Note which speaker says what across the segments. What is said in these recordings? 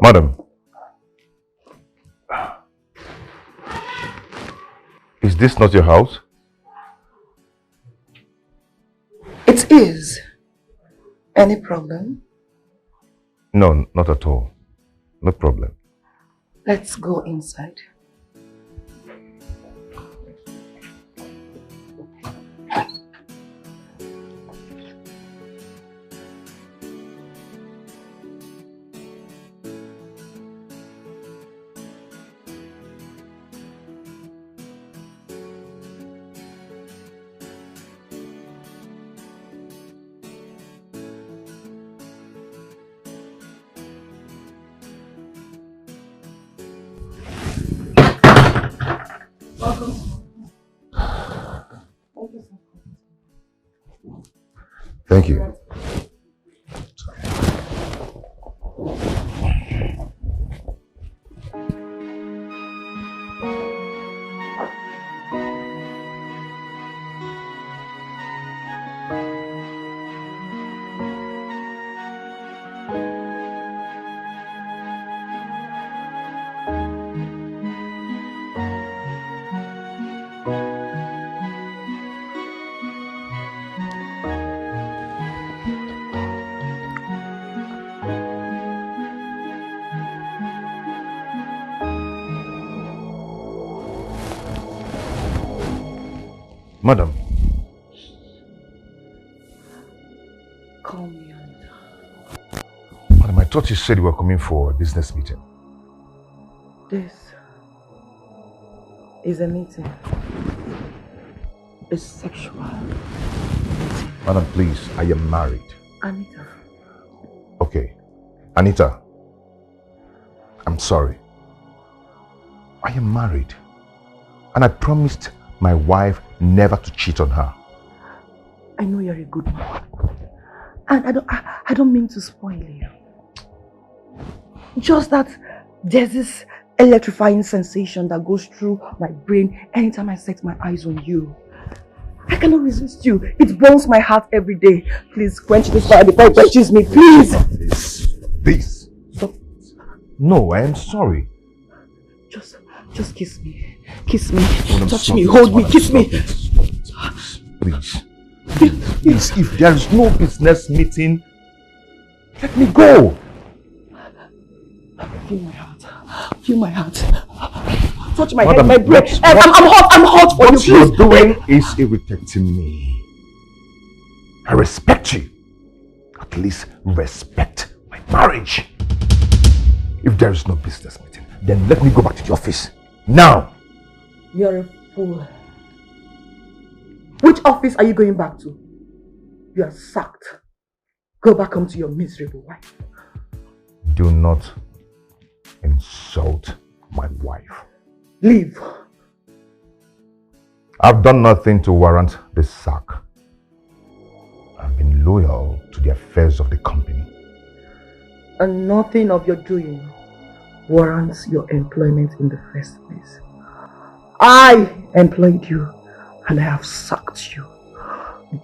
Speaker 1: Madam, is this not your house?
Speaker 2: It is. Any problem?
Speaker 1: No, not at all. No problem.
Speaker 2: Let's go inside.
Speaker 1: Thank you. Madam.
Speaker 2: Call me Anita.
Speaker 1: Madam, I thought you said you were coming for a business meeting.
Speaker 2: This is a meeting. A sexual meeting.
Speaker 1: Madam, please, I am married.
Speaker 2: Anita.
Speaker 1: Okay. Anita, I'm sorry. I am married. And I promised my wife never to cheat on her.
Speaker 2: I know you're a good man. And I don't mean to spoil you. Just that there's this electrifying sensation that goes through my brain anytime I set my eyes on you. I cannot resist you. It burns my heart every day. Please quench this fire before it quenches me, please.
Speaker 1: Please. Stop. No, I am sorry.
Speaker 2: Just kiss me. Kiss me. Touch me. Hold me. Kiss me.
Speaker 1: Please. Please, if there is no business meeting, let me go.
Speaker 2: Feel my heart. Feel my heart. Touch my head, my brain. I'm hot for you.
Speaker 1: What you're doing is irritating me. I respect you. At least respect my marriage. If there is no business meeting, then let me go back to the office. Now.
Speaker 2: You're a fool. Which office are you going back to? You are sacked. Go back home to your miserable wife.
Speaker 1: Do not insult my wife.
Speaker 2: Leave.
Speaker 1: I've done nothing to warrant this sack. I've been loyal to the affairs of the company.
Speaker 2: And nothing of your doing warrants your employment in the first place. I employed you and I have sacked you.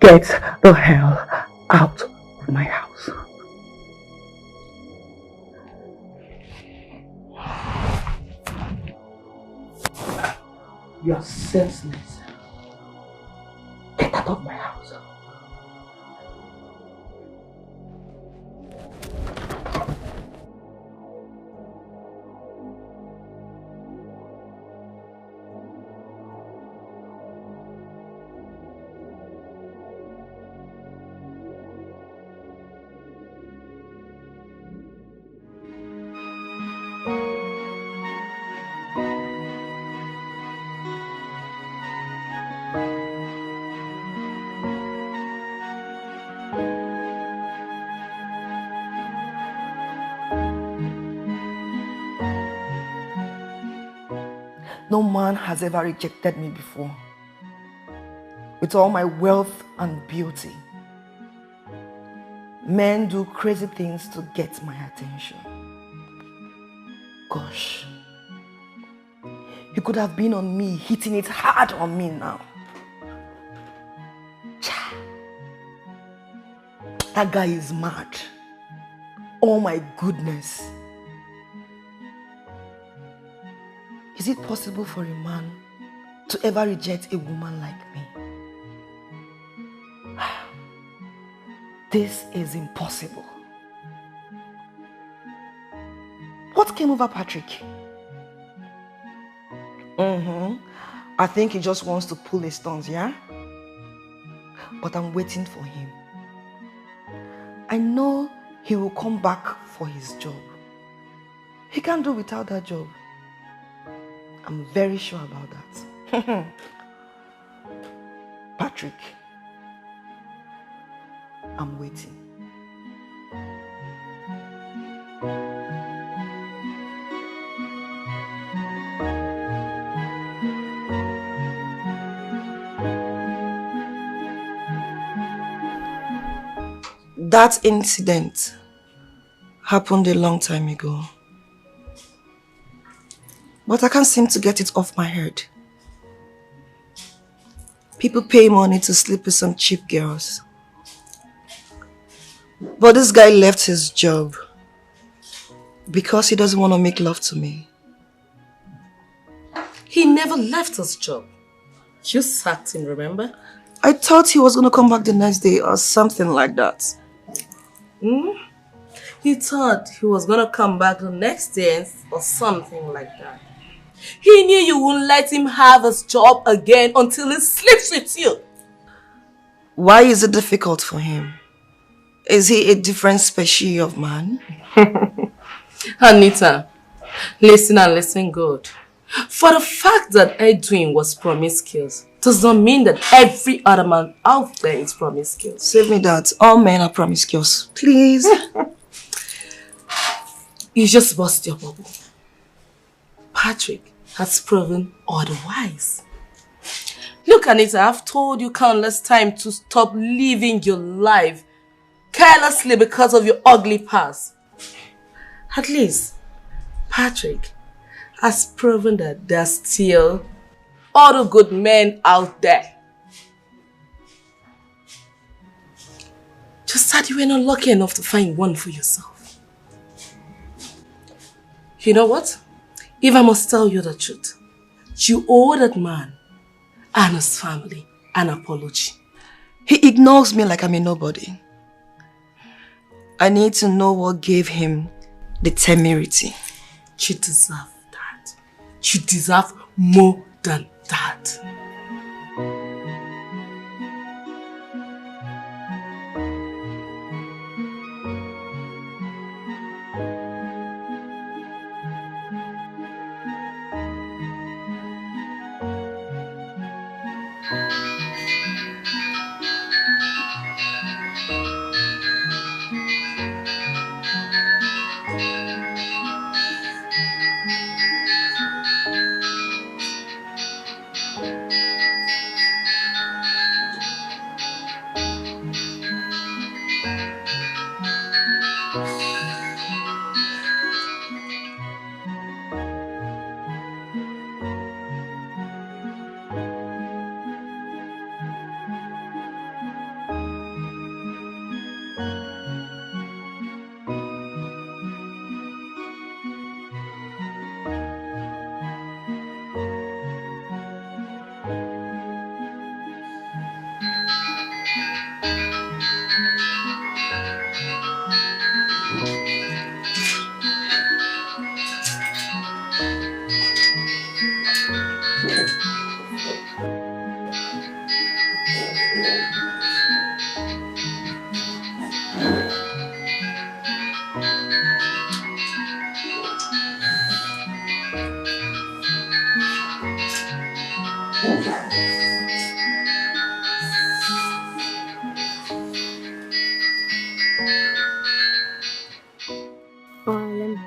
Speaker 2: Get the hell out of my house. You are senseless. Get out of my house. No man has ever rejected me before. With all my wealth and beauty, men do crazy things to get my attention. Gosh, you could have been on me, hitting it hard on me now. That guy is mad. Oh my goodness. Is it possible for a man to ever reject a woman like me? This is impossible. What came over Patrick? I think he just wants to pull his stunts, yeah? But I'm waiting for him. I know he will come back for his job. He can't do without that job. I'm very sure about that. Patrick, I'm waiting. That incident happened a long time ago. But I can't seem to get it off my head. People pay money to sleep with some cheap girls. But this guy left his job because he doesn't want to make love to me.
Speaker 3: He never left his job. You sacked him, remember?
Speaker 2: I thought he was going to come back the next day or something like that.
Speaker 3: You thought he was going to come back the next day or something like that. He knew you wouldn't let him have his job again until he sleeps with you.
Speaker 2: Why is it difficult for him? Is he a different species of man?
Speaker 3: Anita, listen and listen good. For the fact that Edwin was promiscuous does not mean that every other man out there is promiscuous.
Speaker 2: Save me that. All men are promiscuous. Please.
Speaker 3: You just bust your bubble. Patrick has proven otherwise. Look, Anita, I've told you countless times to stop living your life carelessly because of your ugly past. At least, Patrick has proven that there's still other good men out there. Just that you were not lucky enough to find one for yourself. You know what? If I must tell you the truth, you owe that man and his family an apology.
Speaker 2: He ignores me like I'm a nobody. I need to know what gave him the temerity.
Speaker 3: You deserve that. You deserve more than that.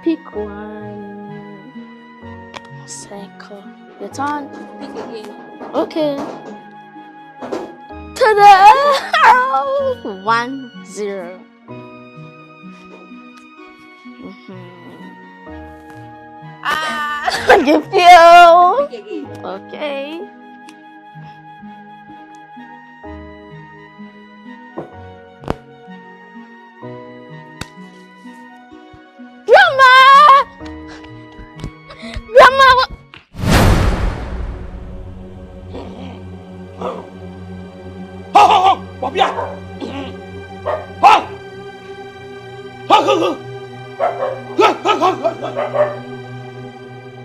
Speaker 4: Pick one. Cycle. Your turn. Pick again. Okay. Ta-da! 1-0. Give you. Okay. Grandma! Grandma!
Speaker 2: Obia! Ha! Ha!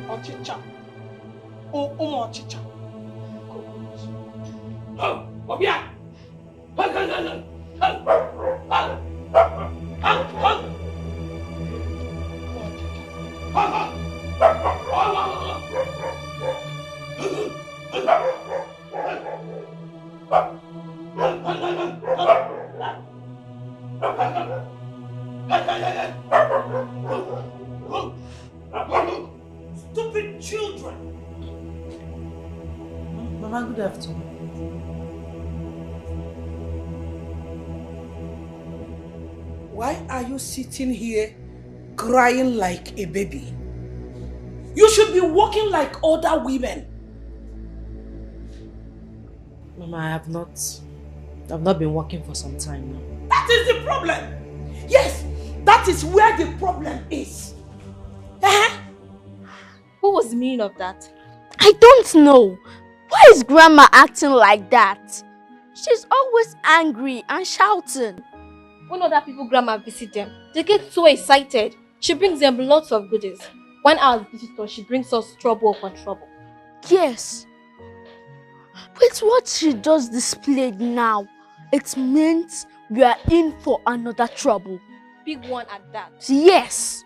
Speaker 2: Ọchịcha. Ụmụ ọchịcha. Obia! Stupid children!
Speaker 3: Mama, good afternoon.
Speaker 2: Why are you sitting here crying like a baby? You should be walking like other women.
Speaker 3: Mama, I've not been working for some time now.
Speaker 2: That is the problem. Yes, that is where the problem is.
Speaker 4: What was the meaning of that? I don't know. Why is Grandma acting like that? She's always angry and shouting. When other people Grandma visit them, they get so excited. She brings them lots of goodies. When our visitor, she brings us trouble upon trouble. Yes. With what she just displayed now, it means we are in for another trouble. Big one at that. Yes.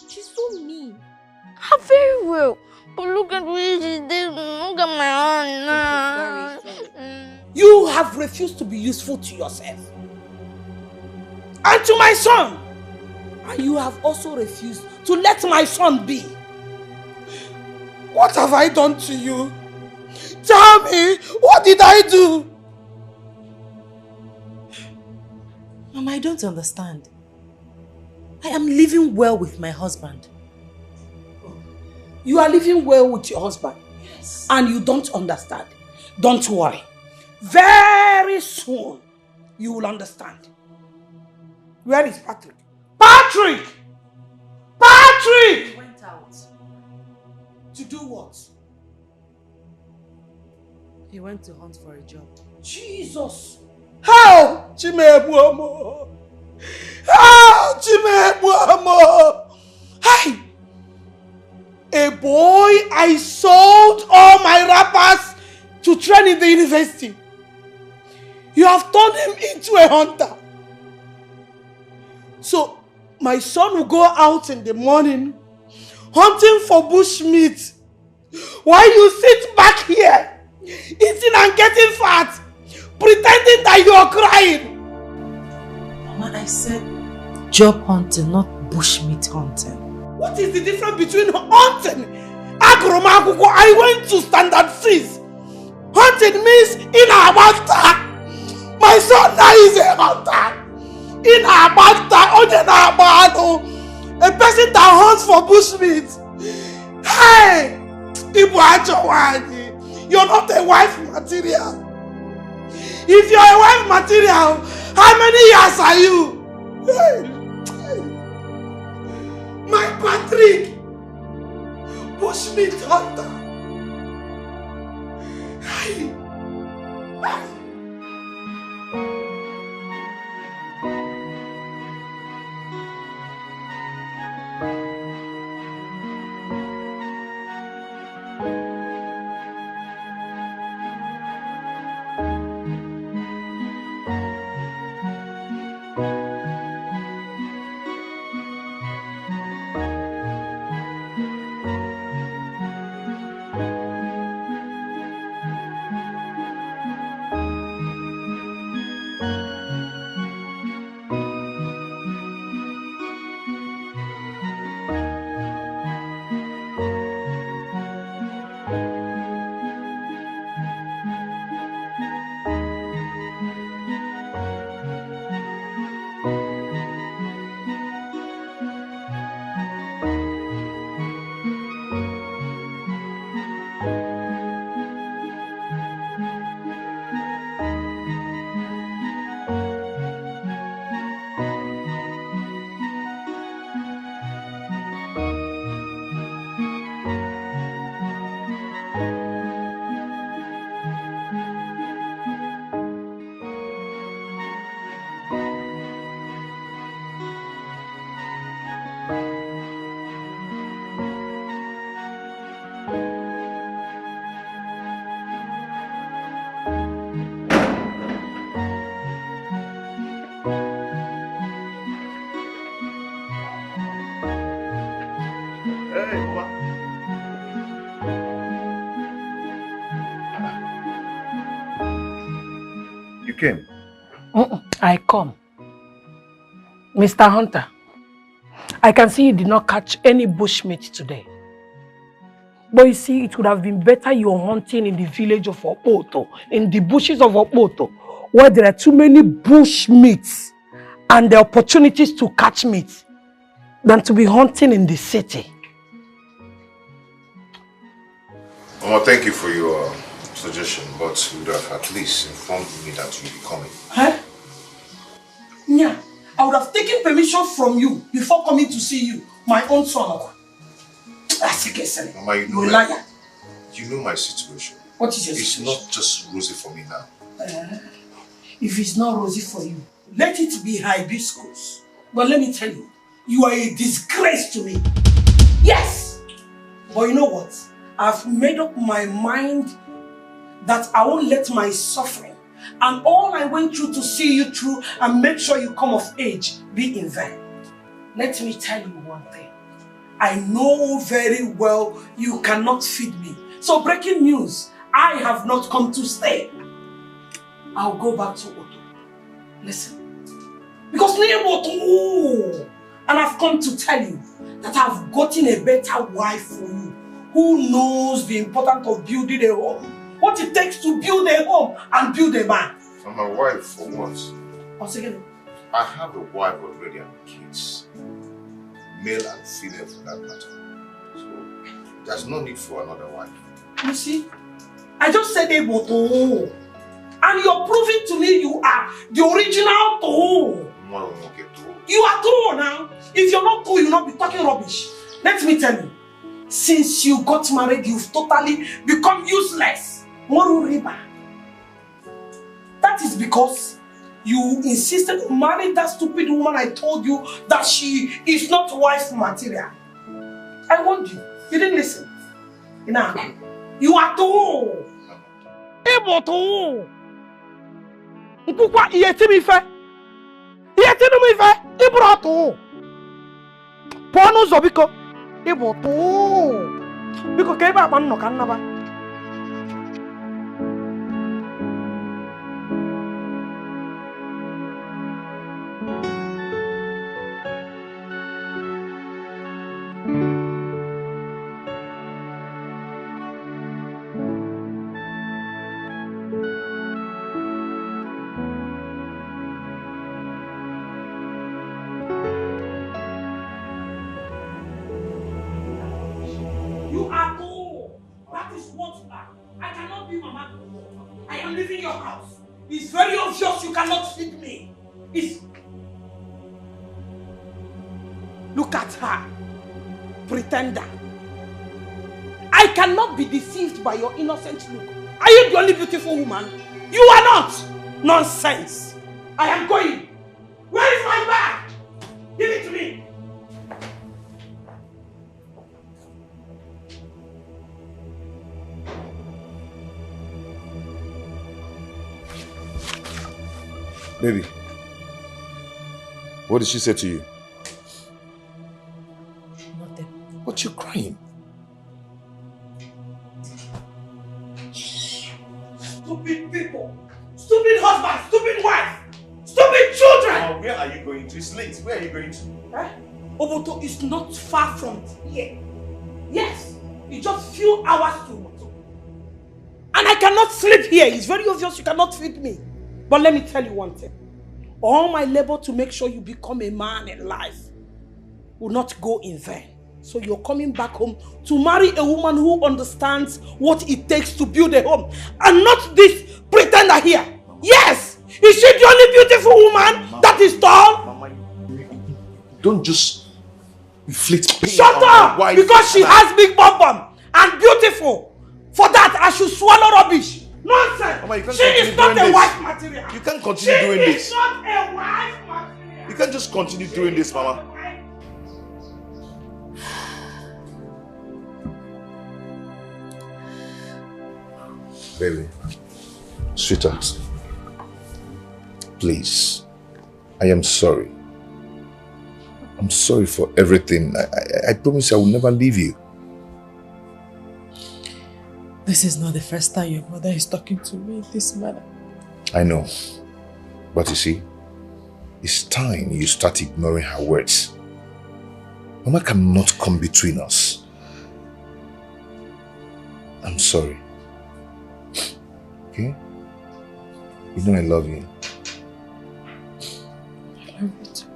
Speaker 4: She's so mean. Very well. But look at what she did. Look at my hand.
Speaker 2: You have refused to be useful to yourself and to my son. And you have also refused to let my son be. What have I done to you? Tell me, what did I do?
Speaker 3: Mama, I don't understand. I am living well with my husband.
Speaker 2: You are living well with your husband?
Speaker 3: Yes.
Speaker 2: And you don't understand. Don't worry. Very soon, you will understand. Where is Patrick? Patrick! Patrick!
Speaker 3: He went out.
Speaker 2: To do what?
Speaker 3: He went to hunt for a job.
Speaker 2: Jesus! How? Chimebuomo! How? Chimebuomo! Hey! A boy I sold all my wrappers to train in the university. You have turned him into a hunter. So, my son will go out in the morning hunting for bush meat while you sit back here eating and getting fat, pretending that you are crying.
Speaker 3: Mama, I said job hunting, not bushmeat hunting.
Speaker 2: What is the difference between hunting? Agromakuko, I went to standard 6. Hunting means in Abanta. My son now is a hunter. In Abanta, a person that hunts for bushmeat. Hey! You're not a wife material. If you're a wife material, how many years are you? My Patrick! Bushmeat hunter! Hey!
Speaker 1: came.
Speaker 2: I come. Mr. Hunter, I can see you did not catch any bushmeat today. But you see, it would have been better you're hunting in the village of Opoto, in the bushes of Opoto, where there are too many bush meats and the opportunities to catch meat, than to be hunting in the city.
Speaker 1: Mama, thank you for your suggestion, but you would have at least informed me that you'll be coming.
Speaker 2: Huh? Yeah, I would have taken permission from you before coming to see you, my own son.
Speaker 1: Mama, you know my situation.
Speaker 2: What is your situation?
Speaker 1: It's not just rosy for me now.
Speaker 2: If it's not rosy for you, let it be hibiscus. But let me tell you, you are a disgrace to me. Yes! But you know what? I've made up my mind that I won't let my suffering and all I went through to see you through and make sure you come of age be in vain. Let me tell you one thing. I know very well you cannot feed me. So breaking news, I have not come to stay. I'll go back to Oto. Listen. Because Oto, and I've come to tell you that I've gotten a better wife for you who knows the importance of building a home. What it takes to build a home and build a man.
Speaker 1: I'm a wife for what?
Speaker 2: Once again.
Speaker 1: I have a wife already and kids. Male and female for that matter. So there's no need for another wife.
Speaker 2: You see? I just said Eboto. And you're proving to me you are the original Toho. You are Toho now. If you're not Toho, you'll not be talking rubbish. Let me tell you. Since you got married, you've totally become useless. Moru Riba. That is because you insisted on marrying that stupid woman I told you that she is not wife material. I warned you. You didn't listen. Now, you are Toho. Ebo Toho. Nkukwa iyeti mi fe. Iyeti no mi fe. Ibro Toho. Pono zobiko. Ebo Toho. Biko keba manno kannaba. You are Toho. That is what you are. I cannot be Mama. I am leaving your house. It's very obvious you cannot feed me. Look at her. Pretender. I cannot be deceived by your innocent look. Are you the only beautiful woman? You are not. Nonsense. I am going. Where is my bag? Give it to me.
Speaker 1: Baby, what did she say to you?
Speaker 2: Nothing.
Speaker 1: But you're crying.
Speaker 2: Stupid people, stupid husband, stupid wife, stupid children.
Speaker 1: Now, where are you going to? It's late. Where are you going to?
Speaker 2: Oboto is not far from here. Yes, it's just few hours to Oboto. And I cannot sleep here. It's very obvious you cannot feed me. But let me tell you one thing. All my labor to make sure you become a man in life will not go in vain. So you're coming back home to marry a woman who understands what it takes to build a home. And not this pretender here. Yes! Is she the only beautiful woman that is tall?
Speaker 1: Mama, don't just inflict pain.
Speaker 2: Shut up! Because she has big bum bum and beautiful. For that, I should swallow rubbish. Nonsense!
Speaker 1: Mama,
Speaker 2: she is not a wife material.
Speaker 1: You can't continue doing this.
Speaker 2: She is not a wife material.
Speaker 1: You can't just continue doing this, Mama. Baby, sweetheart, please, I am sorry. I'm sorry for everything. I promise I will never leave you.
Speaker 3: This is not the first time your mother is talking to me in this manner.
Speaker 1: I know. But you see, it's time you start ignoring her words. Mama cannot come between us. I'm sorry. Okay? You know I love you.
Speaker 3: I love you too.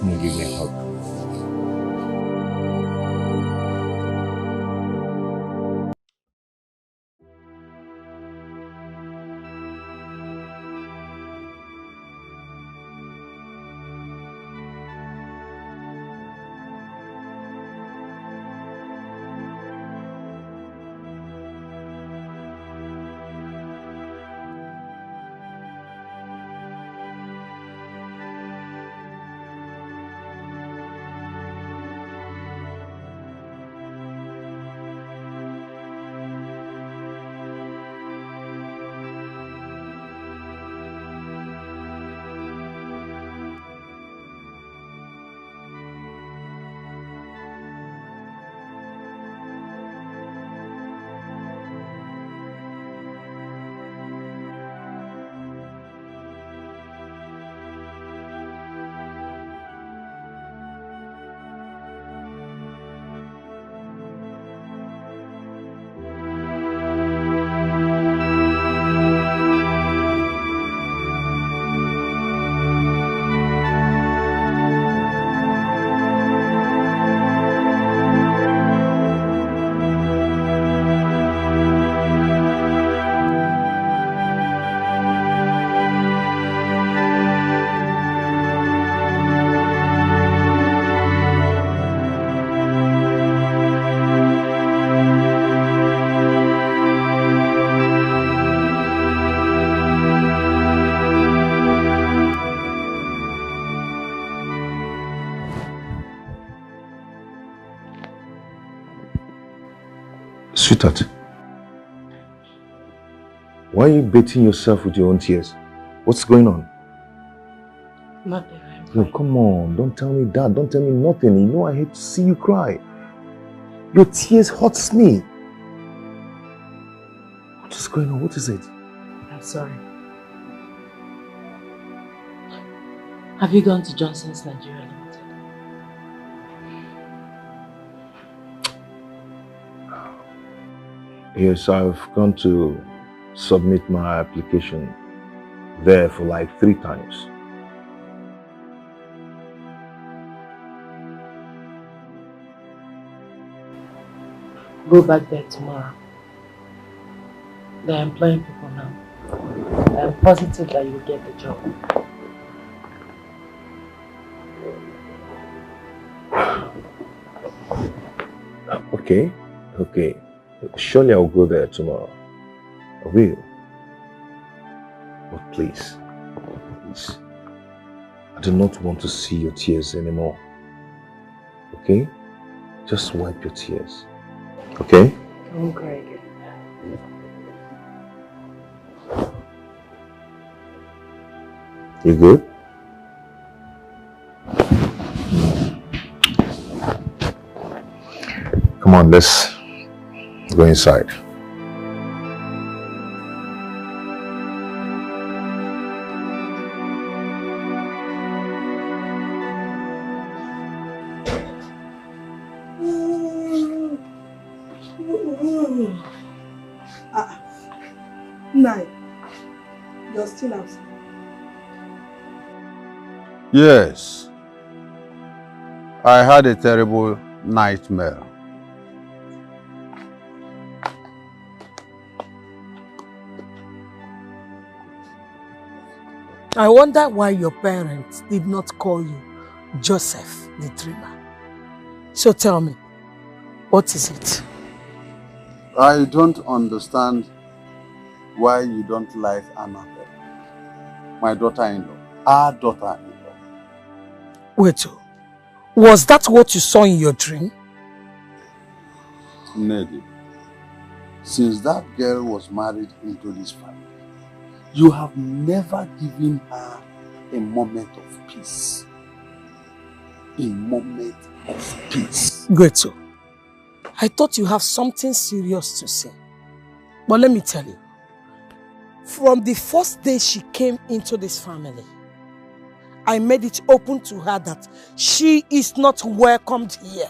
Speaker 1: Come on, give me a hug. Sweetheart, why are you baiting yourself with your own tears? What's going on?
Speaker 3: Nothing.
Speaker 1: No, come on, don't tell me that. Don't tell me nothing. You know I hate to see you cry. Your tears hurts me. What is going on? What is it?
Speaker 3: I'm sorry. Have you gone to Johnson's Nigeria Limited?
Speaker 1: Yes, I've gone to submit my application there for like 3 times.
Speaker 3: Go back there tomorrow. They're employing people now. I'm positive that you'll get the job.
Speaker 1: Okay. Surely I'll go there tomorrow. I will. But please, I do not want to see your tears anymore. Okay? Just wipe your tears. Okay?
Speaker 3: I won't cry again.
Speaker 1: You good? Come on, let's go inside.
Speaker 2: You're still outside.
Speaker 5: Yes. I had a terrible nightmare.
Speaker 6: I wonder why your parents did not call you Joseph the Dreamer. So tell me, what is it?
Speaker 5: I don't understand why you don't like Annabelle, my daughter-in-law, our daughter-in-law.
Speaker 6: Wait, was that what you saw in your dream?
Speaker 5: Neddy, since that girl was married into this family, you have never given her a moment of peace. A moment of peace.
Speaker 6: Great. I thought you have something serious to say. But let me tell you, From the first day she came into this family, I made it open to her that she is not welcomed here.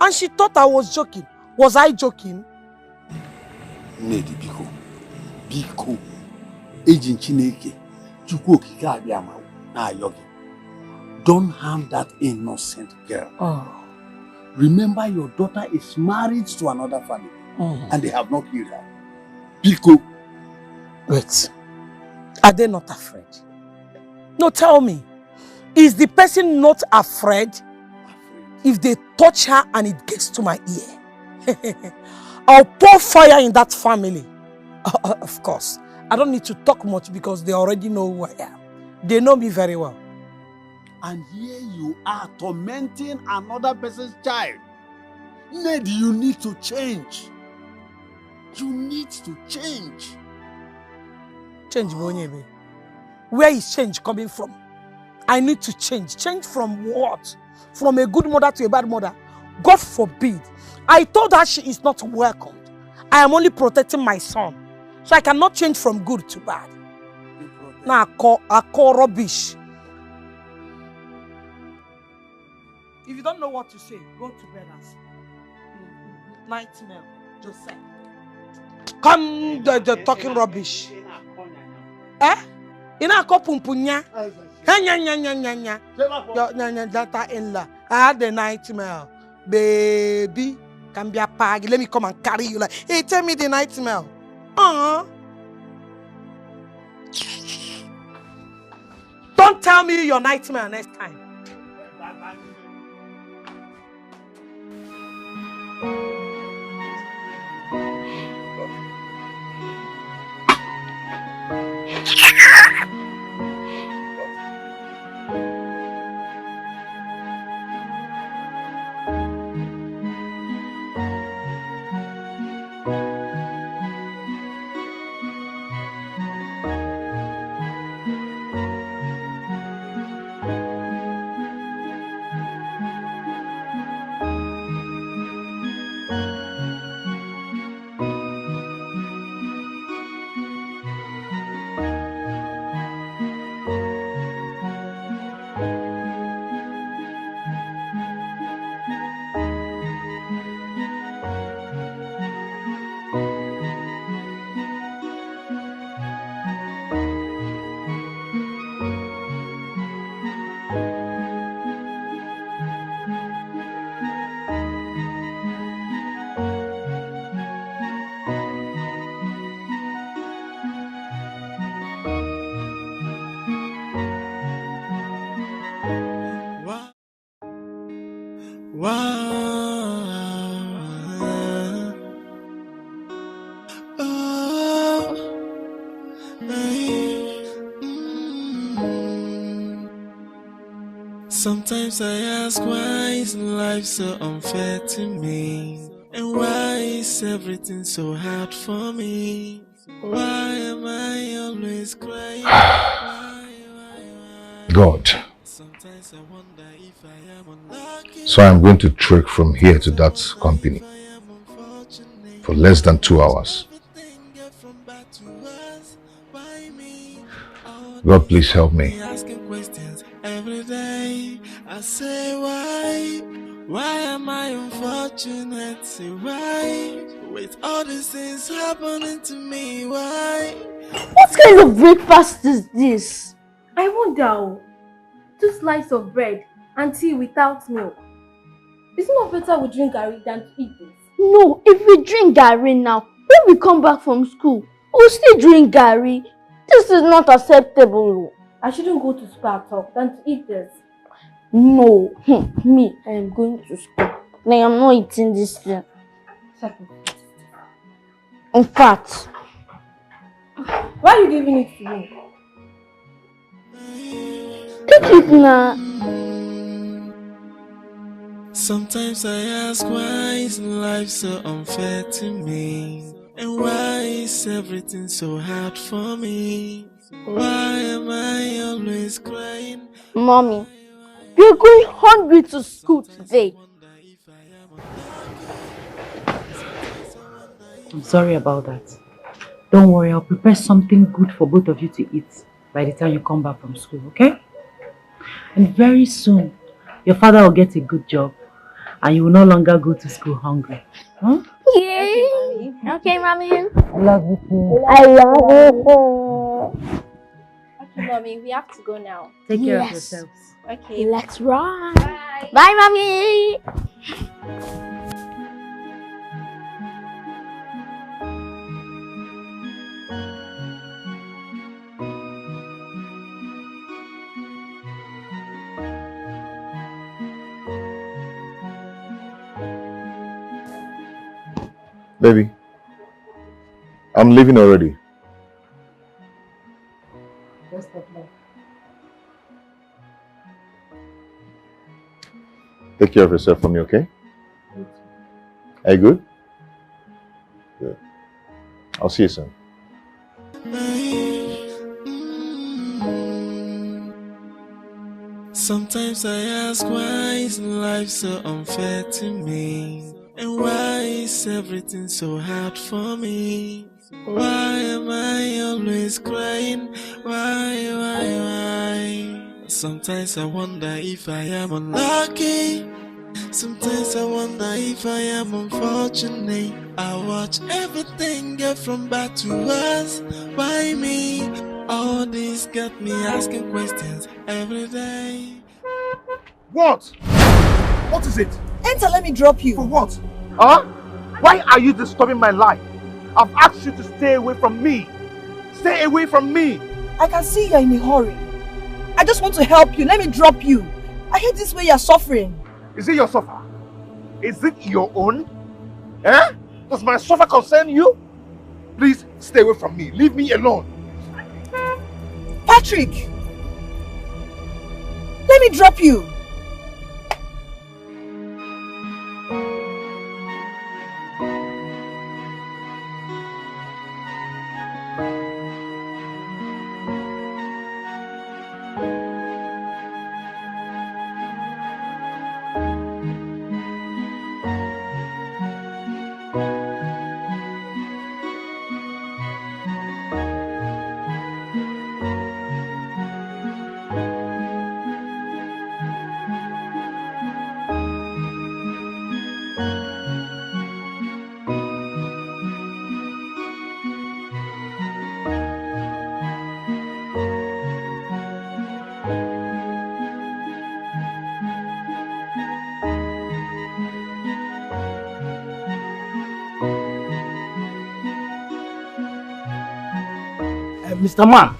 Speaker 6: And she thought I was joking. Was I joking?
Speaker 5: Nedi Biko. Biko. Agent Chineke. Chukwu okike abịama na yogi. Don't harm that innocent girl.
Speaker 6: Oh.
Speaker 5: Remember, your daughter is married to another family. And they have not killed her. Biko.
Speaker 6: Wait. Are they not afraid? No, tell me. Is the person not afraid if they touch her and it gets to my ear? I'll pour fire in that family. Of course. I don't need to talk much because they already know who I am. They know me very well.
Speaker 5: And here you are tormenting another person's child. Ned, you need to change. You need to change.
Speaker 6: Change, Bonyebe. Where is change coming from? I need to change. Change from what? From a good mother to a bad mother? God forbid. I told her she is not welcomed. I am only protecting my son. So I cannot change from good to bad. Now I call rubbish. If you don't know what to say, go to bed and sleep. Nightmare, Joseph. Come, the talking rubbish. Eh? Ina ko pumpunya. Nya. Your daughter-in-law. I had the nightmare. Baby, can be a pag. Let me come and carry you. Like, hey, tell me the nightmare. Don't tell me your nightmare next time.
Speaker 7: Sometimes I ask, why is life so unfair to me? And why is everything so hard for me? Why am I always crying?
Speaker 1: God.
Speaker 7: Sometimes I wonder if I am unlucky.
Speaker 1: So I'm going to trek from here to that company for less than 2 hours. God, please help me.
Speaker 7: Asking questions every day. I say, why am I unfortunate? Say, why? With all these things happening to me, why?
Speaker 4: What kind of breakfast is this? I wonder. 2 slices of bread and tea without milk. Is it not better we drink garri than to eat this? No, if we drink garri now, when we come back from school, we'll still drink garri. This is not acceptable. I shouldn't go to school at all than to eat this. No, me, I am going to school. I am not eating this thing. In fact, why are you giving it to me? Take it now.
Speaker 7: Sometimes I ask, why is life so unfair to me? And why is everything so hard for me? Why am I always crying?
Speaker 4: Mommy, we're going hungry to school today.
Speaker 2: I'm sorry about that. Don't worry, I'll prepare something good for both of you to eat by the time you come back from school, okay? And very soon, your father will get a good job and you will no longer go to school hungry. Huh?
Speaker 4: Yay! Okay, Mommy.
Speaker 2: I love you too.
Speaker 4: I love you. Okay, Mommy, we have to go now.
Speaker 2: Take care of yourselves.
Speaker 4: Okay, let's run. Bye. Bye, Mommy.
Speaker 1: Baby, I'm leaving already. Take care of yourself for me, okay? Are you good? Good. I'll see you soon.
Speaker 7: Sometimes I ask, why is life so unfair to me? And why is everything so hard for me? Why am I always crying? Why? Sometimes I wonder if I am unlucky. Sometimes I wonder if I am unfortunate. I watch everything get from bad to worse. Why me? All this got me asking questions every day.
Speaker 1: What? What is it?
Speaker 6: Enter, let me drop you.
Speaker 1: For what? Huh? Why are you disturbing my life? I've asked you to stay away from me. Stay away from me.
Speaker 6: I can see you're in a hurry. I just want to help you. Let me drop you. I hate this way you're suffering.
Speaker 1: Is it your suffer? Is it your own? Eh? Does my suffer concern you? Please stay away from me. Leave me alone.
Speaker 6: Patrick! Let me drop you.
Speaker 8: Mr. Man,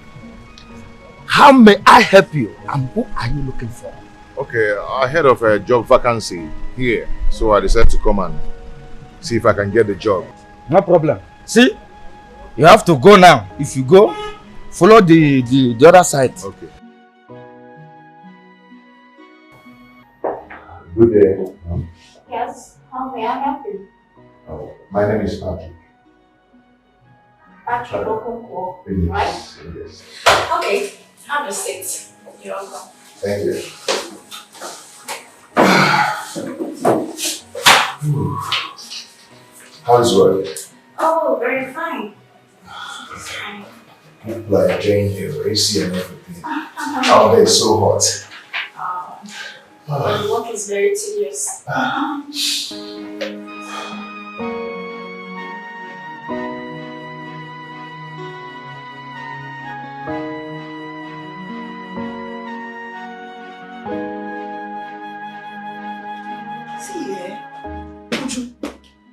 Speaker 8: how may I help you and who are you looking for?
Speaker 1: Okay, I heard of a job vacancy here, so I decided to come and see if I can get the job.
Speaker 8: No problem. See, you have to go now. If you go, follow the other side.
Speaker 1: Okay. Good day.
Speaker 9: Yes, how may I help you?
Speaker 1: Oh, my name is Patrick.
Speaker 9: Patrick Okonkwo,
Speaker 1: Yes,
Speaker 9: right?
Speaker 1: yes.
Speaker 9: Okay, have a seat. You're welcome.
Speaker 1: Thank you. How is work?
Speaker 9: Oh, very fine.
Speaker 1: Like enjoying your AC and everything. Out there is so hot.
Speaker 9: But the work is very tedious.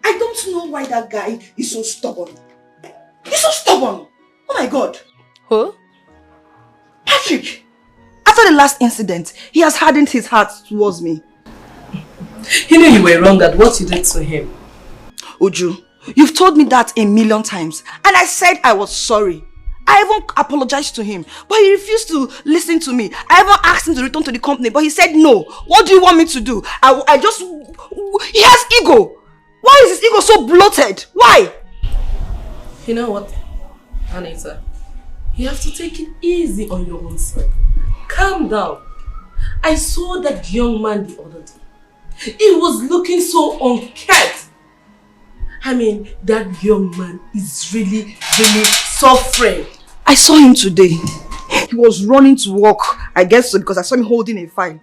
Speaker 6: I don't know why that guy is so stubborn. He's so stubborn. Oh my God.
Speaker 3: Who?
Speaker 6: Patrick. After the last incident, he has hardened his heart towards me.
Speaker 3: He knew you were wrong at what you did to him.
Speaker 6: Uju, you've told me that a million times, and I said I was sorry. I even apologized to him, but he refused to listen to me. I even asked him to return to the company, but he said no. What do you want me to do? He has ego. Why is his ego so bloated? Why?
Speaker 3: You know what, Anita? You have to take it easy on your own self. Calm down. I saw that young man the other day. He was looking so uncared. I mean, that young man is really suffering.
Speaker 2: I saw him today. He was running to work. I guess so because I saw him holding a file.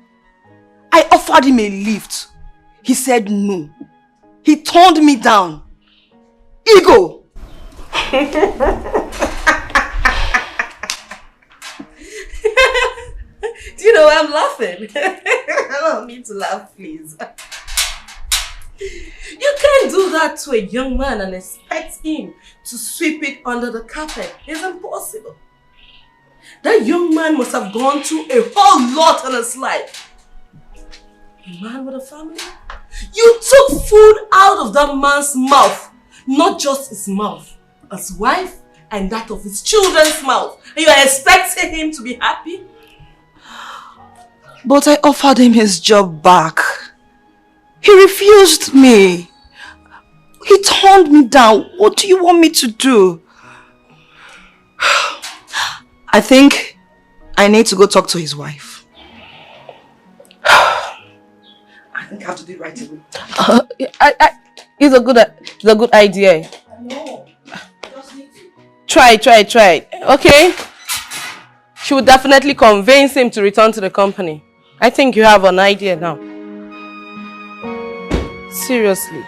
Speaker 2: I offered him a lift. He said no. He turned me down. Ego!
Speaker 3: Do you know why I'm laughing? I don't mean to laugh, please. You can't do that to a young man and expect him to sweep it under the carpet. It's impossible. That young man must have gone through a whole lot in his life. A man with a family? You took food out of that man's mouth. Not just his mouth, his wife and that of his children's mouth. And you are expecting him to be happy?
Speaker 2: But I offered him his job back. He refused me. He turned me down. What do you want me to do? I think I need to go talk to his wife. I think I have to do it right away.
Speaker 3: It's a good idea.
Speaker 2: No, just need to.
Speaker 3: Try. Okay? She would definitely convince him to return to the company. I think you have an idea now. Seriously.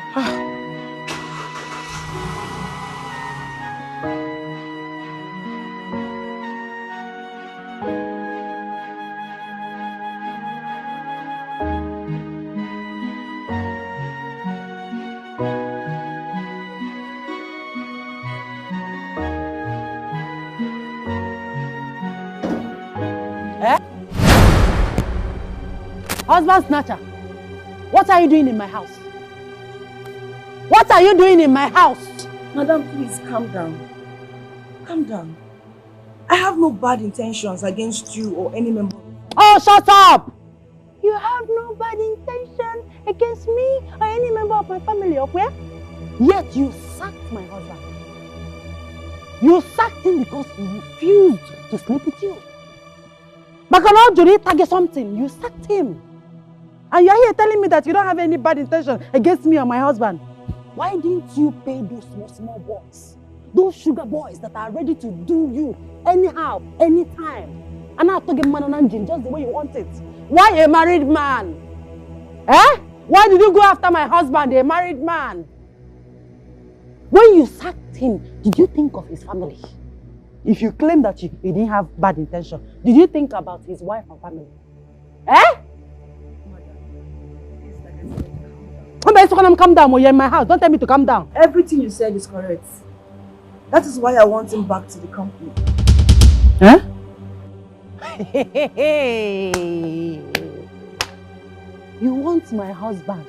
Speaker 6: Husband snatcher, what are you doing in my house? What are you doing in my house?
Speaker 2: Madam, please calm down. Calm down. I have no bad intentions against you or any member.
Speaker 6: Oh, shut up! You have no bad intention against me or any member of my family, okay? Yet you sacked my husband. You sacked him because he refused to sleep with you. But now you target something. You sacked him. And you're here telling me that you don't have any bad intention against me or my husband. Why didn't you pay those small boys? Those sugar boys that are ready to do you anyhow, anytime. And now to get man on engine just the way you want it. Why a married man? Eh? Why did you go after my husband, a married man? When you sacked him, did you think of his family? If you claim that you didn't have bad intention, did you think about his wife and family? Eh? Calm down, you're in my house. Don't tell me to calm down.
Speaker 2: Everything you said is correct. That is why I want him back to the company.
Speaker 6: Huh? You want my husband,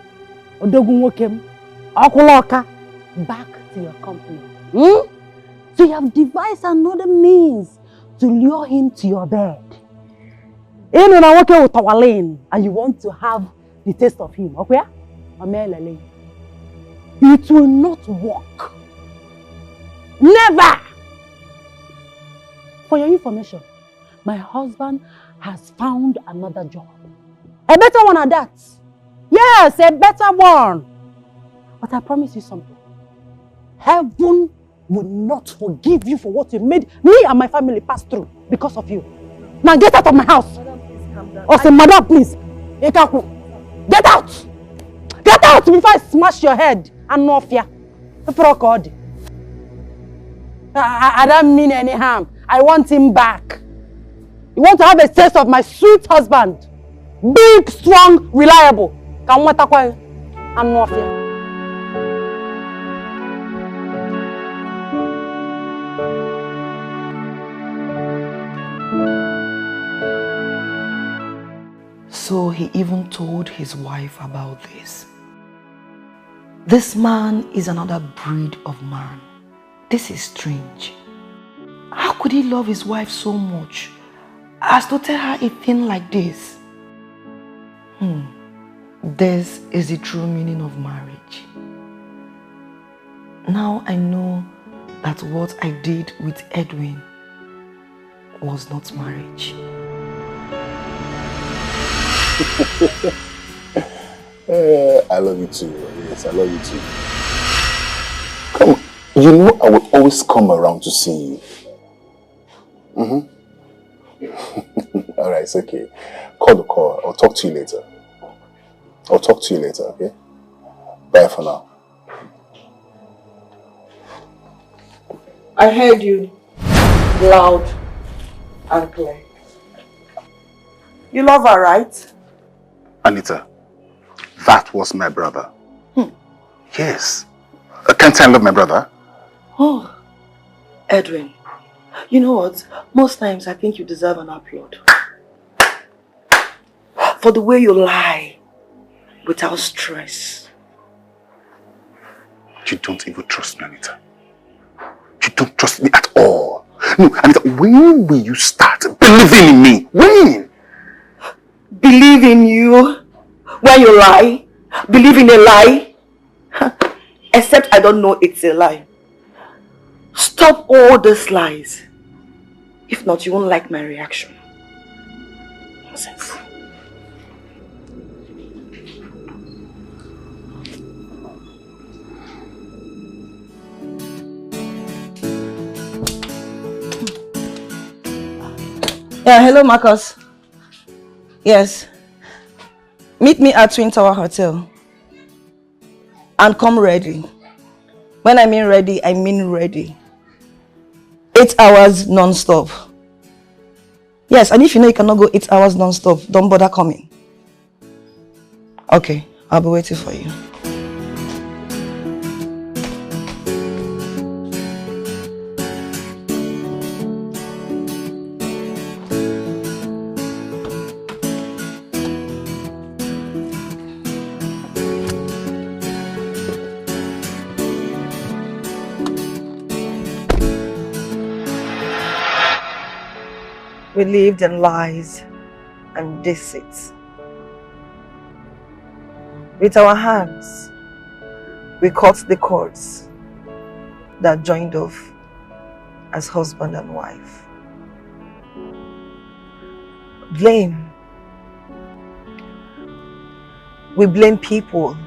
Speaker 6: Odogunwokem, Okuloka, back to your company. Hmm? So you have devised another means to lure him to your bed. And you want to have the taste of him, okay? It will not work. Never! For your information, my husband has found another job. A better one at that. Yes, a better one. But I promise you something. Heaven will not forgive you for what you made me and my family pass through because of you. Now get out of my house.
Speaker 2: Madam, please calm down.
Speaker 6: Oh, say, madam, please. Get out! Get out before I smash your head and no fear. I don't mean any harm. I want him back. You want to have a taste of my sweet husband. Big, strong, reliable. And no fear.
Speaker 2: So he even told his wife about this. This man is another breed of man. This is strange. How could he love his wife so much as to tell her a thing like this? This is the true meaning of marriage. Now I know that what I did with Edwin was not marriage.
Speaker 5: I love you too. Yes, I love you too. Oh, you know I will always come around to see you. Alright, it's okay. Call the call. I'll talk to you later. Okay? Bye for now.
Speaker 2: I heard you loud and clear. You love her, right?
Speaker 5: Anita, that was my brother. Yes. Can't I love my brother?
Speaker 2: Oh, Edwin, you know what? Most times I think you deserve an applaud. For the way you lie without stress.
Speaker 5: You don't even trust me, Anita. You don't trust me at all. No, Anita, when will you start believing in me? When?
Speaker 2: Believe in you when you lie? Believe in a lie? Except I don't know it's a lie. Stop all these lies. If not, you won't like my reaction. Nonsense. Yeah, hello Marcus. Yes. Meet me at Twin Tower Hotel. And come ready. When I mean ready, I mean ready. 8 hours non-stop. Yes, and if you know you cannot go 8 hours non-stop, don't bother coming. Okay, I'll be waiting for you. We lived in lies and deceit. With our hands, we cut the cords that joined off as husband and wife. Blame. We blame people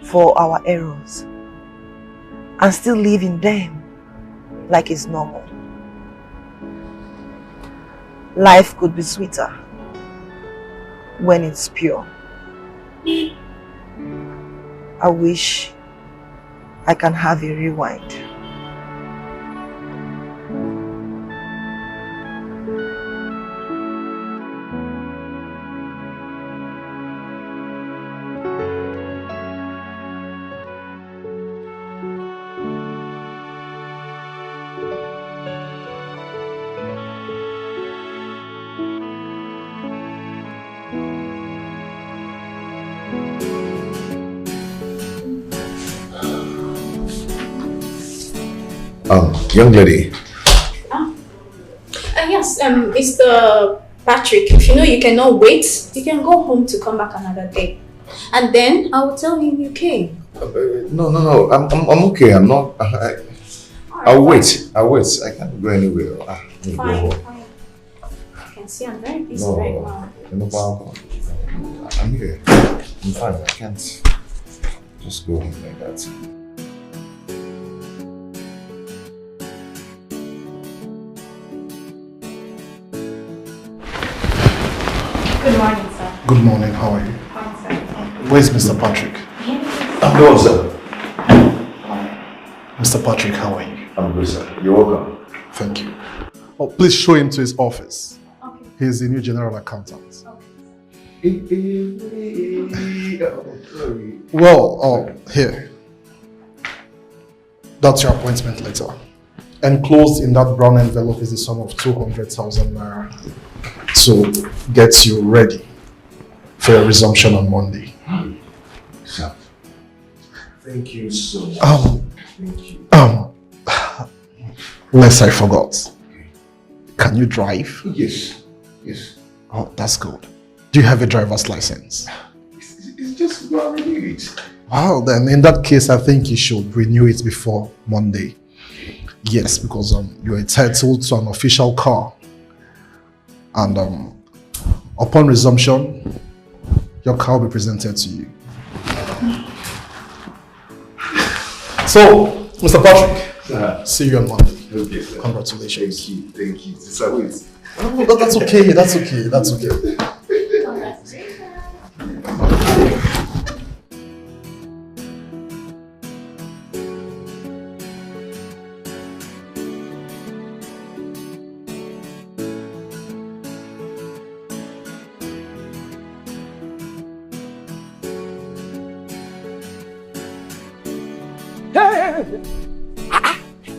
Speaker 2: for our errors and still live in them like it's normal. Life could be sweeter when it's pure. I wish I can have a rewind.
Speaker 1: Young lady.
Speaker 9: Yes, Mr. Patrick, if you know you cannot wait, you can go home to come back another day. And then I will tell him you came.
Speaker 1: No. I'm okay. I'm not. I'll wait. I can't go anywhere.
Speaker 9: Fine. I can see I'm very busy right now.
Speaker 1: No problem. I'm here. I'm fine. I can't just go home like that.
Speaker 9: Good morning, sir.
Speaker 10: Good morning, how are you?
Speaker 9: Fine, sir.
Speaker 10: Where's Mr. Patrick?
Speaker 1: I'm good, sir.
Speaker 10: Mr. Patrick, how are you?
Speaker 1: I'm good, sir. You're welcome.
Speaker 10: Thank you. Oh, please show him to his office.
Speaker 9: Okay.
Speaker 10: He's the new general accountant. Well, here. That's your appointment letter. Enclosed in that brown envelope is the sum of 200,000 naira. So, get you ready for your resumption on Monday.
Speaker 1: Sir, thank you so much. Thank you.
Speaker 10: Lest I forgot. Can you drive?
Speaker 1: Yes.
Speaker 10: Oh, that's good. Do you have a driver's license?
Speaker 1: It's just go and renew it.
Speaker 10: Wow, then in that case, I think you should renew it before Monday. Yes, because you're entitled to an official car. And upon resumption, your car will be presented to you. So, Mr. Patrick, see you on Monday.
Speaker 1: Okay, sir.
Speaker 10: Congratulations.
Speaker 1: Thank you. Sir, wait.
Speaker 10: Oh, that's okay. That's okay.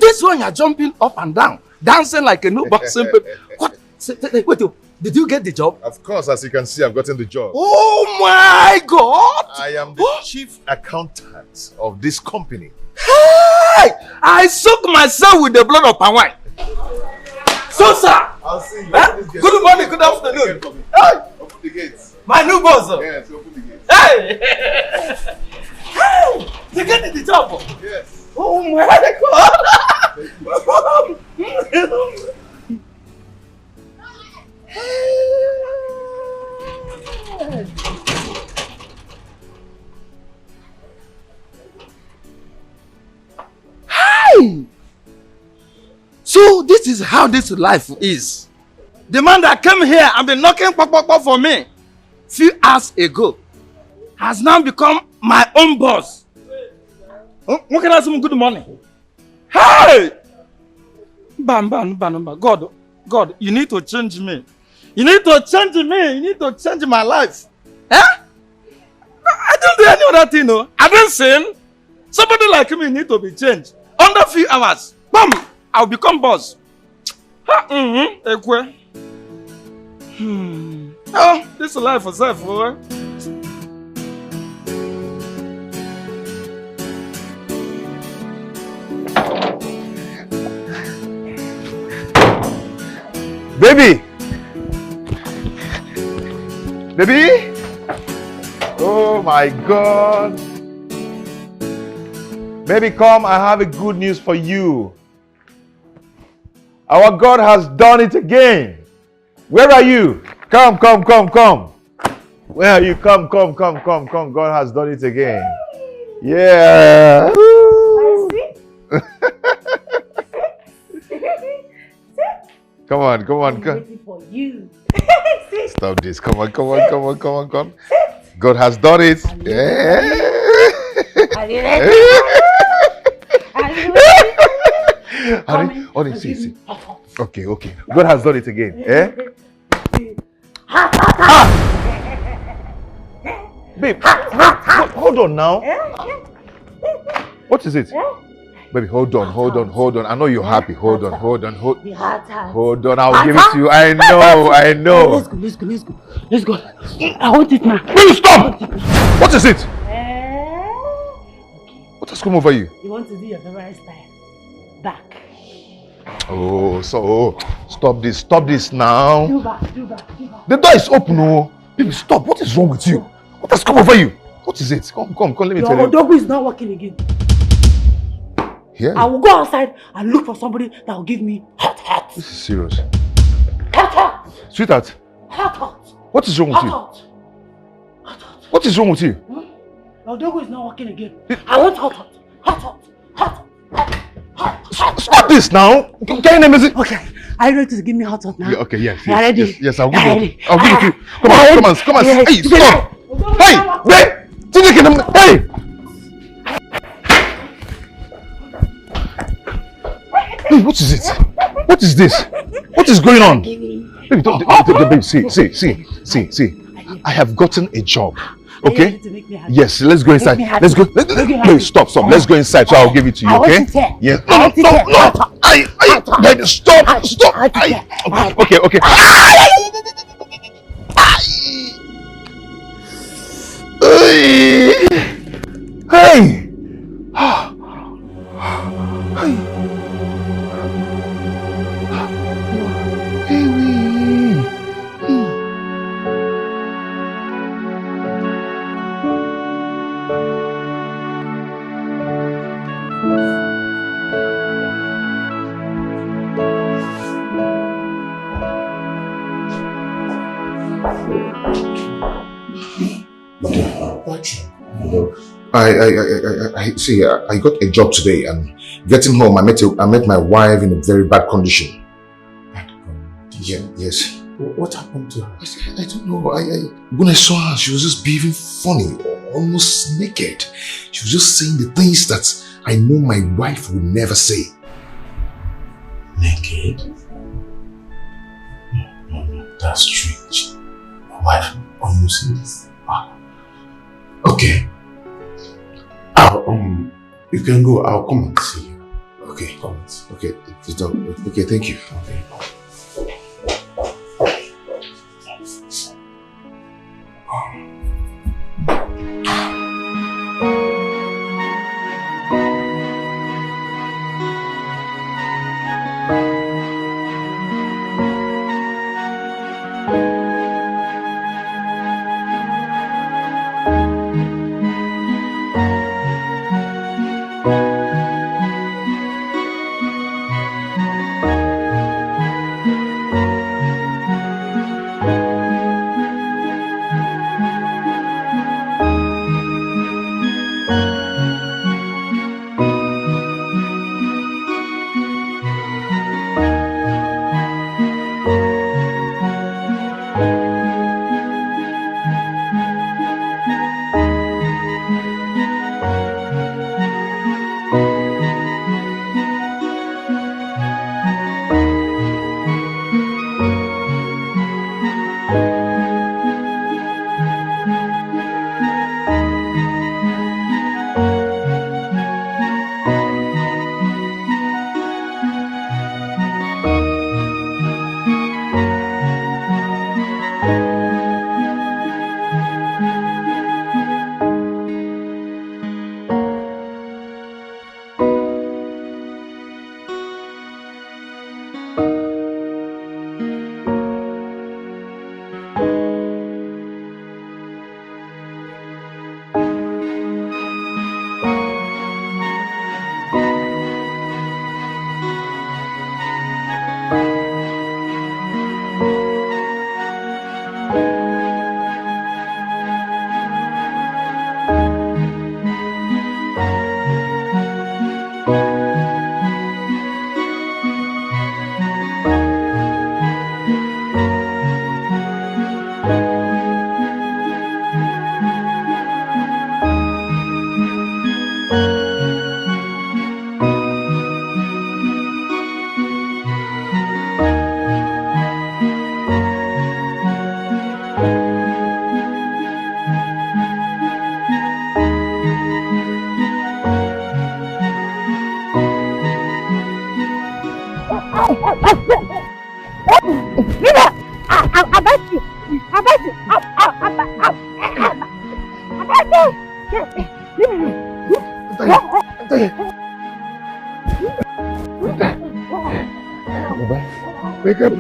Speaker 8: This one you're jumping up and down, dancing like a new boxing. What? Wait, did you get the job?
Speaker 1: Of course, as you can see, I've gotten the job.
Speaker 8: Oh my God!
Speaker 1: I am the chief accountant of this company.
Speaker 8: Hey! I soak myself with the blood of palm wine. So, sir.
Speaker 1: I'll see you.
Speaker 8: Huh? Good morning, good afternoon. Hey!
Speaker 1: Open the gates.
Speaker 8: My new boss.
Speaker 1: Yes, open the gates.
Speaker 8: Hey! Hey! You get the job?
Speaker 1: Yes.
Speaker 8: Oh my God! Hi! So this is how this life is. The man that came here and been knocking pop for me few hours ago has now become my own boss. What can I say? Good morning. Hey! God, you need to change me. You need to change me. You need to change my life. Huh? I don't do any other thing, no. I don't sin. Somebody like me need to be changed. Under few hours, boom, I'll become boss. Oh, this is life for self, boy.
Speaker 1: Baby! Baby! Oh my God! Baby, come, I have a good news for you. Our God has done it again. Where are you? Come. Where are you? Come. God has done it again. Yeah. Come on.
Speaker 11: I'm waiting for you.
Speaker 1: Stop this. Come on. God has done it. Honey, see. Okay. God has done it again. Babe, hold on now. What is it? Baby, hold on. I know you're happy. Hold on. I'll give it to you. I know.
Speaker 11: Let's go. I want it now.
Speaker 1: Will you stop? What is it? What has come over you?
Speaker 11: You want to do your favorite style? Back.
Speaker 1: Oh, so stop this now.
Speaker 11: Do back.
Speaker 1: The door is open, oh. Baby, stop. What is wrong with you? What has come over you? What is it? Come, let me tell you.
Speaker 11: Your dog is not working again.
Speaker 1: Yeah.
Speaker 11: I will go outside and look for somebody that will give me hot.
Speaker 1: This is serious.
Speaker 11: Hot.
Speaker 1: Sweetheart.
Speaker 11: Hot.
Speaker 1: What is wrong with you?
Speaker 11: Hot.
Speaker 1: What is wrong with you?
Speaker 11: Your dog is not working again. I want hot.
Speaker 1: Stop this now. Can you name it?
Speaker 11: Okay. Are you ready to give me hot now?
Speaker 1: Yeah, okay, yes.
Speaker 11: You are ready?
Speaker 1: Yes, I'll give it to you. Come on.
Speaker 11: Yes.
Speaker 1: Hey, stop. Hey, wait. Hey. Hey, what is it? What is this? What is going on? Baby, baby, see. I have gotten a job. Okay? Yes, let's go inside. Let's go. Wait, stop. Let's go inside so I'll give it to you, okay? Yes. No. Baby, stop. Okay. Hey. I see. I got a job today, and getting home, I met my wife in a very bad condition.
Speaker 10: Bad condition?
Speaker 1: Yeah, yes.
Speaker 10: What happened to her?
Speaker 1: I don't know. When I saw her, she was just behaving funny, almost naked. She was just saying the things that I know my wife would never say.
Speaker 10: Naked? No, that's strange. My wife almost said this. Okay. You can go. I'll come and see you.
Speaker 1: Okay.
Speaker 10: Come and see.
Speaker 1: Okay. Okay. Thank you.
Speaker 10: Okay.
Speaker 1: Wake up.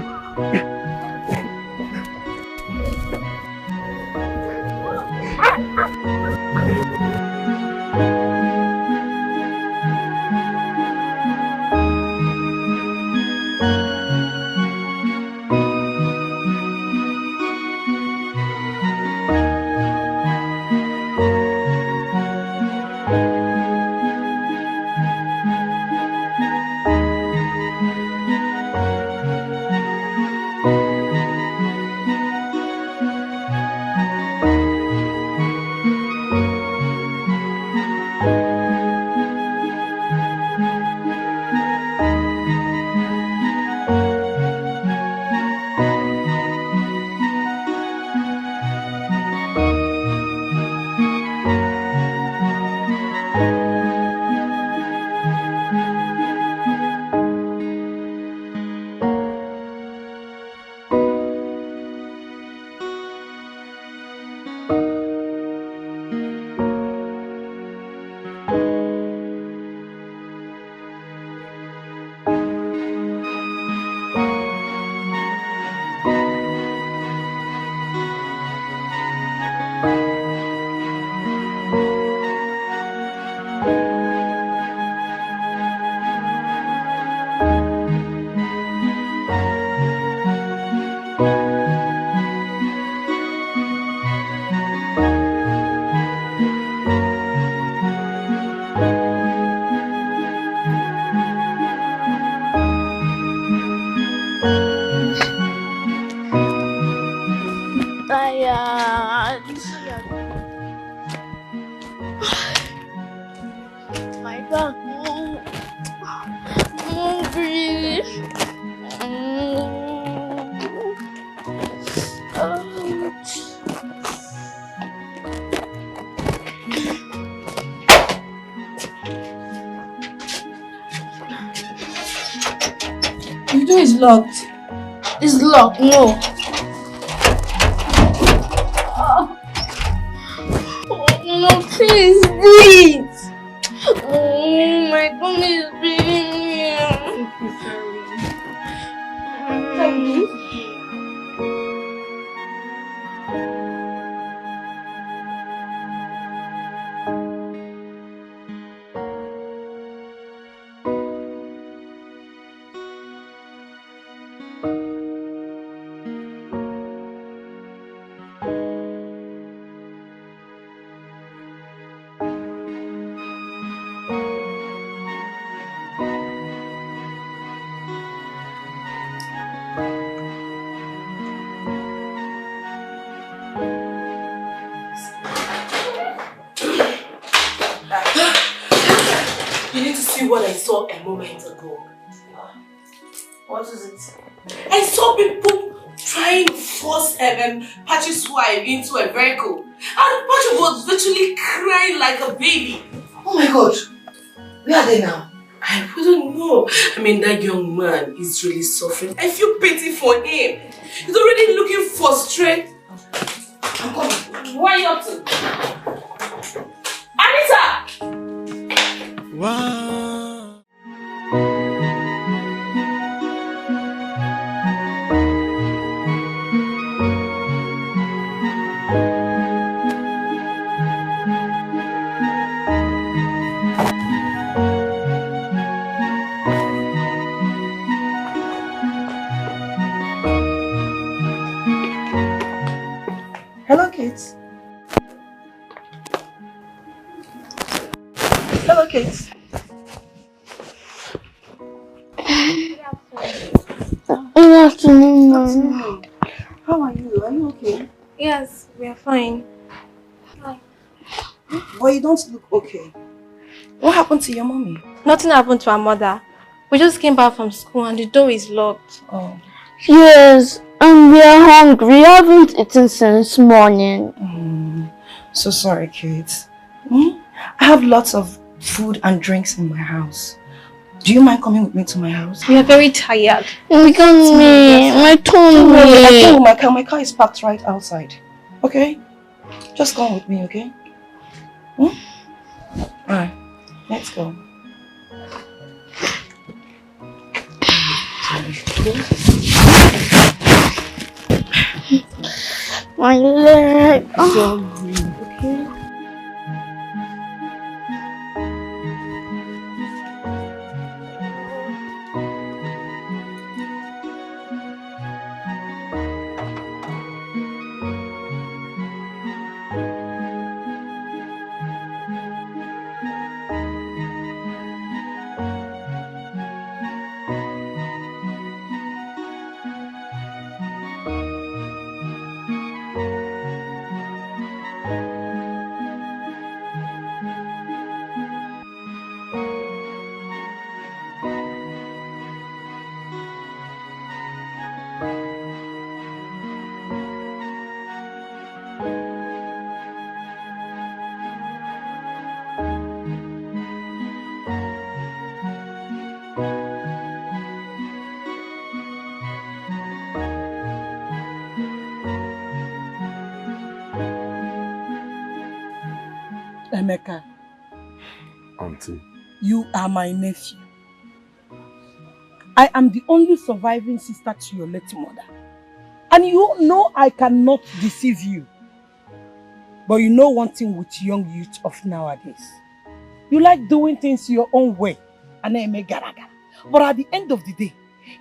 Speaker 4: back. I'm hungry.
Speaker 3: The door is locked.
Speaker 4: It's locked, no. No, please, please. Oh, my tummy is bleeding here.
Speaker 3: You need to see what I saw a moment ago.
Speaker 2: What is it?
Speaker 3: I saw people trying to force Patrick's wife into a vehicle. And Patrick was literally crying like a baby.
Speaker 2: Oh my God. Where are they now?
Speaker 3: I wouldn't know. I mean, that young man is really suffering. I feel pity for him. He's already looking frustrated. I'm coming. Why are you up to? Anita!
Speaker 7: Wow.
Speaker 2: Hello, kids. Hello, kids.
Speaker 4: Good afternoon, Mom.
Speaker 2: How are you? Are you okay?
Speaker 4: Yes, we are fine.
Speaker 2: Well, you don't look okay. What happened to your mommy?
Speaker 4: Nothing happened to our mother. We just came back from school and the door is locked.
Speaker 2: Oh.
Speaker 4: Yes, and we are hungry. We haven't eaten since morning.
Speaker 2: So sorry, kids. I have lots of food and drinks in my house. Do you mind coming with me to my house?
Speaker 4: We are very tired. We can't me. My tongue.
Speaker 2: I came with my car. My car is parked right outside. Okay? Just come with me, okay? Alright, let's go.
Speaker 4: My leg.
Speaker 2: So green, okay?
Speaker 6: Emeka.
Speaker 1: Auntie.
Speaker 6: You are my nephew. I am the only surviving sister to your late mother. And you know I cannot deceive you. But you know one thing with young youth of nowadays. You like doing things your own way. And then make gara gara. But at the end of the day,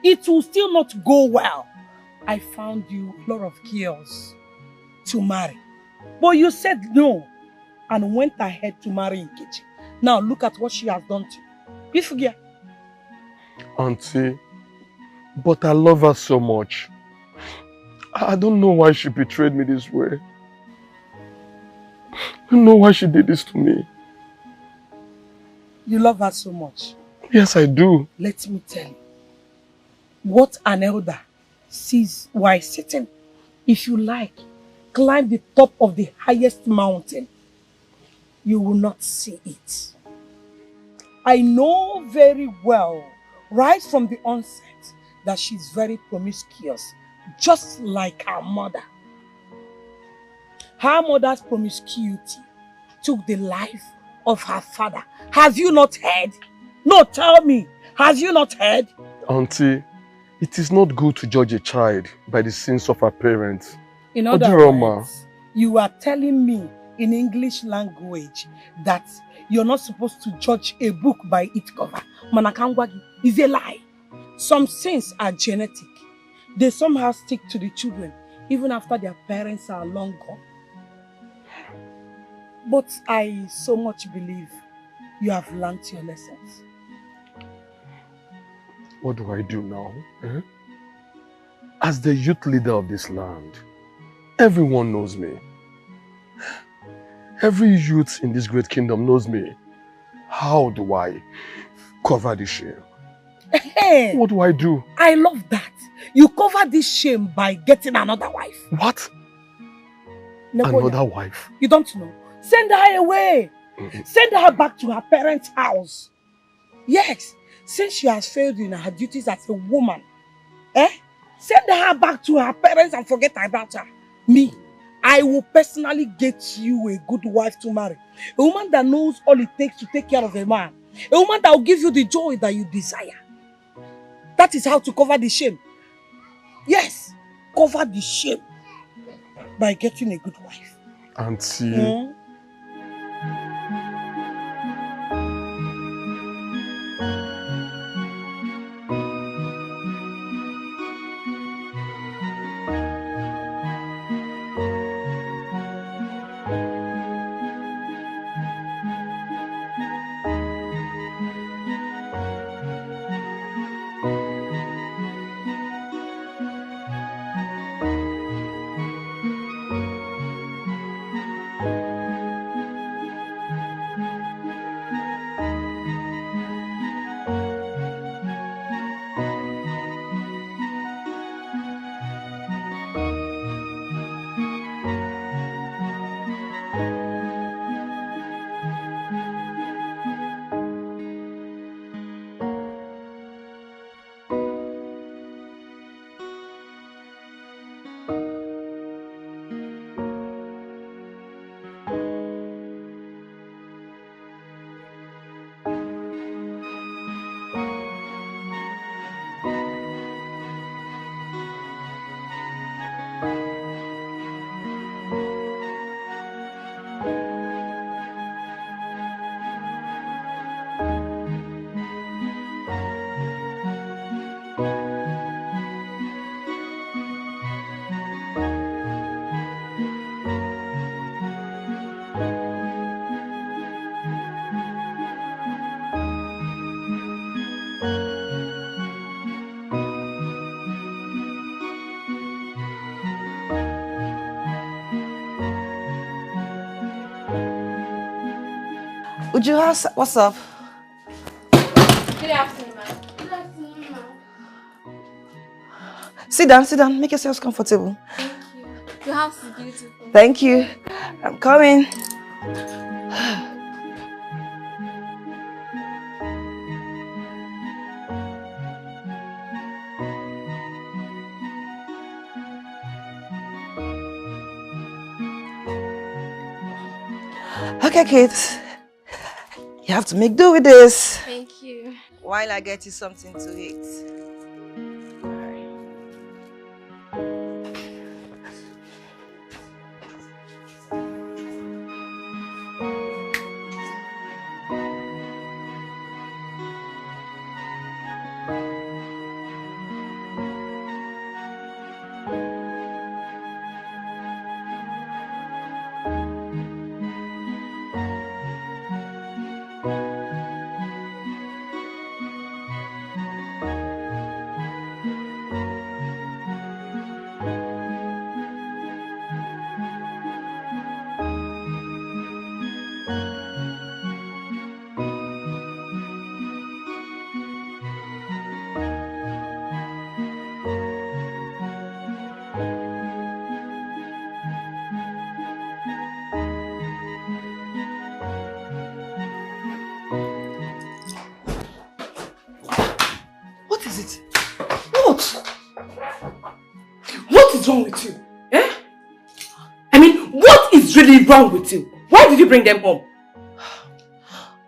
Speaker 6: it will still not go well. I found you a lot of girls to marry. But you said no and went ahead to marry Nkechi. Now look at what she has done to you. You forget.
Speaker 1: Auntie, but I love her so much. I don't know why she betrayed me this way. I don't know why she did this to me.
Speaker 6: You love her so much.
Speaker 1: Yes, I do.
Speaker 6: Let me tell you. What an elder sees while sitting. If you like, climb the top of the highest mountain. You will not see it. I know very well, right from the onset, that she's very promiscuous, just like her mother. Her mother's promiscuity took the life of her father. Have you not heard? No, tell me. Have you not heard?
Speaker 1: Auntie, it is not good to judge a child by the sins of her parents.
Speaker 6: In other words, you are telling me in English language that you're not supposed to judge a book by its cover. Manakangwagi is a lie. Some sins are genetic. They somehow stick to the children even after their parents are long gone. But I so much believe you have learnt your lessons.
Speaker 1: What do I do now? Eh? As the youth leader of this land, everyone knows me. Every youth in this great kingdom knows me. How do I cover this shame?
Speaker 6: Hey,
Speaker 1: what do I do?
Speaker 6: I love that. You cover this shame by getting another wife.
Speaker 1: What?
Speaker 6: Negoya.
Speaker 1: Another wife?
Speaker 6: You don't know. Send her away. Send her back to her parents' house. Yes, since she has failed in her duties as a woman, send her back to her parents and forget about her. Me, I will personally get you a good wife to marry. A woman that knows all it takes to take care of a man. A woman that will give you the joy that you desire. That is how to cover the shame. Yes, cover the shame by getting a good wife.
Speaker 1: Auntie.
Speaker 2: Uju, what's up?
Speaker 4: Good afternoon, ma'am. Good afternoon, ma'am.
Speaker 2: Sit down. Make yourselves comfortable.
Speaker 4: Thank you. Your house is beautiful.
Speaker 2: Thank you. I'm coming. Okay, kids. You have to make do with this.
Speaker 4: Thank you.
Speaker 2: While I get you something to eat.
Speaker 3: What's wrong with you? Eh? I mean, what is really wrong with you? Why did you bring them home?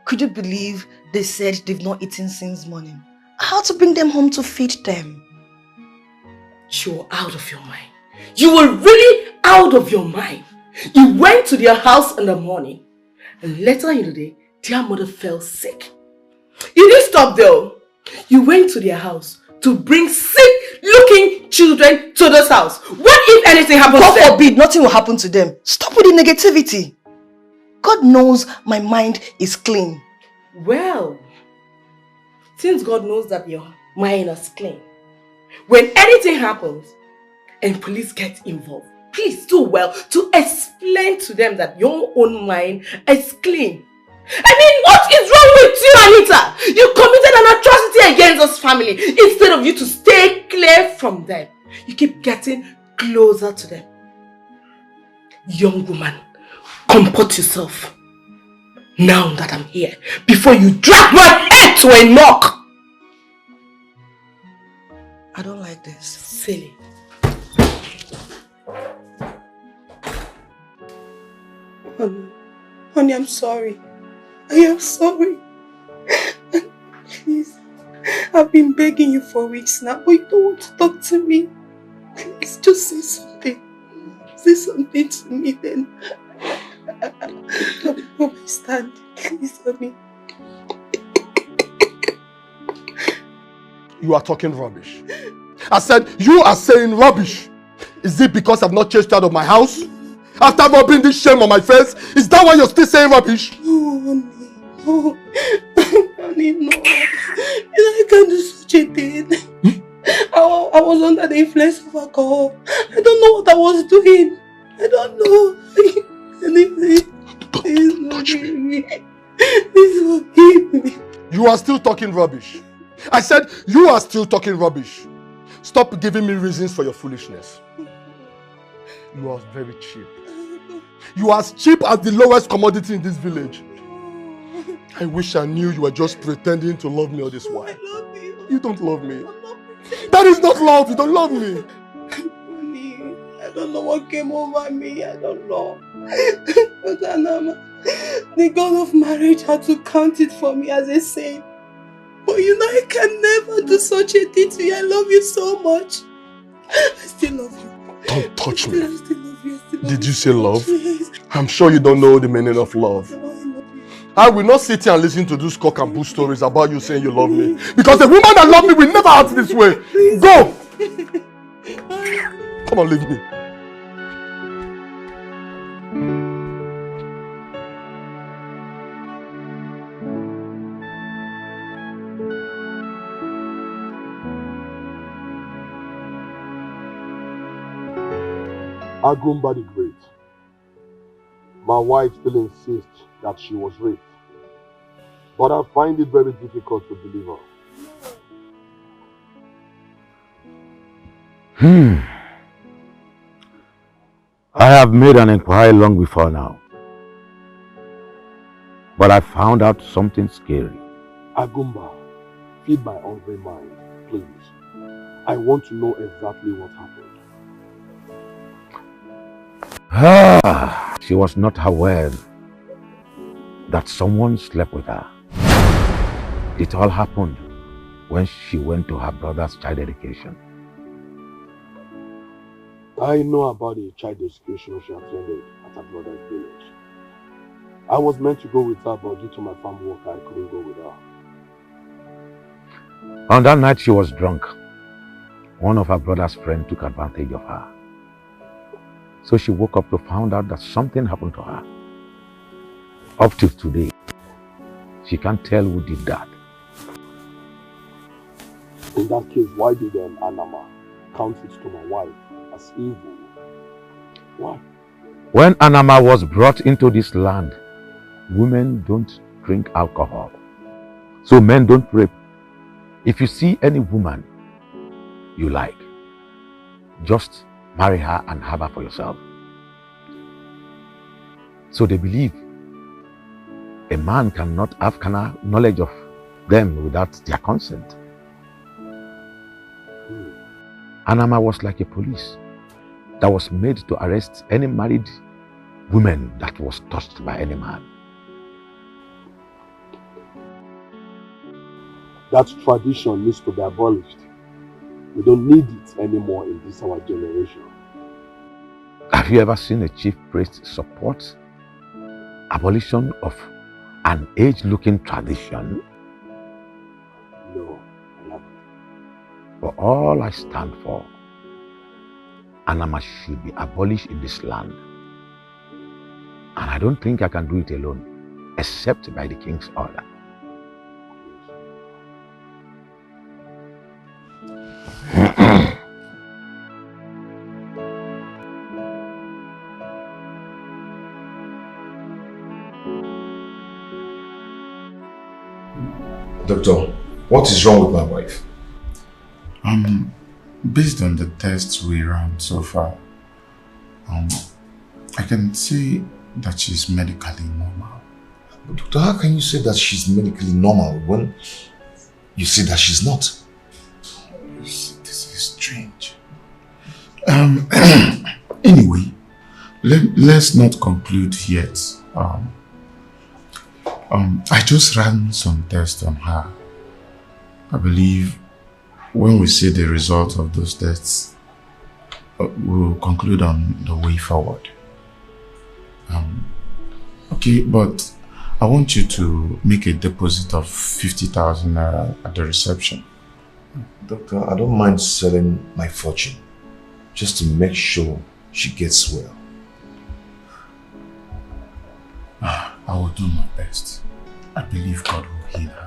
Speaker 2: Could you believe they said they've not eaten since morning? I had to bring them home to feed them.
Speaker 3: You're out of your mind. You were really out of your mind. You went to their house in the morning and later in the day, their mother fell sick. You didn't stop though. You went to their house to bring sick-looking children to this house. What if anything happens to them?
Speaker 2: God forbid, nothing will happen to them. Stop with the negativity. God knows my mind is clean.
Speaker 3: Well, since God knows that your mind is clean, when anything happens and police get involved, please do well to explain to them that your own mind is clean. I mean, what is wrong with you, Anita? You committed an atrocity against this family. Instead of you to stay clear from them, you keep getting closer to them. Young woman, comport yourself. Now that I'm here, before you drag my head to a knock.
Speaker 2: I don't like this.
Speaker 3: Silly.
Speaker 2: Honey, I'm sorry. I am sorry. Please, I've been begging you for weeks now, but you don't want to talk to me. Please, just say something. Say something to me then. I understand. Please help me.
Speaker 1: You are talking rubbish. I said, you are saying rubbish. Is it because I've not chased you out of my house? After rubbing this shame on my face, is that why you're still saying rubbish?
Speaker 2: No, honey, no. Honey, no. I can't do such a thing. I was under the influence of alcohol. I don't know what I was doing. I don't know. Please forgive me. Please forgive me.
Speaker 1: You are still talking rubbish. I said, you are still talking rubbish. Stop giving me reasons for your foolishness. You are very cheap. You are as cheap as the lowest commodity in this village. I wish I knew you were just pretending to love me all this while.
Speaker 2: I love you.
Speaker 1: You don't love me. That is not love. You don't love me.
Speaker 2: Honey, I don't know what came over me. I don't know. But Anama, the God of marriage had to count it for me as a saint. But you know, I can never do such a thing to you. I love you so much. I still love you.
Speaker 1: Don't touch me.
Speaker 2: I still love you.
Speaker 1: Did you say love? I'm sure you don't know the meaning of love. I will not sit here and listen to those cock and bull stories about you saying you love me. Because the woman that loves me will never act this way. Go! Come on, leave me. Agumba the Great. My wife still insists that she was raped. But I find it very difficult to believe her.
Speaker 12: I have made an inquiry long before now. But I found out something scary.
Speaker 1: Agumba, feed my hungry mind, please. I want to know exactly what happened.
Speaker 12: She was not aware that someone slept with her. It all happened when she went to her brother's child education.
Speaker 1: I know about the child education she attended at her brother's village. I was meant to go with her, but due to my farm work, I couldn't go with her.
Speaker 12: On that night, she was drunk. One of her brother's friends took advantage of her. So she woke up to find out that something happened to her. Up till today, she can't tell who did that.
Speaker 1: In that case, why did Anama count it to my wife as evil? Why?
Speaker 12: When Anama was brought into this land, women don't drink alcohol. So men don't rape. If you see any woman you like, just marry her and have her for yourself. So they believe a man cannot have knowledge of them without their consent. Anama was like a police. that was made to arrest any married woman that was touched by any man.
Speaker 13: That tradition needs to be abolished. We don't need it anymore in this our generation.
Speaker 12: Have you ever seen a chief priest support abolition of an age-looking tradition?
Speaker 13: No, I haven't.
Speaker 12: For all I stand for, Anama should be abolished in this land. And I don't think I can do it alone, except by the king's order.
Speaker 14: Doctor, what is wrong with my wife?
Speaker 15: Based on the tests we ran so far, I can say that she's medically normal.
Speaker 14: But doctor, how can you say that she's medically normal when you say that she's not?
Speaker 15: This is strange. Anyway, let's not conclude yet. I just ran some tests on her. I believe when we see the result of those tests, we'll conclude on the way forward. Okay, but I want you to make a deposit of 50,000 naira at the reception.
Speaker 14: Doctor, I don't mind selling my fortune just to make sure she gets well.
Speaker 15: I will do my best. I believe God will heal her.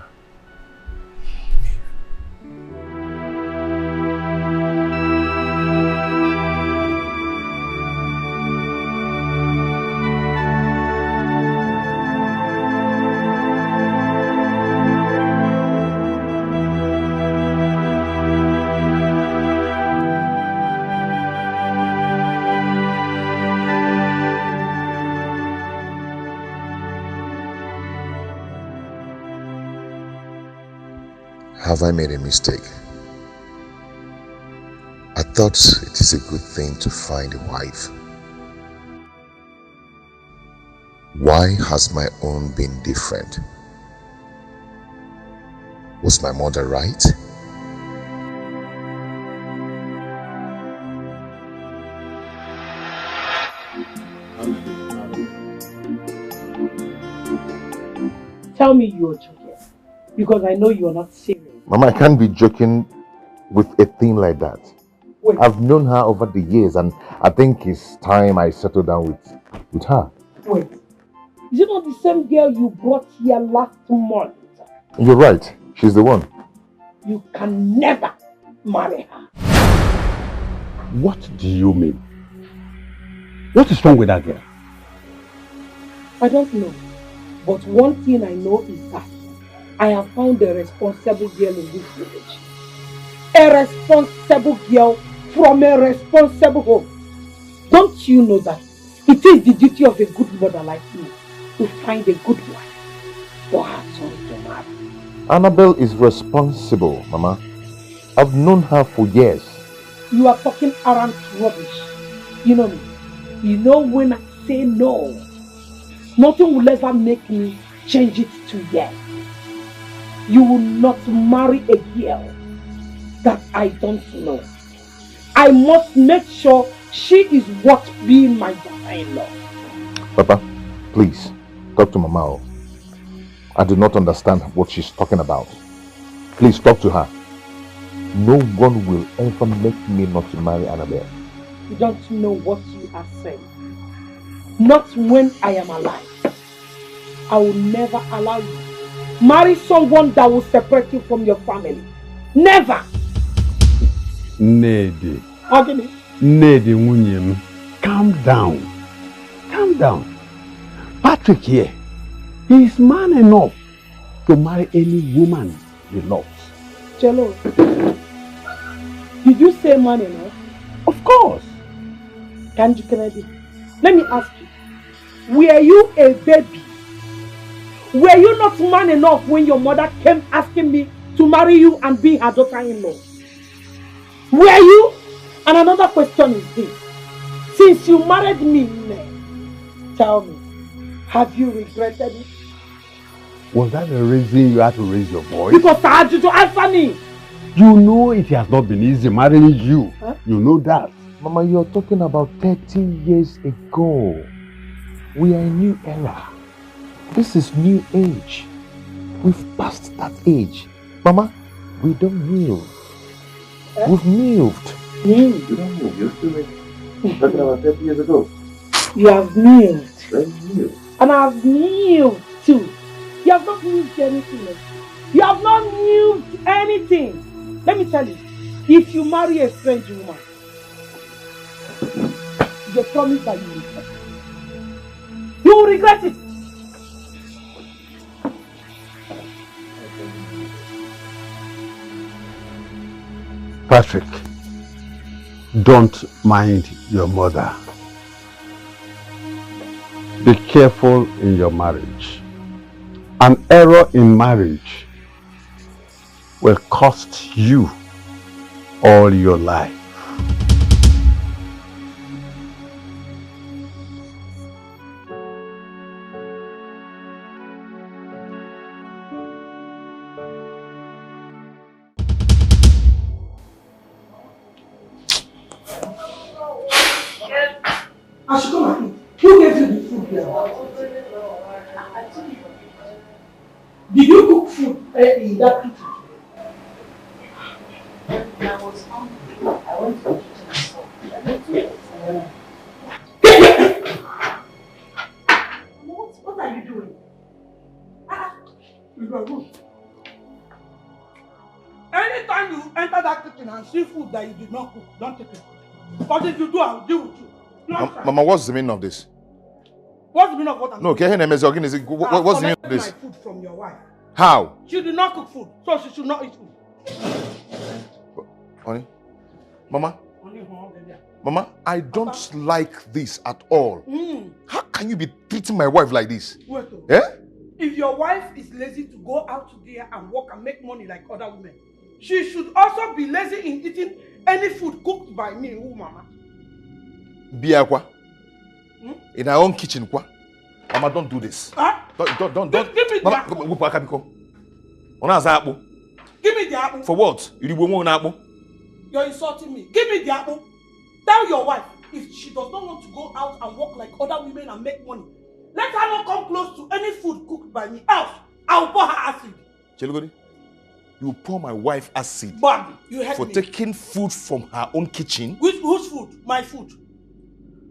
Speaker 16: Have I made a mistake? I thought it is a good thing to find a wife. Why has my own been different? Was my mother right?
Speaker 11: Tell me you're joking, because I know you're not serious.
Speaker 12: Mama, I can't be joking with a thing like that.
Speaker 11: Wait.
Speaker 12: I've known her over the years and I think it's time I settle down with her.
Speaker 11: Wait, is it not the same girl you brought here last month?
Speaker 12: You're right. She's the one.
Speaker 11: You can never marry her.
Speaker 17: What do you mean? What is wrong with that girl?
Speaker 11: I don't know. But one thing I know is that I have found a responsible girl in this village. A responsible girl from a responsible home. Don't you know that it is the duty of a good mother like me to find a good wife for her son to marry?
Speaker 12: Annabelle is responsible, Mama. I've known her for years.
Speaker 11: You are talking arrant rubbish. You know me. You know when I say no, nothing will ever make me change it to yes. You will not marry a girl that I don't know. I must make sure she is worth being my daughter-in-law.
Speaker 12: Papa, please, talk to Mama. I do not understand what she's talking about. Please talk to her. No one will ever make me not to marry Annabelle.
Speaker 11: You don't know what you are saying. Not when I am alive. I will never allow you marry someone that will separate you from your family. Never!
Speaker 17: Nedi.
Speaker 11: Agini.
Speaker 17: Nedi Wunyem. Calm down. Calm down. Patrick here. He is man enough to marry any woman he loves.
Speaker 11: Jello. Did you say man enough?
Speaker 17: Of course.
Speaker 11: Kanji Kennedy. Let me ask you. Were you a baby? Were you not man enough when your mother came asking me to marry you and be her daughter-in-law? Were you? And another question is this. Since you married me, tell me, have you regretted it?
Speaker 17: Was that the reason you had to raise your voice?
Speaker 11: Because I had you to answer me.
Speaker 17: You know it has not been easy marrying you. Huh? You know that.
Speaker 14: Mama, you're talking about 30 years ago. We are in a new era. This is new age. We've passed that age. Mama, we don't move. We've moved.
Speaker 11: You
Speaker 14: don't move. You're still talking about 30 years ago.
Speaker 11: You have moved.
Speaker 14: Very new.
Speaker 11: And I have moved too. You have not moved anything. You have not moved anything. Let me tell you, if you marry a strange woman, you promise that you will regret it. You will regret it.
Speaker 17: Patrick, don't mind your mother. Be careful in your marriage. An error in marriage will cost you all your life.
Speaker 11: I should come and eat. Who gave you the food here? Did you cook food in that kitchen?
Speaker 18: I was hungry. I went to the kitchen and
Speaker 11: What are you doing? You are good. Anytime you enter that kitchen and see food that you did not cook, don't take it. Because if you do, I'll deal with you.
Speaker 14: Mama, what's the meaning of this?
Speaker 11: What's the meaning of what I'm
Speaker 14: No,
Speaker 11: doing?
Speaker 14: what's the meaning of this?
Speaker 11: My food from your wife.
Speaker 14: How?
Speaker 11: She did not cook food, so she should not eat food.
Speaker 14: Honey? Mama? Mama, I don't like this at all. How can you be treating my wife like this?
Speaker 11: Wait,
Speaker 14: eh?
Speaker 11: If your wife is lazy to go out there and work and make money like other women, she should also be lazy in eating any food cooked by me, Mama.
Speaker 14: Biakwa? In our own kitchen, kwa? Mama, don't do this. Don't.
Speaker 11: Give me the apple. Give me the apple.
Speaker 14: For what?
Speaker 11: You're insulting me. Give me the apple. Tell your wife, if she does not want to go out and work like other women and make money, let her not come close to any food cooked by me. Else, I'll pour her acid.
Speaker 14: Chelugodi, you pour my wife acid
Speaker 11: Bobby, you hurt
Speaker 14: for
Speaker 11: me.
Speaker 14: taking food from her own kitchen?
Speaker 11: Whose food? My food.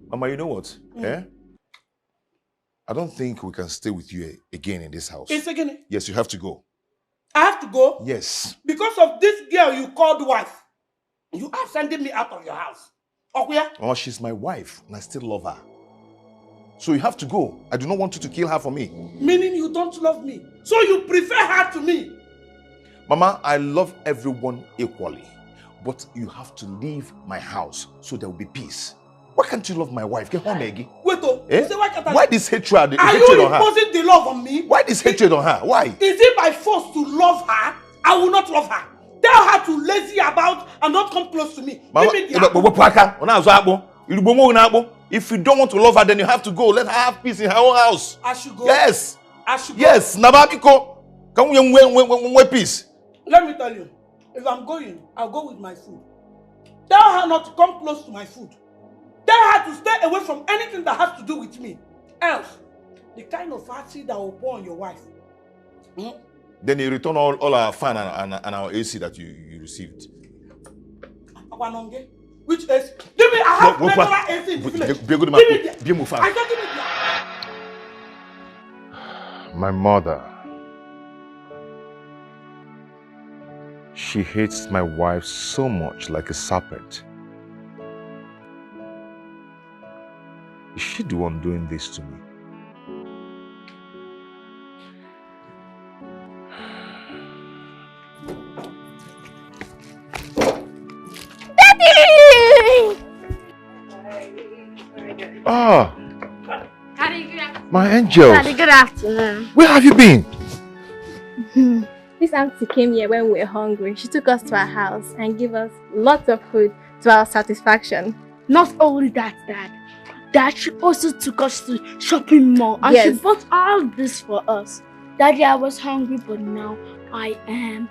Speaker 14: Mama, you know what? I don't think we can stay with you again in this house.
Speaker 11: It's again.
Speaker 14: Yes, you have to go.
Speaker 11: I have to go?
Speaker 14: Yes.
Speaker 11: Because of this girl you called wife, you are sending me out of your house. Okuya?
Speaker 14: Oh, she's my wife and I still love her. So you have to go. I do not want you to kill her for me.
Speaker 11: Meaning you don't love me. So you prefer her to me.
Speaker 14: Mama, I love everyone equally. But you have to leave my house so there will be peace. Why can't you love my wife? Get home, Maggie.
Speaker 11: Wait,
Speaker 14: why this hatred?
Speaker 11: Are you imposing the love on me?
Speaker 14: Why this hatred on her? Why?
Speaker 11: Is it by force to love her? I will not love her. Tell her to lazy about and not come close to me.
Speaker 14: Mama,
Speaker 11: give me the apple.
Speaker 14: If you don't want to love her, then you have to go. Let her have peace in her own house.
Speaker 11: I should go.
Speaker 14: Yes.
Speaker 11: I should go.
Speaker 14: Yes. Nababiko. Can we peace?
Speaker 11: Let me tell you. If I'm going, I'll go with my food. Tell her not to come close to my food. Tell her to stay away from anything that has to do with me. Else, the kind of acid that will pour on your wife.
Speaker 14: Then you return all our fan and our AC that you received.
Speaker 11: Which AC? Give me a half regular AC in the village. Give me the... I don't give me the...
Speaker 14: My mother. She hates my wife so much, like a serpent. Is she the one doing this to me? Ah, my angel.
Speaker 4: Daddy, good afternoon.
Speaker 14: Where have you been?
Speaker 4: This auntie came here when we were hungry. She took us to her house and gave us lots of food to our satisfaction. Not only that, Dad. Dad, she also took us to shopping mall and she bought all this for us. Daddy, I was hungry, but now I am.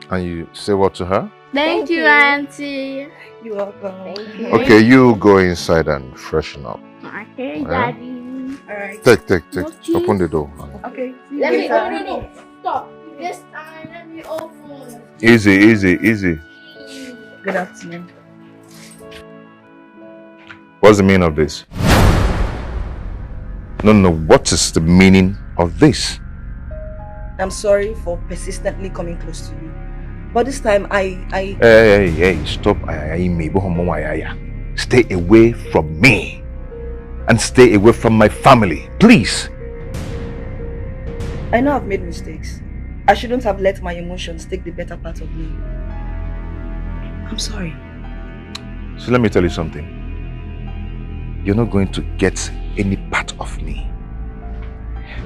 Speaker 12: And you say what to her?
Speaker 4: Thank you, Auntie.
Speaker 2: You're welcome.
Speaker 4: Thank you.
Speaker 12: Okay, you go inside and freshen up.
Speaker 4: Okay,
Speaker 12: Yeah?
Speaker 4: Daddy.
Speaker 2: Alright.
Speaker 12: Take.
Speaker 4: Okay.
Speaker 12: Open the door.
Speaker 2: Okay.
Speaker 4: Let me no. Stop. This time, let me open.
Speaker 12: Easy.
Speaker 2: Good afternoon.
Speaker 12: What's the meaning of this? No, what is the meaning of this?
Speaker 2: I'm sorry for persistently coming close to you. But this time I
Speaker 12: Hey, stop. Stay away from me. And stay away from my family, please.
Speaker 2: I know I've made mistakes. I shouldn't have let my emotions take the better part of me. I'm sorry.
Speaker 12: So let me tell you something. You're not going to get any part of me.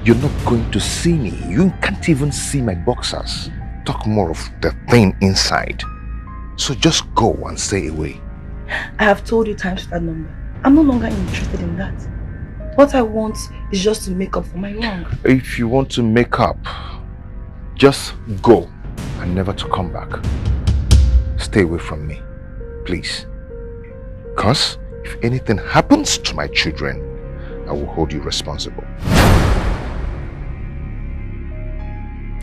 Speaker 12: You're not going to see me. You can't even see my boxers. Talk more of the thing inside. So just go and stay away.
Speaker 2: I have told you times that number. I'm no longer interested in that. What I want is just to make up for my wrong.
Speaker 12: If you want to make up, just go and never to come back. Stay away from me, please. Because if anything happens to my children, I will hold you responsible.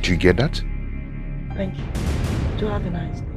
Speaker 12: Do you get that?
Speaker 2: Thank you. Do have a nice day.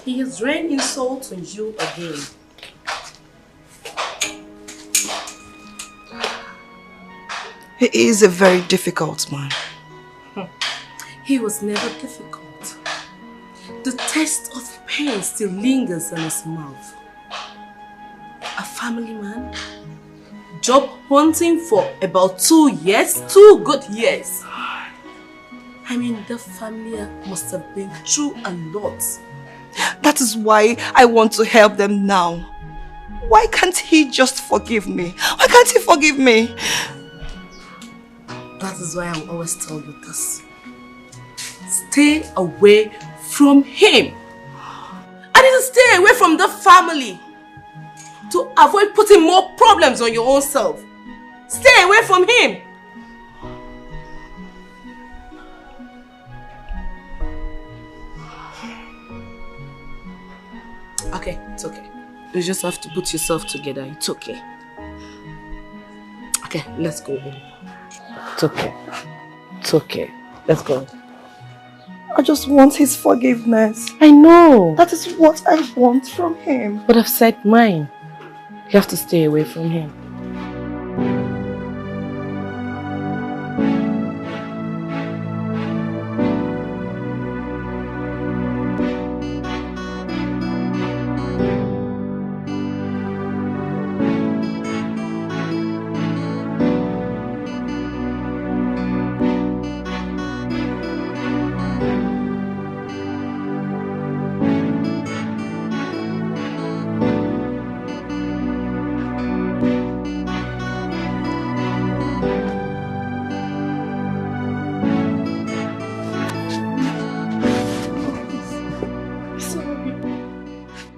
Speaker 3: He has rained insult on you again.
Speaker 2: He is a very difficult man.
Speaker 3: He was never difficult. The taste of pain still lingers in his mouth. A family man? Job hunting for about 2 years? 2 good years. I mean, the family must have been through a lot.
Speaker 2: That is why I want to help them now. Why can't he just forgive me? Why can't he forgive me?
Speaker 3: That is why I always tell you this. Stay away from him. I need to stay away from the family to avoid putting more problems on your own self. Stay away from him. Okay, it's okay. You just have to put yourself together. It's okay. Okay, let's go in. It's okay. It's okay. Let's go.
Speaker 2: I just want his forgiveness.
Speaker 3: I know.
Speaker 2: That is what I want from him.
Speaker 3: But I've said mine. You have to stay away from him.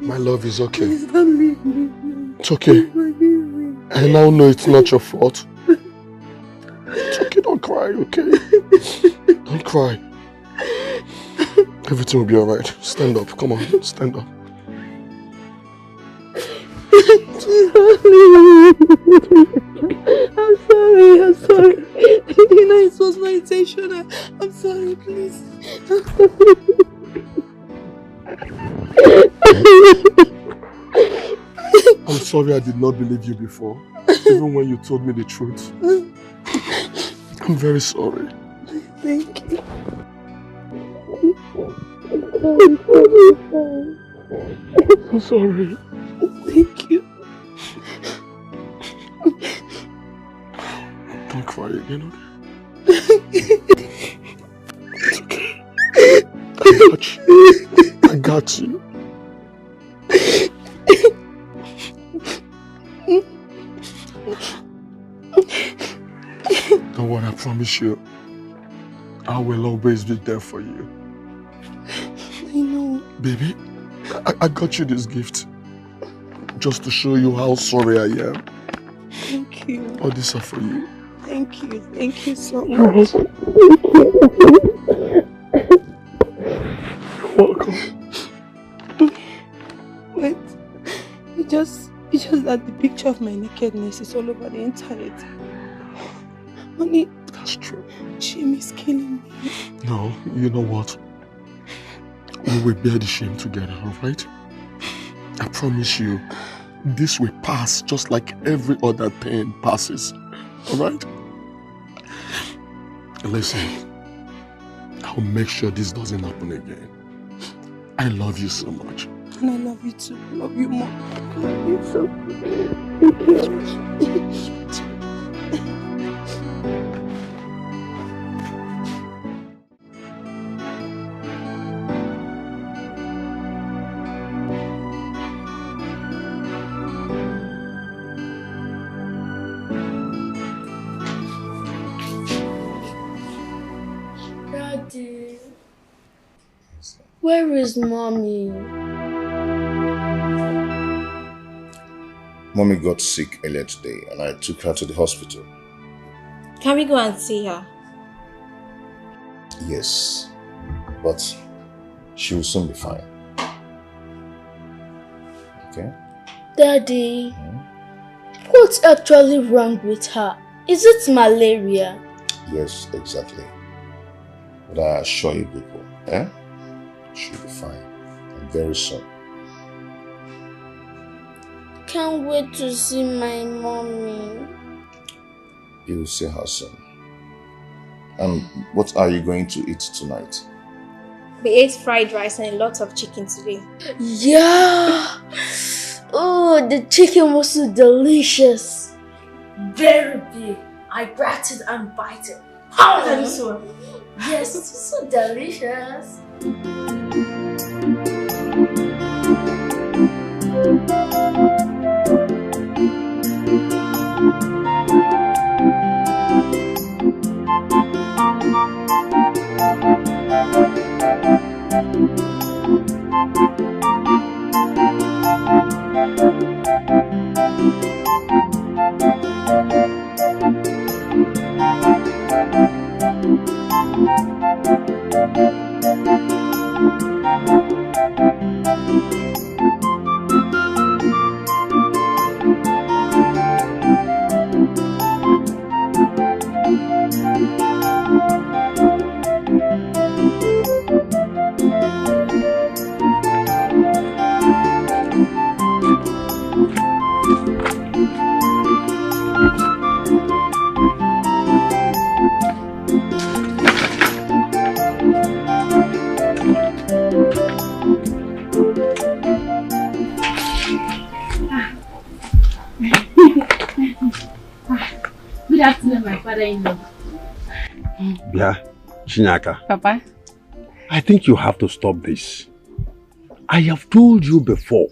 Speaker 19: My love is okay.
Speaker 11: Please don't leave me.
Speaker 19: It's okay. I now know it's not your fault. It's okay, don't cry, okay? Don't cry. Everything will be alright. Stand up, come on, stand up.
Speaker 11: I'm sorry. You know it was my intention. I'm sorry, please.
Speaker 19: I'm sorry I did not believe you before, even when you told me the truth. I'm very sorry.
Speaker 11: Thank you.
Speaker 19: I'm sorry.
Speaker 11: Thank you.
Speaker 19: Don't cry again, okay? It's okay. I got you. Don't worry, I promise you, I will always be there for you.
Speaker 11: I know.
Speaker 19: Baby, I got you this gift just to show you how sorry I am.
Speaker 11: Thank you.
Speaker 19: All these are for you.
Speaker 11: Thank you so
Speaker 19: You're
Speaker 11: much.
Speaker 19: welcome.
Speaker 11: Wait, it's just that the picture of my nakedness is all over the internet. Honey,
Speaker 19: that's true.
Speaker 11: Shame is killing me.
Speaker 19: No, you know what? We will bear the shame together, alright? I promise you, this will pass just like every other pain passes, alright? Listen, I'll make sure this doesn't happen again. I love you so much.
Speaker 11: And I love you too. I love you more. I love you so much. Thank you.
Speaker 4: Daddy, where is Mommy?
Speaker 16: Mommy got sick earlier today and I took her to the hospital.
Speaker 9: Can we go and see her?
Speaker 16: Yes, but she will soon be fine. Okay?
Speaker 4: Daddy, what's actually wrong with her? Is it malaria?
Speaker 16: Yes, exactly. But I assure you people, she'll be fine. And very soon.
Speaker 4: Can't wait to see my mommy.
Speaker 16: You will see her soon. And what are you going to eat tonight?
Speaker 9: We ate fried rice and a lot of chicken today.
Speaker 4: Yeah! Oh, the chicken was so delicious. Very big. I grabbed it and bite it. Yes, it's so delicious.
Speaker 18: Good afternoon, my father-in-law.
Speaker 17: Yeah, Shinyaka.
Speaker 18: Papa?
Speaker 17: I think you have to stop this. I have told you before,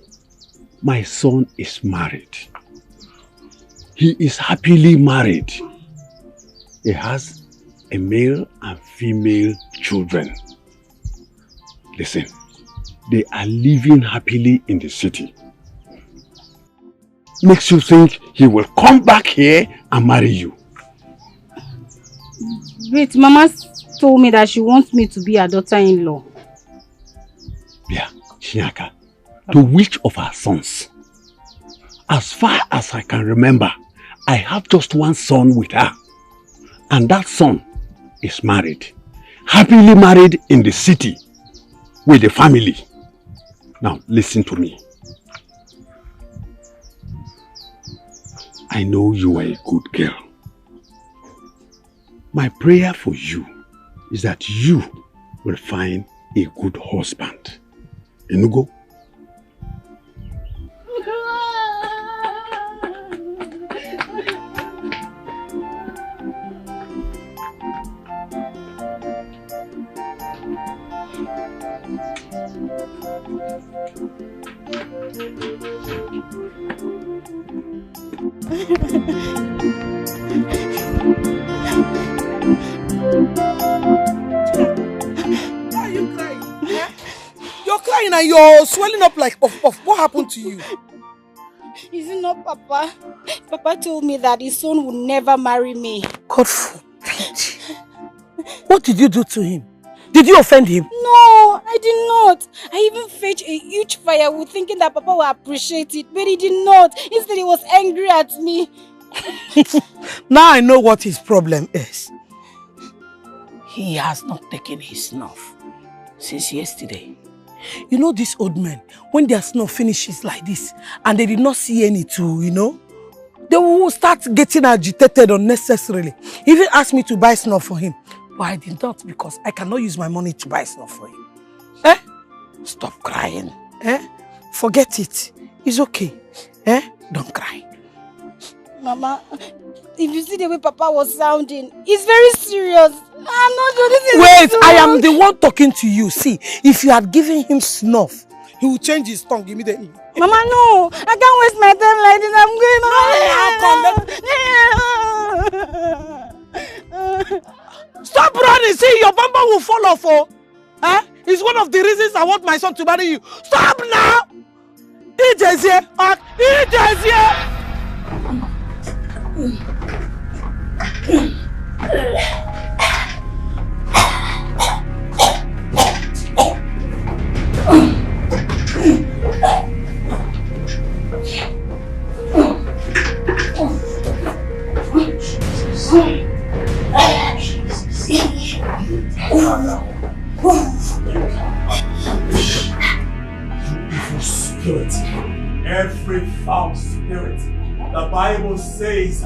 Speaker 17: my son is married. He is happily married. He has a male and female children. Listen, they are living happily in the city. Makes you think he will come back here and marry you.
Speaker 20: Wait, Mama told me that she wants me to be her daughter-in-law.
Speaker 17: Yeah, Shinyaka. To which of our sons? As far as I can remember, I have just one son with her. And that son is married. Happily married in the city with a family. Now, listen to me. I know you are a good girl. My prayer for you is that you will find a good husband. Enugo?
Speaker 6: Why are you crying? Eh? You're crying and you're swelling up like puff puff. What happened to you?
Speaker 20: Is it not Papa? Papa told me that his son would never marry me.
Speaker 6: God forbid. What did you do to him? Did you offend him?
Speaker 20: No, I did not. I even fetched a huge firewood thinking that Papa would appreciate it, but he did not. Instead, he was angry at me.
Speaker 6: Now I know what his problem is. He has not taken his snuff since yesterday. You know these old men, when their snuff finishes like this and they did not see any too, they will start getting agitated unnecessarily. He even asked me to buy snuff for him. But I did not, because I cannot use my money to buy snuff for him. Stop crying. Forget it. It's okay. Don't cry.
Speaker 20: Mama, if you see the way Papa was sounding, he's very serious. I'm not doing this.
Speaker 6: Wait, I am the one talking to you. See, if you had given him snuff, he will change his tongue immediately.
Speaker 20: Mama, no, I can't waste my time like this. I'm going.
Speaker 6: Stop running. See, your bumper will fall off. It's one of the reasons I want my son to marry you. Stop now. It is here. It is here.
Speaker 21: Spirit, every foul spirit, the Bible says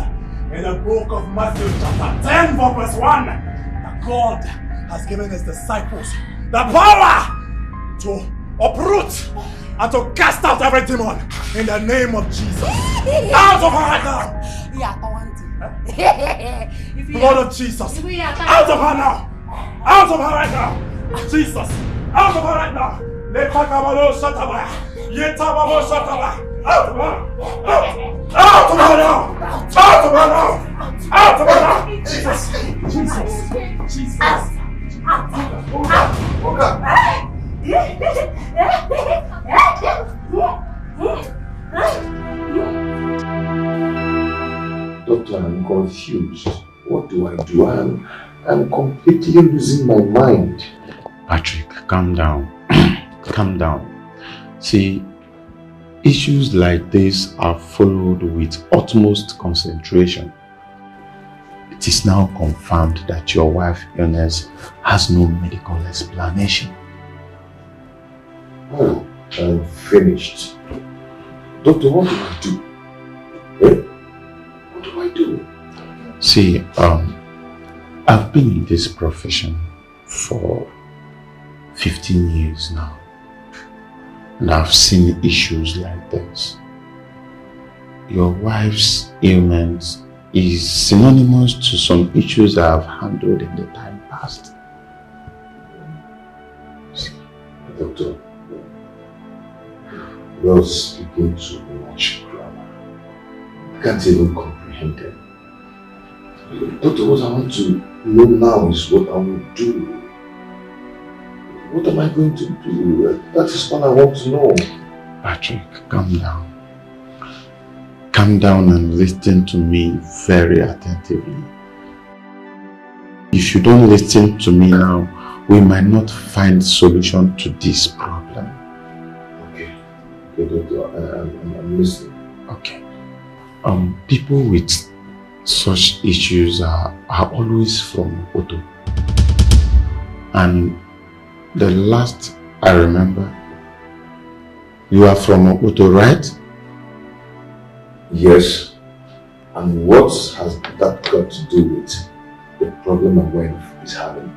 Speaker 21: in the book of Matthew chapter 10 verse 1 that God has given his disciples the power to uproot and to cast out every demon in the name of Jesus. Out of her right now. Blood of Jesus. Out of her now. Out of her right now. Jesus. Out of her right now. Out of her. Out of her now. Out of her now. Out of her now. Jesus. Jesus. Jesus.
Speaker 14: Doctor, I'm confused. What do I do? I'm completely losing my mind.
Speaker 15: Patrick, calm down. Calm down. See, issues like this are followed with utmost concentration. It is now confirmed that your wife's illness has no medical explanation.
Speaker 14: Oh, I'm finished. Doctor, what do I do? What do I do?
Speaker 15: See, I've been in this profession for 15 years now. And I've seen issues like this. Your wife's ailment is synonymous to some issues I have handled in the time past.
Speaker 14: Doctor, you're speaking too much grammar. I can't even comprehend them. Doctor, what I want to know now is what I will do.
Speaker 15: What am I going to do? That is all I want to know. Patrick, calm down. Calm down and listen to me very attentively. If you don't listen to me now, we might not find solution to this problem. Okay. I'm listening. Okay. People with such issues are always from Oto. And the last I remember, you are from Oto, right?
Speaker 16: Yes. And what has that got to do with the problem my wife is having?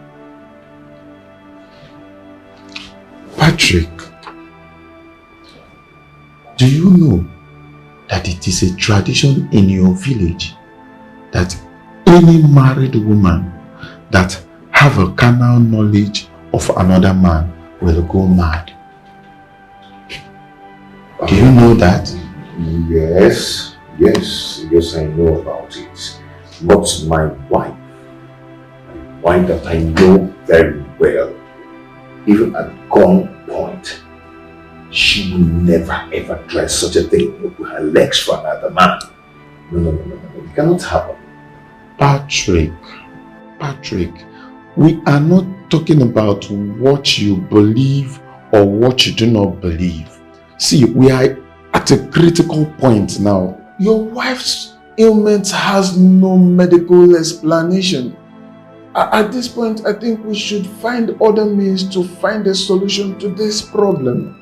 Speaker 15: Patrick, do you know that it is a tradition in your village that any married woman that have a carnal knowledge of another man will go mad? Do you know that?
Speaker 16: Yes, I know about it. But my wife that I know very well, even at gunpoint, she will never ever try such a thing with her legs for another man. No, it cannot happen.
Speaker 15: Patrick, we are not talking about what you believe or what you do not believe. See, we are at a critical point now. Your wife's ailment has no medical explanation. At this point, I think we should find other means to find a solution to this problem.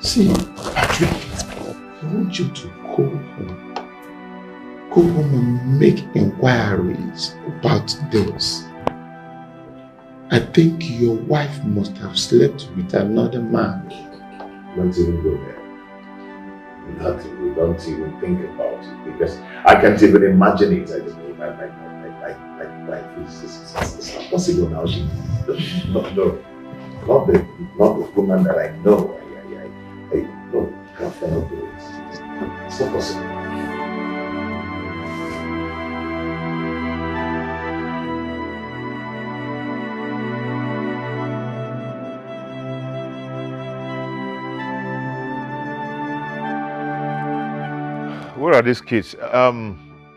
Speaker 15: See, Patrick, I want you to go home. Go home and make inquiries about this. I think your wife must have slept with another man.
Speaker 16: Don't even go there. We don't even think about it because I can't even imagine it. I just know my wife is not possible now. Not the woman that I know. No, cannot do it. It's not possible.
Speaker 12: Where are these kids?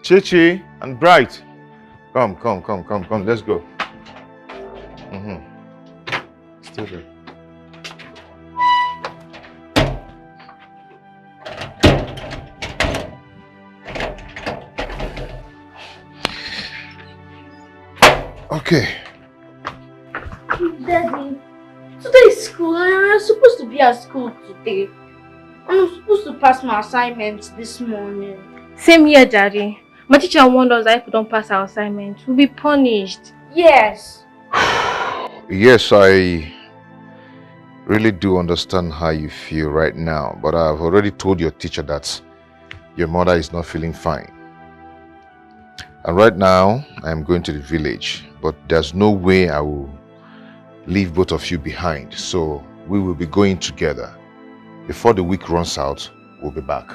Speaker 12: Chichi and Bright. Come. Let's go. Still there. Okay.
Speaker 4: Daddy, today is school and I'm supposed to be at school today. I'm supposed to pass my assignments this morning.
Speaker 5: Same here, Daddy. My teacher warned us that if we don't pass our assignment, we'll be punished.
Speaker 4: Yes.
Speaker 12: Yes, I really do understand how you feel right now, but I've already told your teacher that your mother is not feeling fine. And right now, I'm going to the village, but there's no way I will leave both of you behind, so we will be going together. Before the week runs out, we'll be back.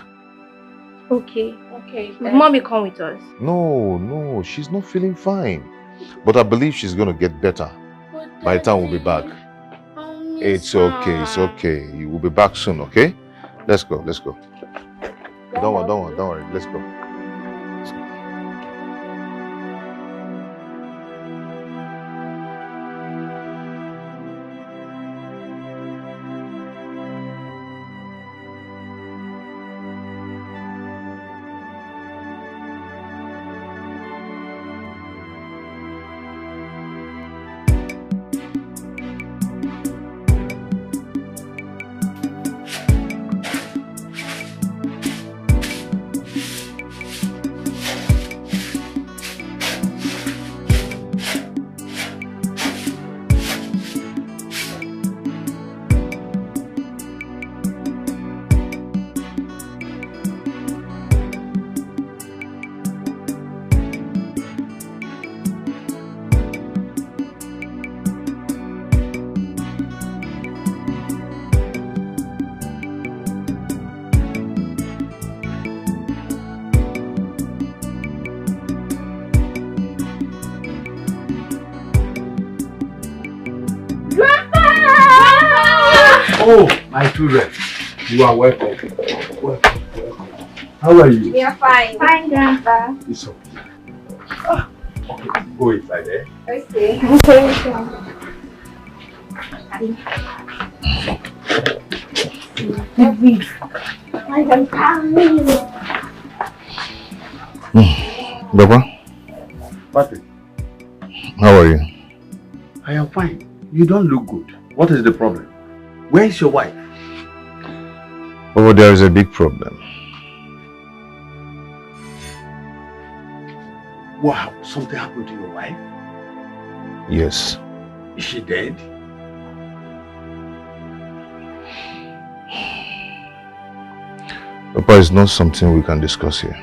Speaker 5: Okay. Will Mommy come with us?
Speaker 12: No, she's not feeling fine. But I believe she's going to get better by the time we'll be back. It's okay. You will be back soon, okay? Let's go. Don't worry. Let's go.
Speaker 14: Oh, my children. You are welcome. Welcome. How are you?
Speaker 5: We are fine. Fine, Grandpa.
Speaker 14: It's okay. Okay, go inside, eh?
Speaker 5: Okay.
Speaker 20: I can come.
Speaker 12: Baba,
Speaker 14: Patrick,
Speaker 12: how are you?
Speaker 14: I am fine. You don't look good. What is the problem? Where is your wife?
Speaker 12: Oh, there is a big problem.
Speaker 14: Wow, something happened to your wife?
Speaker 12: Yes.
Speaker 14: Is she dead?
Speaker 12: Papa, it's not something we can discuss here.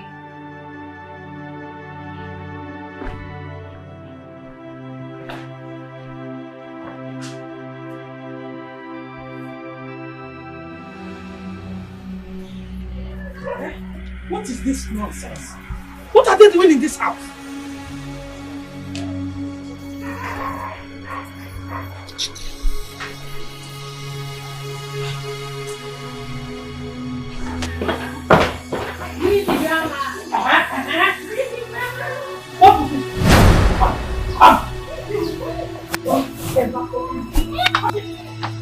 Speaker 6: What is this nonsense? What are they doing in this house?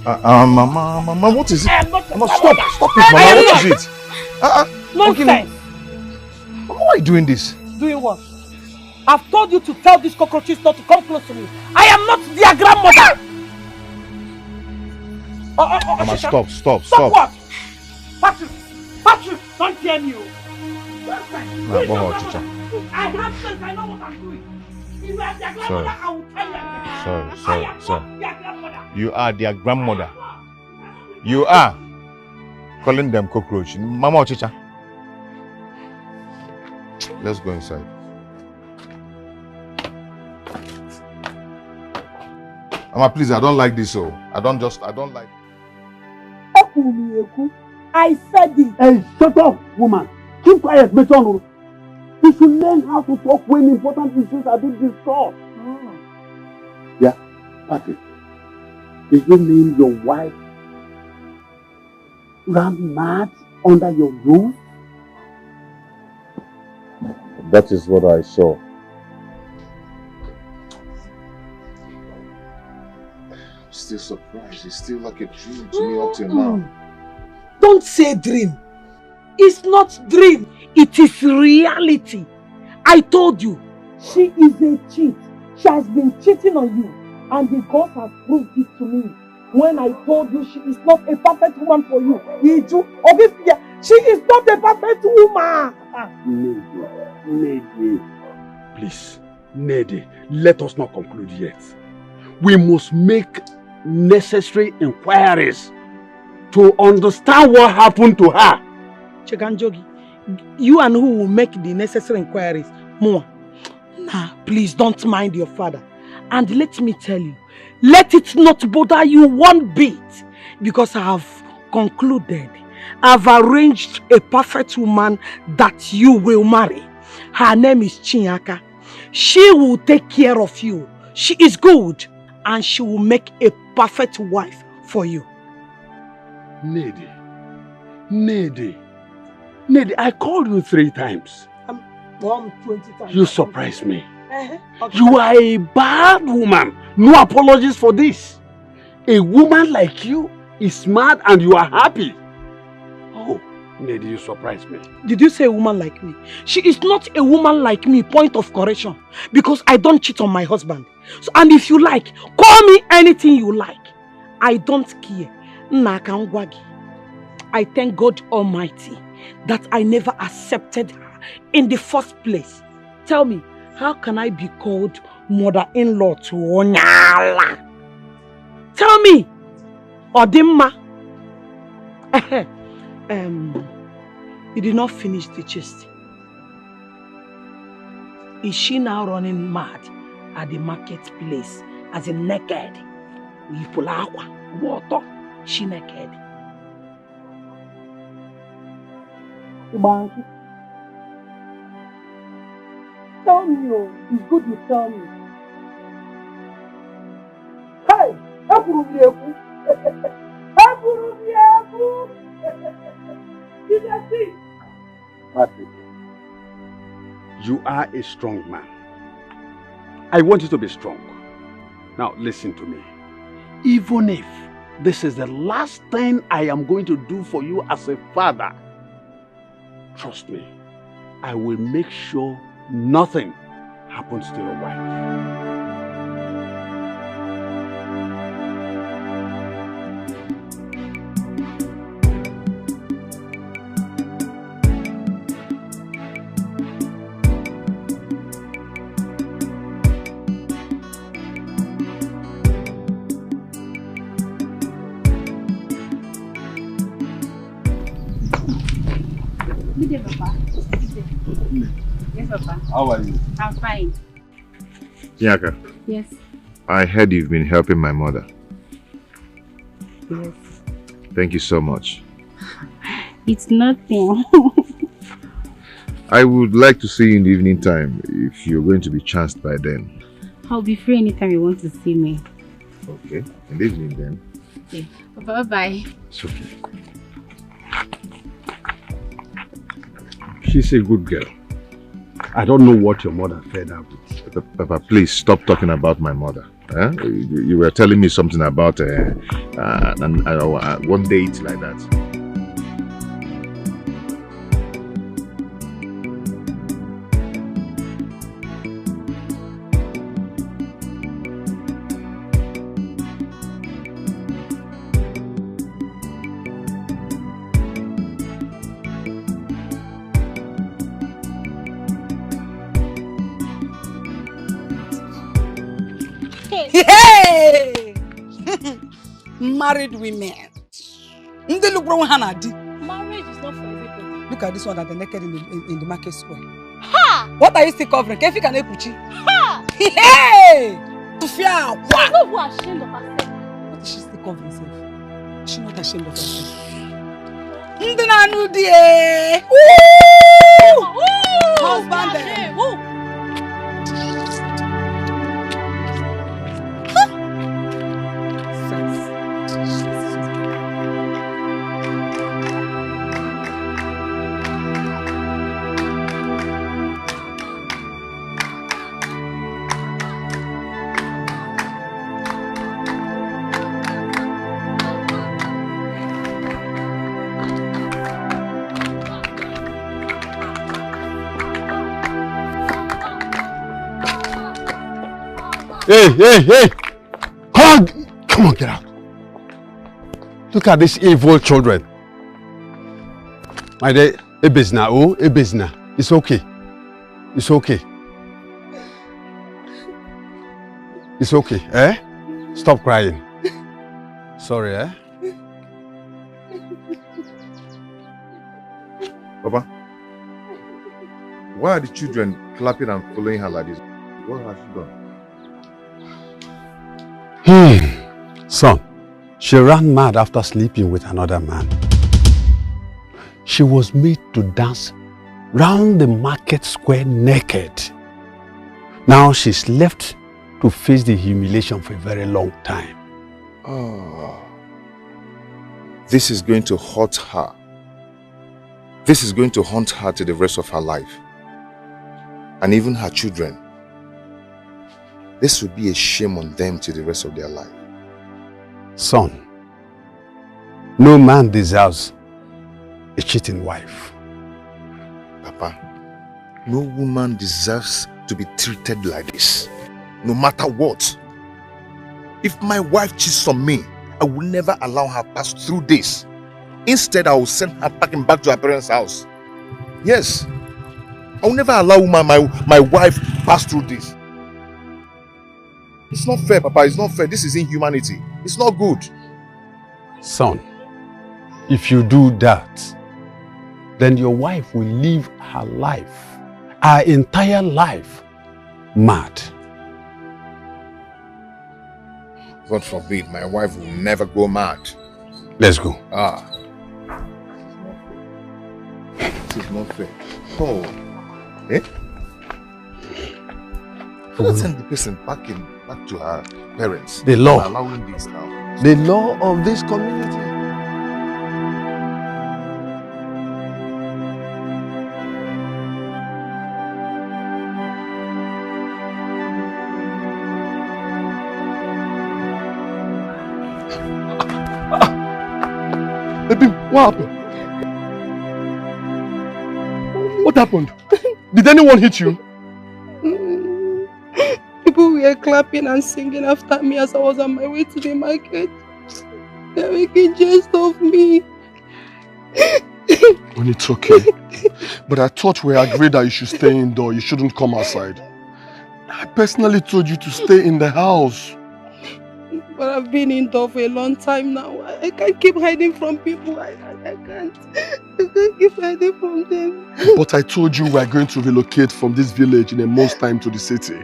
Speaker 12: Mama, what is it? Mama, stop it, Mama, what is it?
Speaker 6: Nonsense!
Speaker 12: Mama, why are you doing this?
Speaker 6: Doing what? I've told you to tell these cockroaches not to come close to me. I am not their grandmother!
Speaker 12: Mama, stop.
Speaker 6: Stop what? Patrick, don't hear me.
Speaker 12: Nah, go on, Chicha.
Speaker 6: I have sense, I know what I'm doing. If you are their grandmother, I will tell you.
Speaker 12: Sorry. You are their grandmother. You are calling them cockroach. Mama or Chicha? Let's go inside. Mama, please, I don't like this. I don't like.
Speaker 11: I said it. Hey, shut up, woman. Keep quiet, Beton. You should learn how to talk when important issues are being discussed. Yeah, Patrick. Did you mean your wife ran mad under your roof?
Speaker 12: That is what I saw. I'm still surprised. It's still like a dream to me up till now.
Speaker 6: Don't say dream. It's not dream. It is reality. I told you.
Speaker 11: She is a cheat. She has been cheating on you. And the God has proved it to me. When I told you she is not a perfect woman for you. She is not a perfect woman.
Speaker 17: Nede. Please, Nede, let us not conclude yet. We must make necessary inquiries to understand what happened to her.
Speaker 6: Cheganjogi, you and who will make the necessary inquiries? More. Nah, please don't mind your father. And let me tell you, let it not bother you one bit, because I have concluded, I've arranged a perfect woman that you will marry. Her name is Chinyaka. She will take care of you. She is good, and she will make a perfect wife for you.
Speaker 17: Nede, I called you 3 times.
Speaker 6: 20 times.
Speaker 17: You surprised me.
Speaker 6: Okay.
Speaker 17: You are a bad woman. No apologies for this. A woman like you is smart and you are happy. Oh, Nede, you surprised me.
Speaker 6: Did you say a woman like me? She is not a woman like me, point of correction. Because I don't cheat on my husband. So, and if you like, call me anything you like. I don't care. I thank God Almighty that I never accepted her in the first place. Tell me, how can I be called mother-in-law to Onyala? Tell me, Odimma. You did not finish the gist. Is she now running mad at the marketplace as a naked? Water, she naked.
Speaker 11: Tell me, it's good you tell me. Hey,
Speaker 17: you are a strong man. I want you to be strong. Now listen to me. Even if this is the last thing I am going to do for you as a father, trust me, I will make sure nothing happens to your wife.
Speaker 20: Good day, Papa. Good day. Yes, Papa.
Speaker 16: How are you?
Speaker 20: I'm fine.
Speaker 16: Nyaka.
Speaker 20: Yes.
Speaker 16: I heard you've been helping my mother.
Speaker 20: Yes.
Speaker 16: Thank you so much.
Speaker 20: It's nothing.
Speaker 16: I would like to see you in the evening time if you're going to be chanced by then.
Speaker 20: I'll be free anytime you want to see me.
Speaker 16: Okay, in the evening then.
Speaker 20: Okay. Bye-bye.
Speaker 16: It's okay.
Speaker 17: She's a good girl. I don't know what your mother fed her with.
Speaker 16: Papa, please stop talking about my mother. You were telling me something about one date like that.
Speaker 6: Hey! Married women. They look wrong, Hannah.
Speaker 20: Marriage is not for everybody.
Speaker 6: Look at this one that they're naked in the market square.
Speaker 20: Ha!
Speaker 6: What are you still covering? Kefi can
Speaker 20: Ha!
Speaker 6: Hey! Tufia!
Speaker 20: She's not who ashamed of herself.
Speaker 6: What is she still covering herself? Is she not ashamed of herself? Ndinanudie! Woo! Husband there. Woo!
Speaker 17: Hey! Come on, get out. Look at these evil children. My dear, Ebezna. It's okay. It's okay. It's okay, eh? Stop crying. Sorry, eh?
Speaker 16: Papa, why are the children clapping and following her like this? What has she done?
Speaker 17: Son, she ran mad after sleeping with another man. She was made to dance round the market square naked. Now she's left to face the humiliation for a very long time.
Speaker 16: Oh, this is going to hurt her. This is going to haunt her to the rest of her life. And even her children. This will be a shame on them to the rest of their life.
Speaker 17: Son, no man deserves a cheating wife.
Speaker 16: Papa, no woman deserves to be treated like this. No matter what. If my wife cheats on me, I will never allow her pass through this. Instead, I will send her packing back to her parents' house. Yes. I will never allow my wife pass through this. It's not fair, Papa. It's not fair. This is inhumanity. It's not good.
Speaker 17: Son, if you do that, then your wife will live her life, her entire life, mad.
Speaker 16: God forbid, my wife will never go mad.
Speaker 17: Let's go.
Speaker 16: This is not fair. Oh. Eh? Let's send the person back to her parents.
Speaker 17: The law.
Speaker 16: Allowing this now.
Speaker 17: The law of this community.
Speaker 19: What happened? What happened? Did anyone hit you?
Speaker 11: People were clapping and singing after me as I was on my way to the market. They're making jest of me.
Speaker 19: When it's okay. But I thought we agreed that you should stay indoors. You shouldn't come outside. I personally told you to stay in the house.
Speaker 11: But I've been indoor for a long time now. I can't keep hiding from people. I can't keep hiding from them.
Speaker 19: But I told you we are going to relocate from this village in a month's time to the city,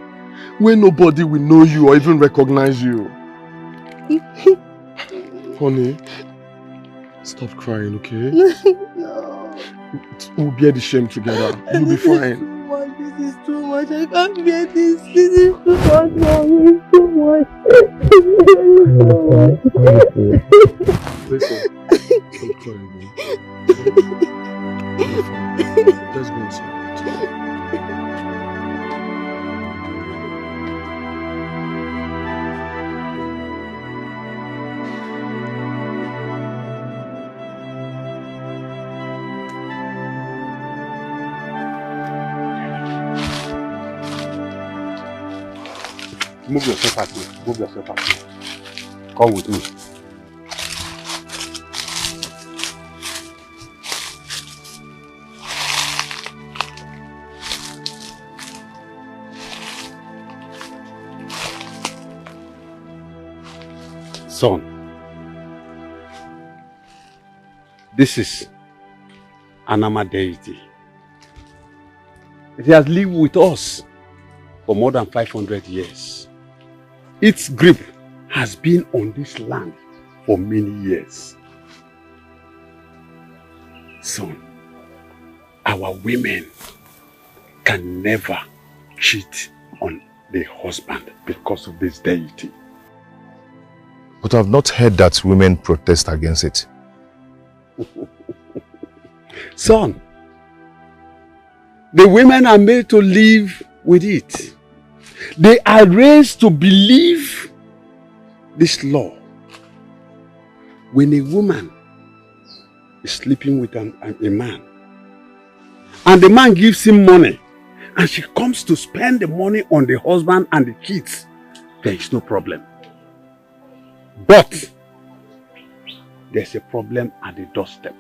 Speaker 19: where nobody will know you or even recognize you. Honey, stop crying, okay?
Speaker 11: No.
Speaker 19: We'll bear the shame together. You'll be fine.
Speaker 11: This is too much. I can't bear this. This is too much, Mommy. It's too much.
Speaker 19: Listen, stop crying, man. Let's go inside.
Speaker 17: Move yourself out here. Move yourself out here. Come with me. Son, this is Anama deity. It has lived with us for more than 500 years. Its grip has been on this land for many years. Son, our women can never cheat on their husband because of this deity.
Speaker 1: But I've not heard that women protest against it.
Speaker 17: Son, the women are made to live with it. They are raised to believe this law. When a woman is sleeping with a man, and the man gives him money, and she comes to spend the money on the husband and the kids, there is no problem. But there's a problem at the doorstep.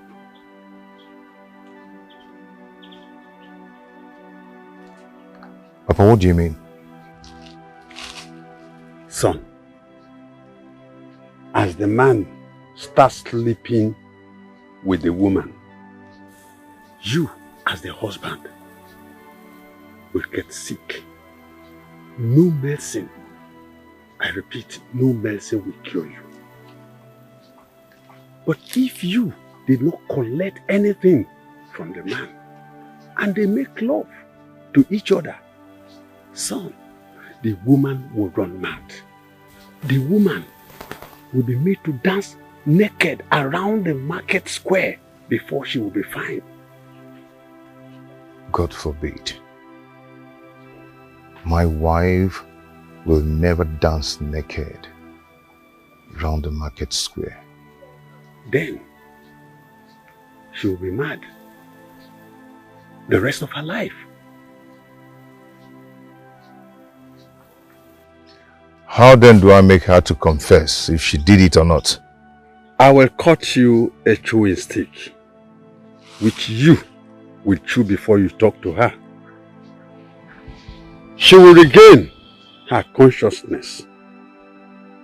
Speaker 1: Papa, what do you mean?
Speaker 17: Son, as the man starts sleeping with the woman, you as the husband will get sick. No medicine, I repeat, no medicine will cure you. But if you did not collect anything from the man and they make love to each other, son, the woman will run mad. The woman will be made to dance naked around the market square before she will be fine.
Speaker 1: God forbid. My wife will never dance naked around the market square.
Speaker 17: Then she will be mad the rest of her life.
Speaker 1: How then do I make her to confess if she did it or not?
Speaker 17: I will cut you a chewing stick, which you will chew before you talk to her. She will regain her consciousness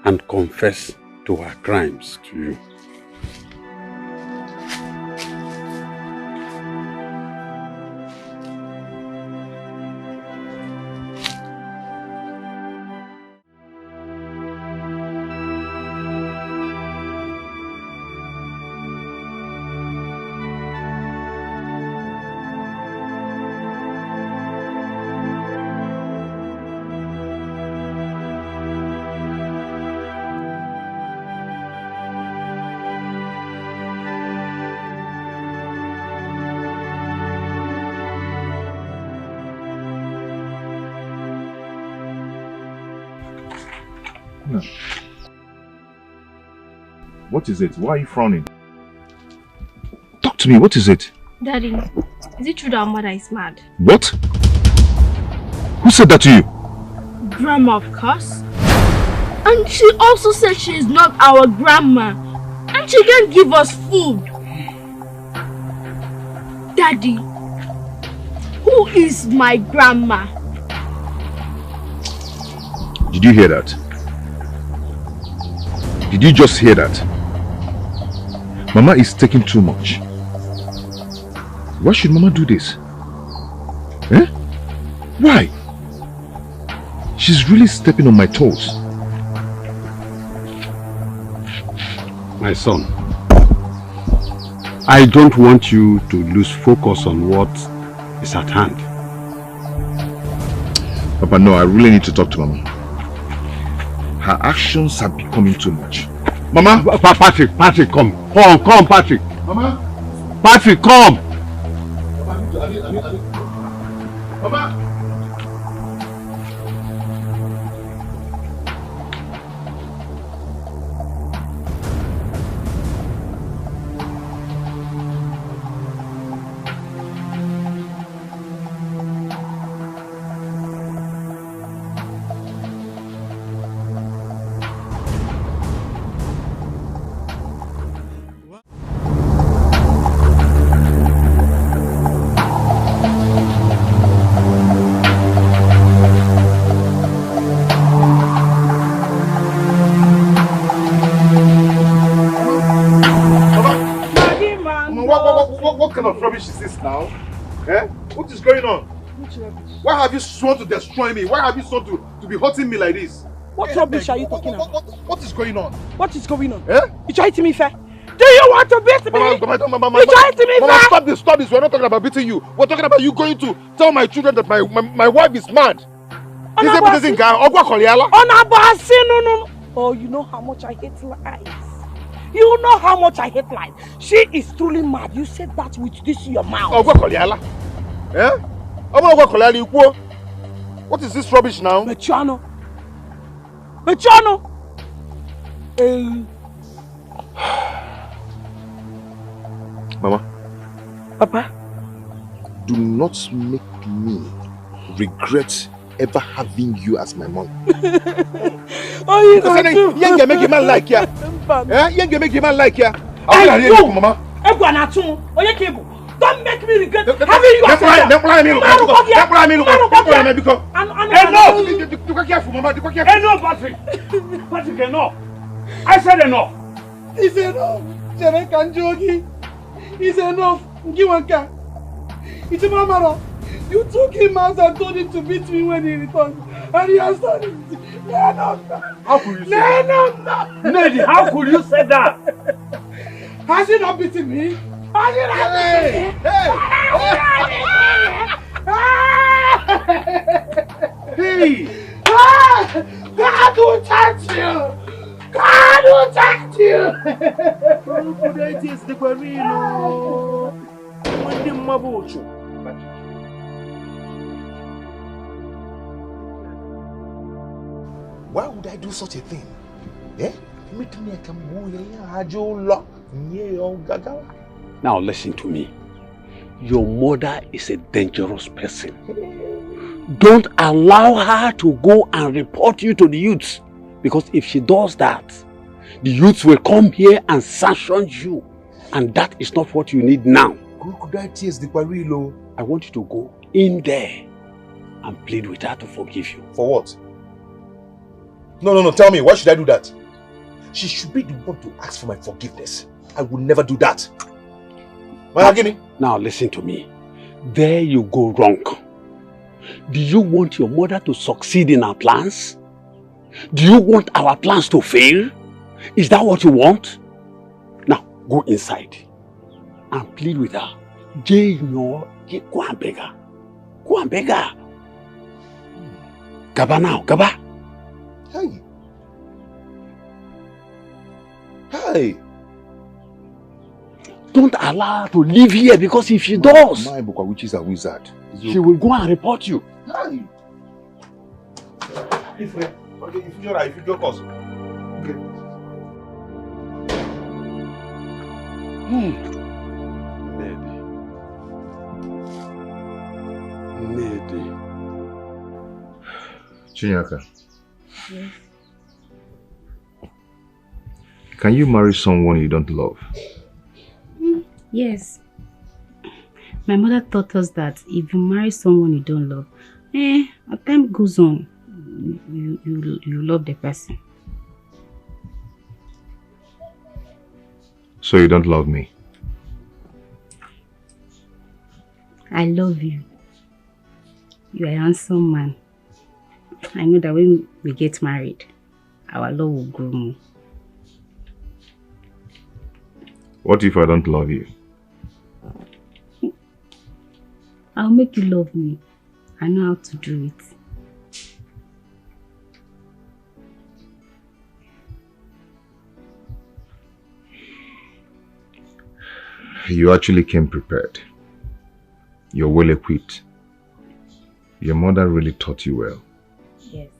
Speaker 17: and confess to her crimes to you.
Speaker 14: What is it? Why are you frowning? to me. What is it?
Speaker 5: Daddy, is it true that our mother is mad?
Speaker 14: What? Who said that to you?
Speaker 4: Grandma, of course. And she also said she is not our grandma. And she can't give us food. Daddy, who is my grandma?
Speaker 14: Did you hear that? Did you just hear that? Mama is taking too much. Why should Mama do this? Eh? Why? She's really stepping on my toes.
Speaker 17: My son, I don't want you to lose focus on what is at hand.
Speaker 14: Papa, no, I really need to talk to Mama. Her actions are becoming too much. Mama!
Speaker 17: Patrick, come. Come, Patrick.
Speaker 14: Mama!
Speaker 17: Patrick, come!
Speaker 14: Mama! Is this now? Eh? What is going on? Why have you sworn to destroy me? Why have you sworn to be hurting me like this?
Speaker 11: What rubbish are you talking about?
Speaker 14: What is going on?
Speaker 11: What is going on?
Speaker 14: Eh?
Speaker 11: You trying to me fair? Do you want to beat me?
Speaker 14: Mama,
Speaker 11: You trying to me
Speaker 14: Mama,
Speaker 11: fair?
Speaker 14: stop this. We're not talking about beating you. We're talking about you going to tell my children that my wife is mad. No.
Speaker 11: Oh, you know how much I hate lies. You know how much I hate lies. She is truly mad. You said that with this in your mouth.
Speaker 14: Eh? What is this rubbish now?
Speaker 11: Mechiano.
Speaker 14: Mama.
Speaker 11: Papa.
Speaker 14: Do not make me regret ever having you as my mom.
Speaker 11: Oh, you
Speaker 14: can't make a man like ya. Eh? You can't make a man like ya.
Speaker 11: Mama. Don't make me regret having you as my mom.
Speaker 17: Enough, Patrick. Patrick, enough. I said enough.
Speaker 11: It's enough. Jere Kanjogi. It's enough. Ngiwanka. It's a mama. You took him out and told him to beat me when he returned. And he has done it.
Speaker 17: How could you say that? Lady, how could you say that?
Speaker 11: Has he not beaten me? Has he not beaten me?
Speaker 14: Hey!
Speaker 11: God will touch you! God will touch you!
Speaker 14: Why would I do such a thing? Eh?
Speaker 17: Now listen to me. Your mother is a dangerous person. Don't allow her to go and report you to the youths. Because if she does that, the youths will come here and sanction you. And that is not what you need now. I want you to go in there and plead with her to forgive you.
Speaker 14: For what? No, tell me, why should I do that? She should be the one to ask for my forgiveness. I will never do that.
Speaker 17: Now listen to me. There you go wrong. Do you want your mother to succeed in our plans? Do you want our plans to fail? Is that what you want? Now, go inside and plead with her. Go and beg her. Go and beg her. Gaba now, Gaba.
Speaker 14: Hey.
Speaker 17: Don't allow her to live here, because if she does,
Speaker 14: my book, which is a wizard,
Speaker 17: she will go and report you.
Speaker 14: Hey. If you're right, if you go cause. Okay.
Speaker 1: Chinyaka,
Speaker 5: Yes.
Speaker 1: can you marry someone you don't love?
Speaker 5: Yes. My mother taught us that if you marry someone you don't love, as time goes on, you love the person.
Speaker 1: So you don't love me?
Speaker 5: I love you. You are a handsome man. I know that when we get married, our love will grow more.
Speaker 1: What if I don't love you?
Speaker 5: I'll make you love me. I know how to do it.
Speaker 1: You actually came prepared. You're well equipped. Your mother really taught you well.
Speaker 5: Yes.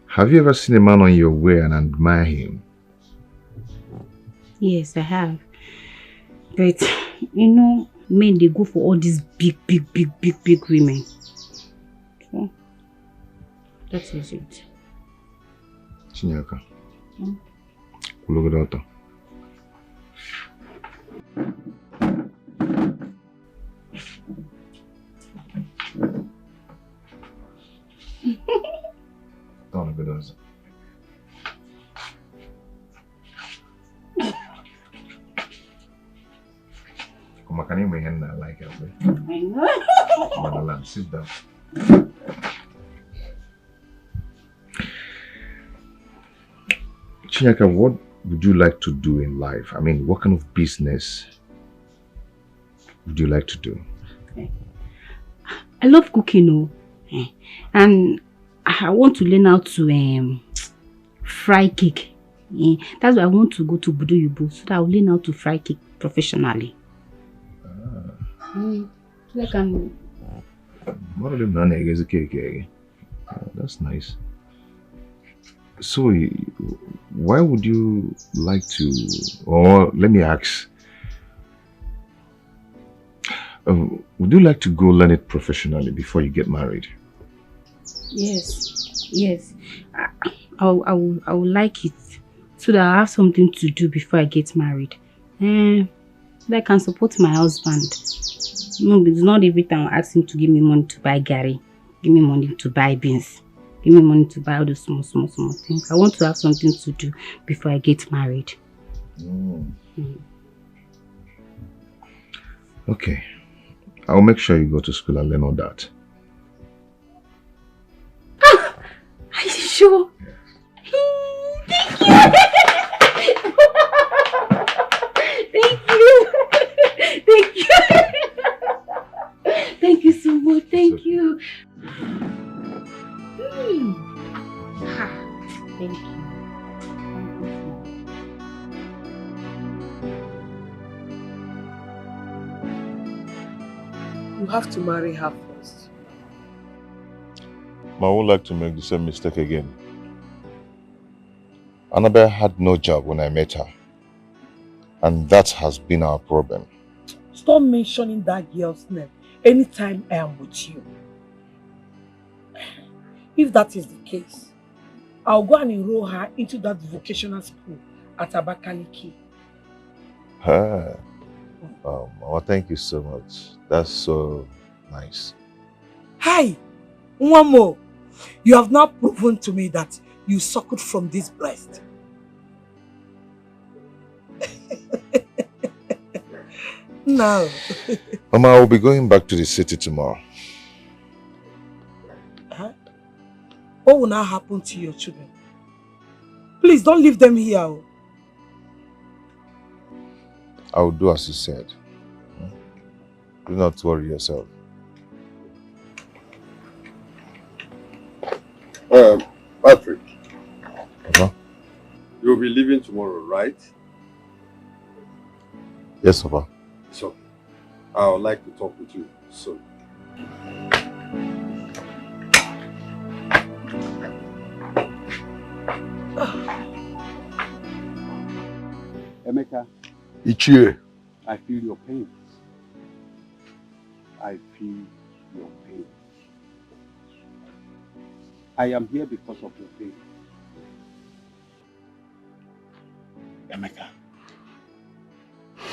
Speaker 1: Have you ever seen a man on your way and admire him?
Speaker 5: Yes, I have. But, you know, men, they go for all these big women. So, that is it.
Speaker 1: Chinyaka. Look at that. Don't look at those. Come on, can you make that like it?
Speaker 5: I know.
Speaker 1: Come on, Alan, sit down. Chinyaka, what would you like to do in life? I mean, what kind of business would you like to do?
Speaker 5: I love cooking, and I want to learn how to fry cake. That's why I want to go to Budo Yubo so that I'll learn how to fry cake professionally. So I can.
Speaker 1: What are them done against the cake? That's nice. So, why would you like to, or let me ask, would you like to go learn it professionally before you get married?
Speaker 5: Yes. I would like it so that I have something to do before I get married. So that I can support my husband. No, it's not every time I ask him to give me money to buy gari, give me money to buy beans, give me money to buy all those small things. I want to have something to do before I get married.
Speaker 1: Okay. I'll make sure you go to school and learn all that.
Speaker 5: Are you sure? Thank you! Thank you! Thank you so much. Thank you. Thank you.
Speaker 2: You have to marry her first.
Speaker 12: I would like to make the same mistake again. Annabelle had no job when I met her. And that has been our problem.
Speaker 11: Stop mentioning that girl's name anytime I am with you. If that is the case, I'll go and enroll her into that vocational school at Abakaliki.
Speaker 12: Well, thank you so much. That's so nice.
Speaker 11: Hi, one more. You have now proven to me that you suckled from this breast. No.
Speaker 12: Mama, I will be going back to the city tomorrow.
Speaker 11: What will now happen to your children? Please don't leave them here.
Speaker 12: I will do as you said. Do not worry yourself.
Speaker 19: Patrick.
Speaker 12: Papa?
Speaker 19: You'll be leaving tomorrow, right?
Speaker 12: Yes, Papa.
Speaker 19: So, I would like to talk with you soon. Emeka.
Speaker 1: Ichie.
Speaker 19: I feel your pain. I feel your pain.
Speaker 17: I am here because of your faith. Emeka,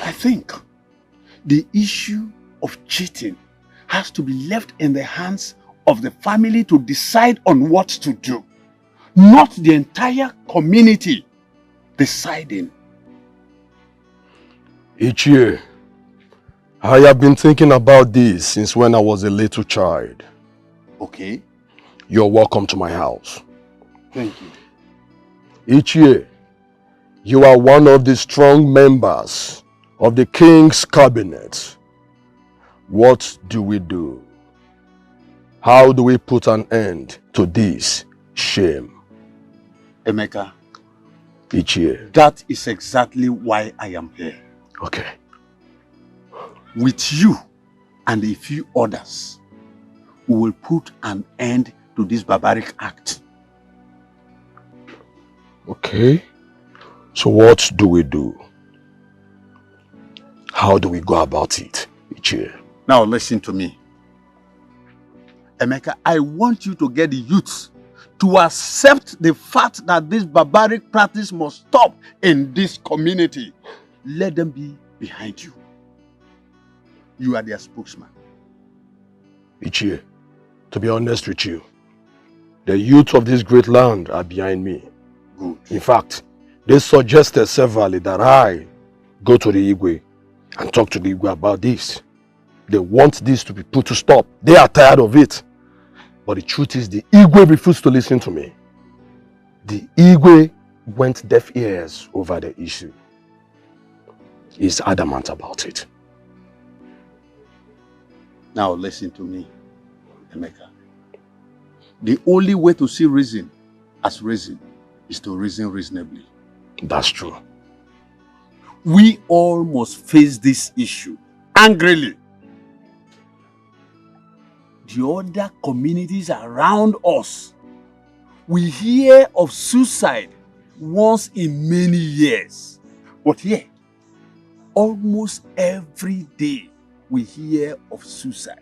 Speaker 17: I think the issue of cheating has to be left in the hands of the family to decide on what to do, not the entire community deciding.
Speaker 19: Ichie, I have been thinking about this since when I was a little child.
Speaker 17: Okay.
Speaker 19: You're welcome to my house.
Speaker 17: Thank you.
Speaker 19: Ichie, you are one of the strong members of the king's cabinet. What do we do? How do we put an end to this shame?
Speaker 17: Emeka,
Speaker 19: Ichie,
Speaker 17: that is exactly why I am here.
Speaker 19: Okay.
Speaker 17: With you and a few others, we will put an end to this barbaric act.
Speaker 19: Okay. So what do we do? How do we go about it, Ichie?
Speaker 17: Now listen to me. Emeka, I want you to get the youths to accept the fact that this barbaric practice must stop in this community. Let them be behind you. You are their spokesman.
Speaker 19: Ichie, to be honest with you, the youth of this great land are behind me.
Speaker 17: Good.
Speaker 19: In fact, they suggested severally that I go to the Igwe and talk to the Igwe about this. They want this to be put to stop. They are tired of it. But the truth is the Igwe refused to listen to me. The Igwe went deaf ears over the issue. He's adamant about it.
Speaker 17: Now listen to me, Emeka. The only way to see reason as reason is to reason reasonably.
Speaker 19: That's true.
Speaker 17: We all must face this issue angrily. The other communities around us, we hear of suicide once in many years. But here, almost every day, we hear of suicide.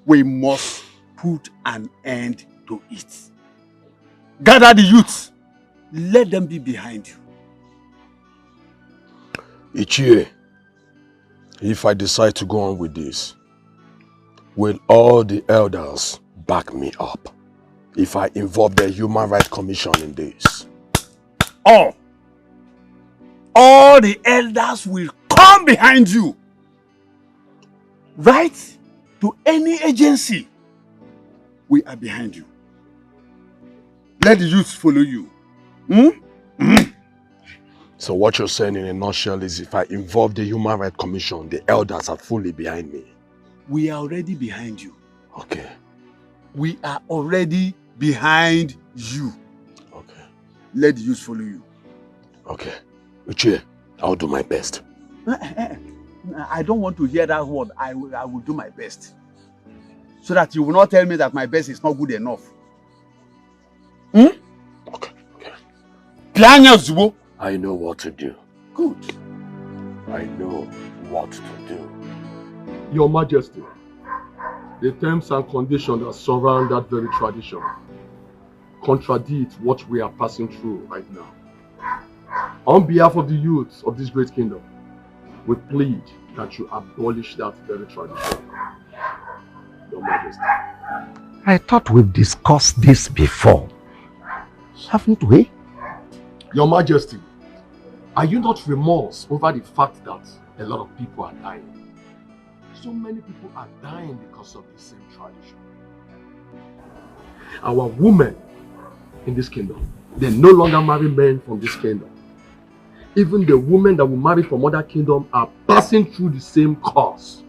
Speaker 17: We must put an end to it. Gather the youths. Let them be behind you.
Speaker 19: Ichie, if I decide to go on with this, will all the elders back me up if I involve the Human Rights Commission in this?
Speaker 17: All the elders will come behind you. Right to any agency, we are behind you. Let the youth follow you.
Speaker 19: So what you're saying in a nutshell is if I involve the Human Rights Commission, the elders are fully behind me.
Speaker 17: We are already behind you.
Speaker 19: Okay.
Speaker 17: We are already behind you.
Speaker 19: Okay.
Speaker 17: Let the youth follow you.
Speaker 19: Okay. Uche, I'll do my best.
Speaker 17: I don't want to hear that word. I will do my best. So that you will not tell me that my best is not good enough.
Speaker 19: Okay.
Speaker 17: Plan your zubo.
Speaker 19: I know what to do.
Speaker 17: Good.
Speaker 19: I know what to do. Your Majesty, the terms and conditions that surround that very tradition contradict what we are passing through right now. On behalf of the youth of this great kingdom, we plead that you abolish that very tradition. Your Majesty.
Speaker 1: I thought we've discussed this before. Haven't we?
Speaker 19: Your Majesty, are you not remorse over the fact that a lot of people are dying? So many people are dying because of the same tradition. Our women in this kingdom, they no longer marry men from this kingdom. Even the women that will marry from other kingdoms are passing through the same course.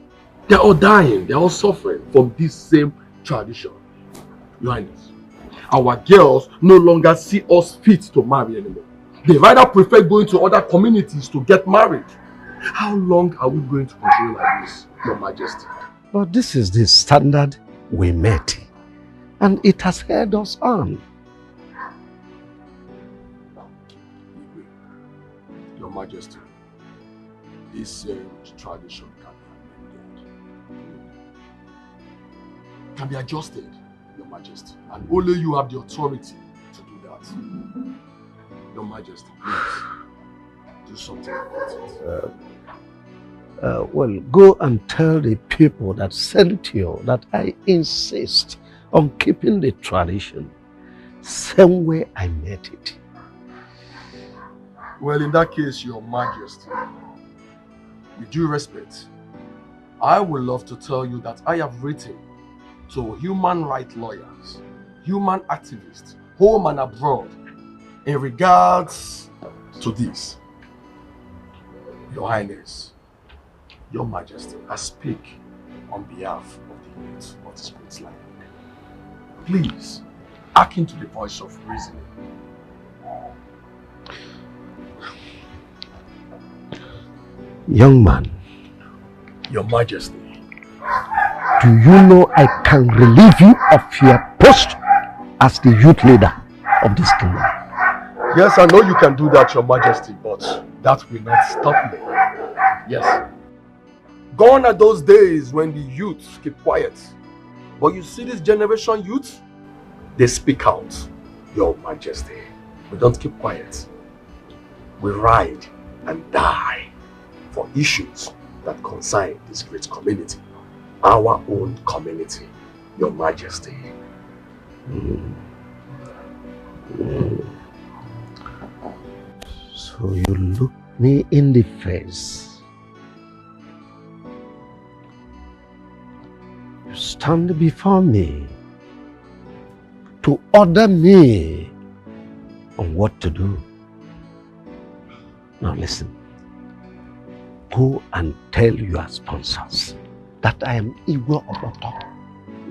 Speaker 19: They're all dying, they're all suffering from this same tradition. Your Highness, our girls no longer see us fit to marry anymore. They rather prefer going to other communities to get married. How long are we going to continue like this, Your Majesty?
Speaker 1: But this is the standard we met, and it has held us on.
Speaker 19: Your Majesty, this tradition can be adjusted. Your Majesty. And only you have the authority to do that. Your Majesty, please, do something about it.
Speaker 14: Well, go and tell the people that sent you that I insist on keeping the tradition same way I met it.
Speaker 19: Well, in that case, Your Majesty, with due respect, I would love to tell you that I have written to human rights lawyers, human activists, home and abroad, in regards to this. Your Highness, Your Majesty, I speak on behalf of the youth of this great land. Please, hearken to the voice of reasoning.
Speaker 14: Young man,
Speaker 19: Your Majesty,
Speaker 14: do you know I can relieve you of your post as the youth leader of this kingdom?
Speaker 19: yes, I know you can do that, Your Majesty, but that will not stop me. Yes. Gone are those days when the youth keep quiet. But you see this generation youth, they speak out, Your Majesty. We don't keep quiet. We ride and die for issues that concern this great community. Our own community, Your Majesty.
Speaker 14: So you look me in the face. You stand before me to order me on what to do. Now listen. Go and tell your sponsors that I am Igwe Oboto.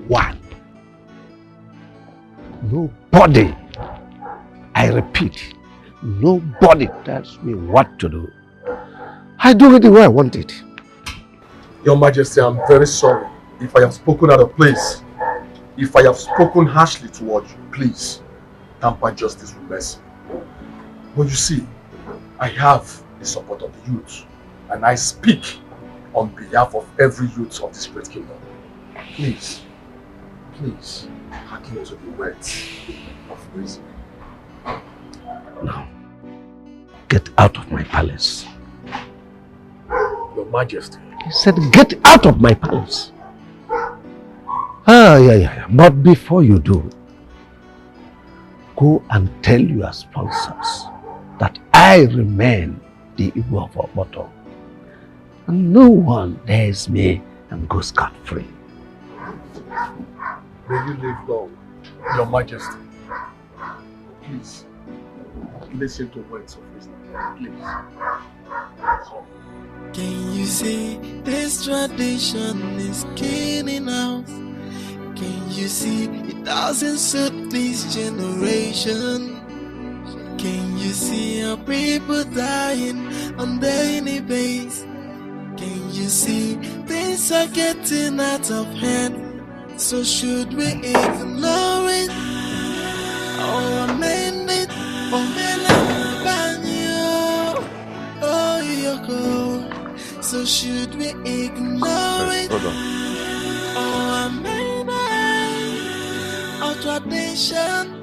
Speaker 14: One. Nobody, I repeat, nobody tells me what to do. I do it the way I want it.
Speaker 19: Your Majesty, I'm very sorry if I have spoken out of place. If I have spoken harshly towards you, please tamper justice with mercy. But you see, I have the support of the youth, and I speak on behalf of every youth of this great kingdom. Please, please, hearken to the words of reason.
Speaker 14: Now, get out of my palace.
Speaker 19: Your Majesty.
Speaker 14: He said, get out of my palace. Yeah. But before you do, go and tell your sponsors that I remain the Igwe of Oboto. And no one dares me and goes scot-free.
Speaker 19: May you live long, Your Majesty. Please, listen to words of wisdom. Please.
Speaker 7: Can you see this tradition is killing us? Can you see it doesn't suit this generation? Can you see our people dying on daily basis? Can you see things are getting out of hand? So should we ignore it or amend it or so should we ignore it or amend it or tradition?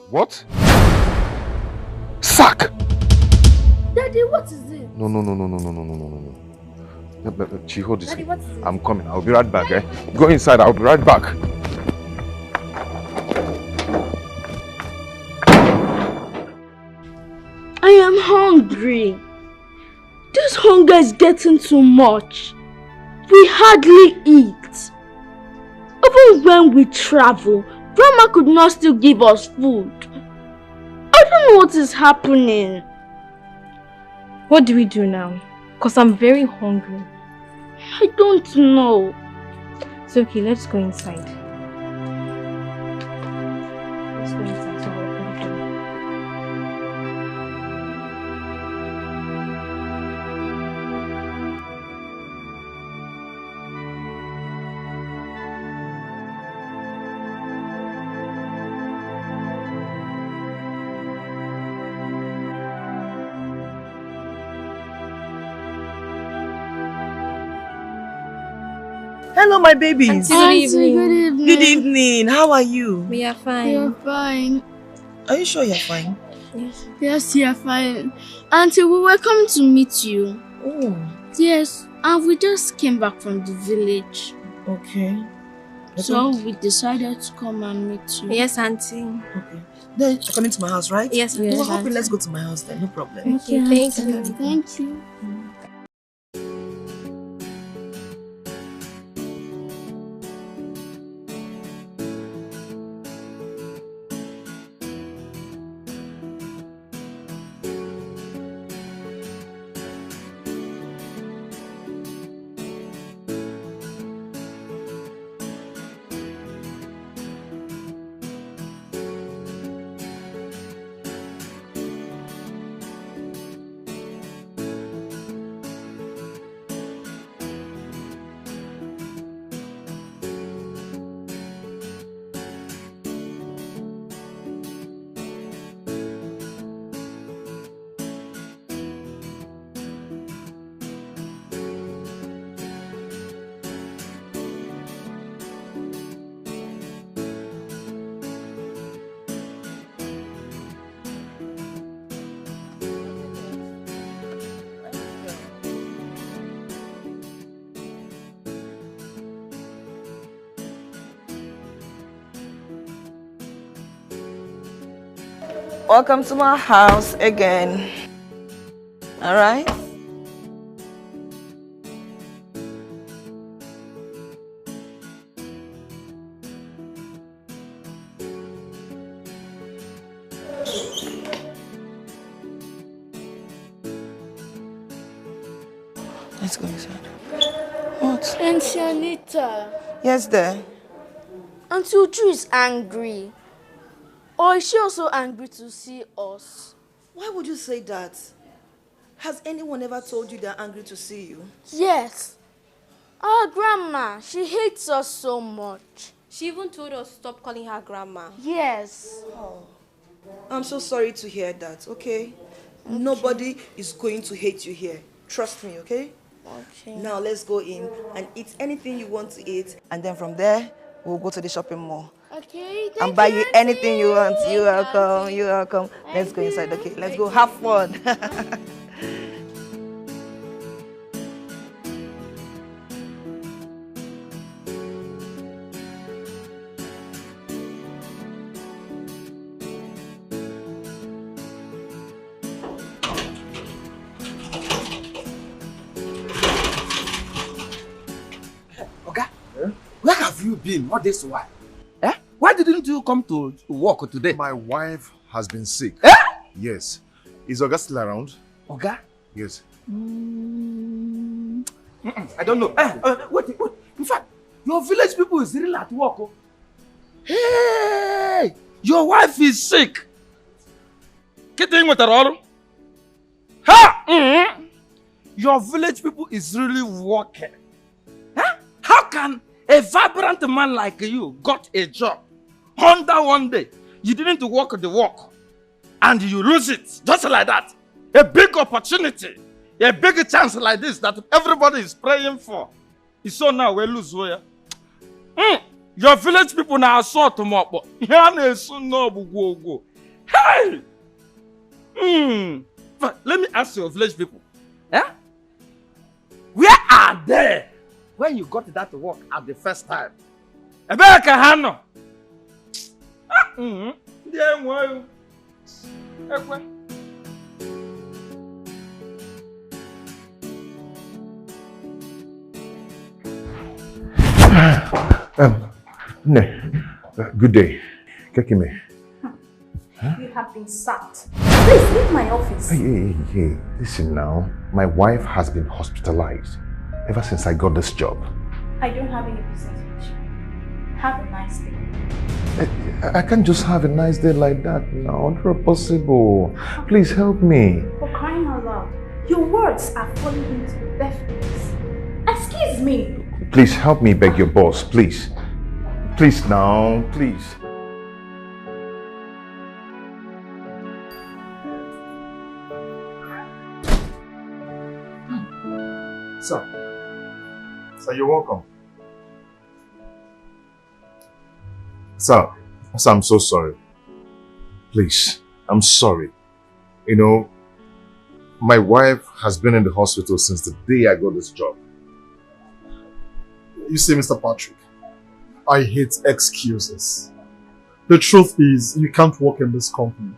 Speaker 14: What? Sack!
Speaker 4: Daddy, what is it?
Speaker 14: No. Chi, hold this.
Speaker 4: Daddy, what is it?
Speaker 14: I'm coming. I'll be right back, eh? Go inside. I'll be right back.
Speaker 4: I am hungry. This hunger is getting too much. We hardly eat. Even when we travel, Grandma could not still give us food. I don't know what is happening.
Speaker 8: What do we do now? Because I'm very hungry.
Speaker 4: I don't know.
Speaker 8: It's okay, let's go inside. Let's go inside so we're comfortable.
Speaker 2: Hello, my babies.
Speaker 4: Auntie, good evening. Good evening.
Speaker 2: Good evening. How are you?
Speaker 4: We are fine. We are fine.
Speaker 2: Are you sure you're fine?
Speaker 4: Yes. Yes, you are fine. Auntie, we were coming to meet you.
Speaker 2: Oh.
Speaker 4: Yes, and we just came back from the village.
Speaker 2: Okay.
Speaker 4: So we decided to come and meet you.
Speaker 20: Yes, Auntie.
Speaker 2: Okay. Then you're coming to my house, right?
Speaker 20: Yes,
Speaker 2: Well,
Speaker 20: yes,
Speaker 2: hopefully,
Speaker 20: Auntie.
Speaker 2: let's go to my house then. No problem.
Speaker 4: Okay, thank you. Thank you.
Speaker 2: Welcome to my house again. All right? Let's go inside. What?
Speaker 4: Auntie Anita.
Speaker 2: Yes, there.
Speaker 4: Auntie Uju is angry. Or is she also angry to see us?
Speaker 2: Why would you say that? Has anyone ever told you they're angry to see you?
Speaker 4: Yes. Our grandma, she hates us so much.
Speaker 20: She even told us to stop calling her grandma.
Speaker 4: Yes.
Speaker 2: Oh, I'm so sorry to hear that, okay? Nobody is going to hate you here. Trust me, okay?
Speaker 4: Okay.
Speaker 2: Now let's go in and eat anything you want to eat. And then from there, we'll go to the shopping mall.
Speaker 4: Okay,
Speaker 2: And buy you anything you want. You're welcome. You're welcome. Let's go inside, okay? Let's go have fun.
Speaker 10: Oga, where have you been all this while? Why didn't you come to work today?
Speaker 1: My wife has been sick. Yes. Is Oga still around?
Speaker 10: Oga?
Speaker 1: Yes.
Speaker 10: I don't know. Wait. In fact, your village people is really at work. Oh. Hey! Your wife is sick. Getting with her. Ha! Your village people is really working. Huh? How can a vibrant man like you got a job under one day? You didn't work the work and you lose it just like that. A big opportunity, a big chance like this that everybody is praying for. It's so now we lose where. Your village people now saw tomorrow. Hey! But let me ask your village people. Where are they when you got that work at the first time? Ebeka Hano.
Speaker 1: Good day. Kekime.
Speaker 9: You have been sacked. Please leave my office.
Speaker 1: Hey. Listen now. My wife has been hospitalized ever since I got this job.
Speaker 9: I don't have any business with you. Have a nice day.
Speaker 1: I can't just have a nice day like that now. Not possible. Please help me.
Speaker 9: For crying out loud, your words are falling into deaf ears. Excuse me.
Speaker 1: Please help me beg your boss, please. Please now, please.
Speaker 10: Sir, you're welcome.
Speaker 16: Sir, I'm so sorry. Please, I'm sorry. You know, my wife has been in the hospital since the day I got this job.
Speaker 13: You see, Mr. Patrick, I hate excuses. The truth is, you can't work in this company.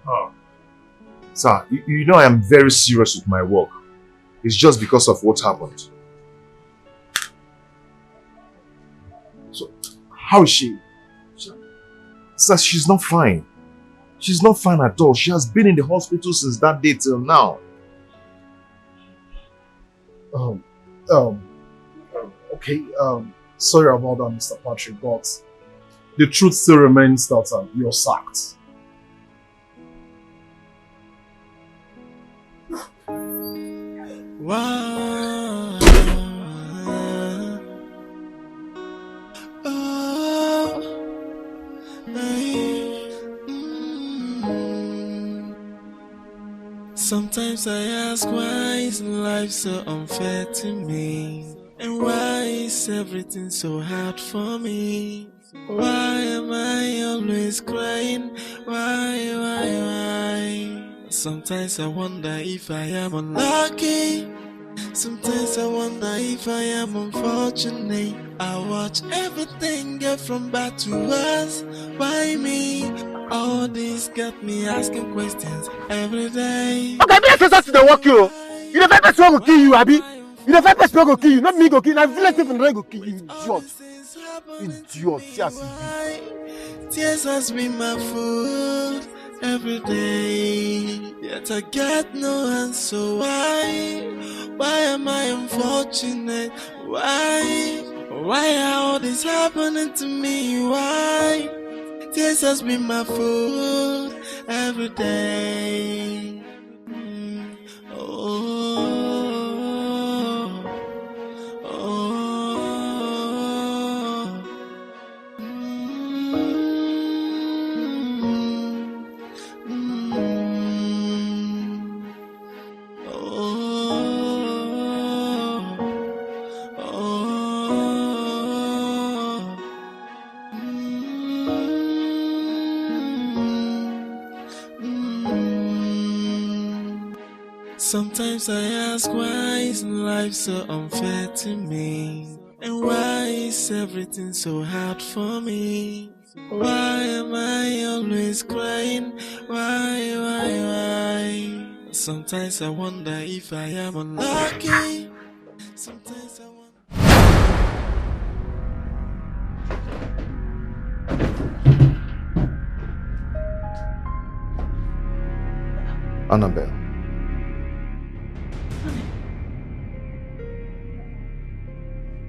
Speaker 16: Sir, you know I am very serious with my work. It's just because of what happened.
Speaker 13: So, how is she?
Speaker 16: Sir, she's not fine. She's not fine at all. She has been in the hospital since that day till now.
Speaker 13: Okay, sorry about that, Mr. Patrick, but the truth still remains that you're sacked.
Speaker 7: Wow. Sometimes I ask, why is life so unfair to me? And why is everything so hard for me? Why am I always crying? Why? Sometimes I wonder if I am unlucky. Sometimes I wonder if I am unfortunate. I watch everything get from bad to worse. Why me? All this got me asking questions every day.
Speaker 14: Okay, me say something dey work you. You the first person go kill you, Abi. You the first person go kill you, not me go kill you. Na village people go kill you, idiot. Idiot, see as you be.
Speaker 7: Tears has been my food every day. Yet I get no answer. Why am I unfortunate? Why are all this happening to me? Why? Tears has been my food every day. Sometimes I ask, why is life so unfair to me? And why is everything so hard for me? Why am I always crying? Why? Sometimes I wonder if I am unlucky. Sometimes I wonder.
Speaker 16: Annabelle.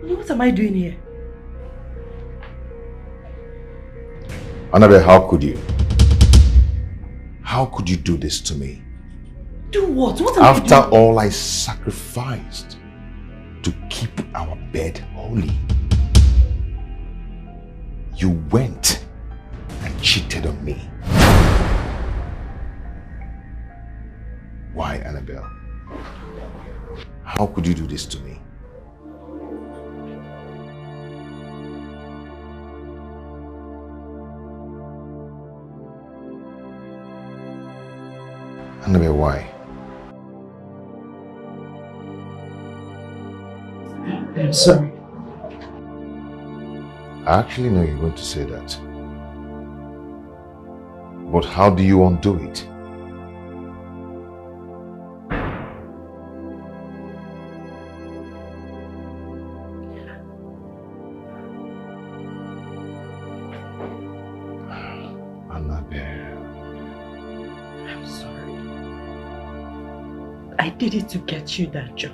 Speaker 2: What am I doing here?
Speaker 16: Annabelle, how could you? How could you do this to me?
Speaker 2: Do what? What am I doing?
Speaker 16: After all I sacrificed to keep our bed holy, you went and cheated on me. Why, Annabelle? How could you do this to me? Annabelle, why?
Speaker 2: I'm sorry.
Speaker 16: I actually know you're going to say that. But how do you undo it?
Speaker 2: I did it to get you that job.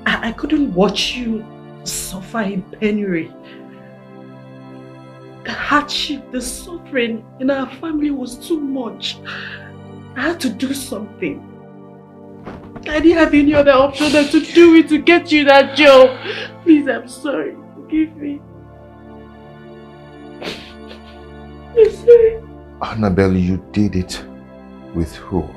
Speaker 2: I couldn't watch you suffer in penury. The hardship, the suffering in our family was too much. I had to do something. I didn't have any other option than to do it to get you that job. Please, I'm sorry. Forgive me. I'm sorry.
Speaker 16: Annabelle, you did it with who?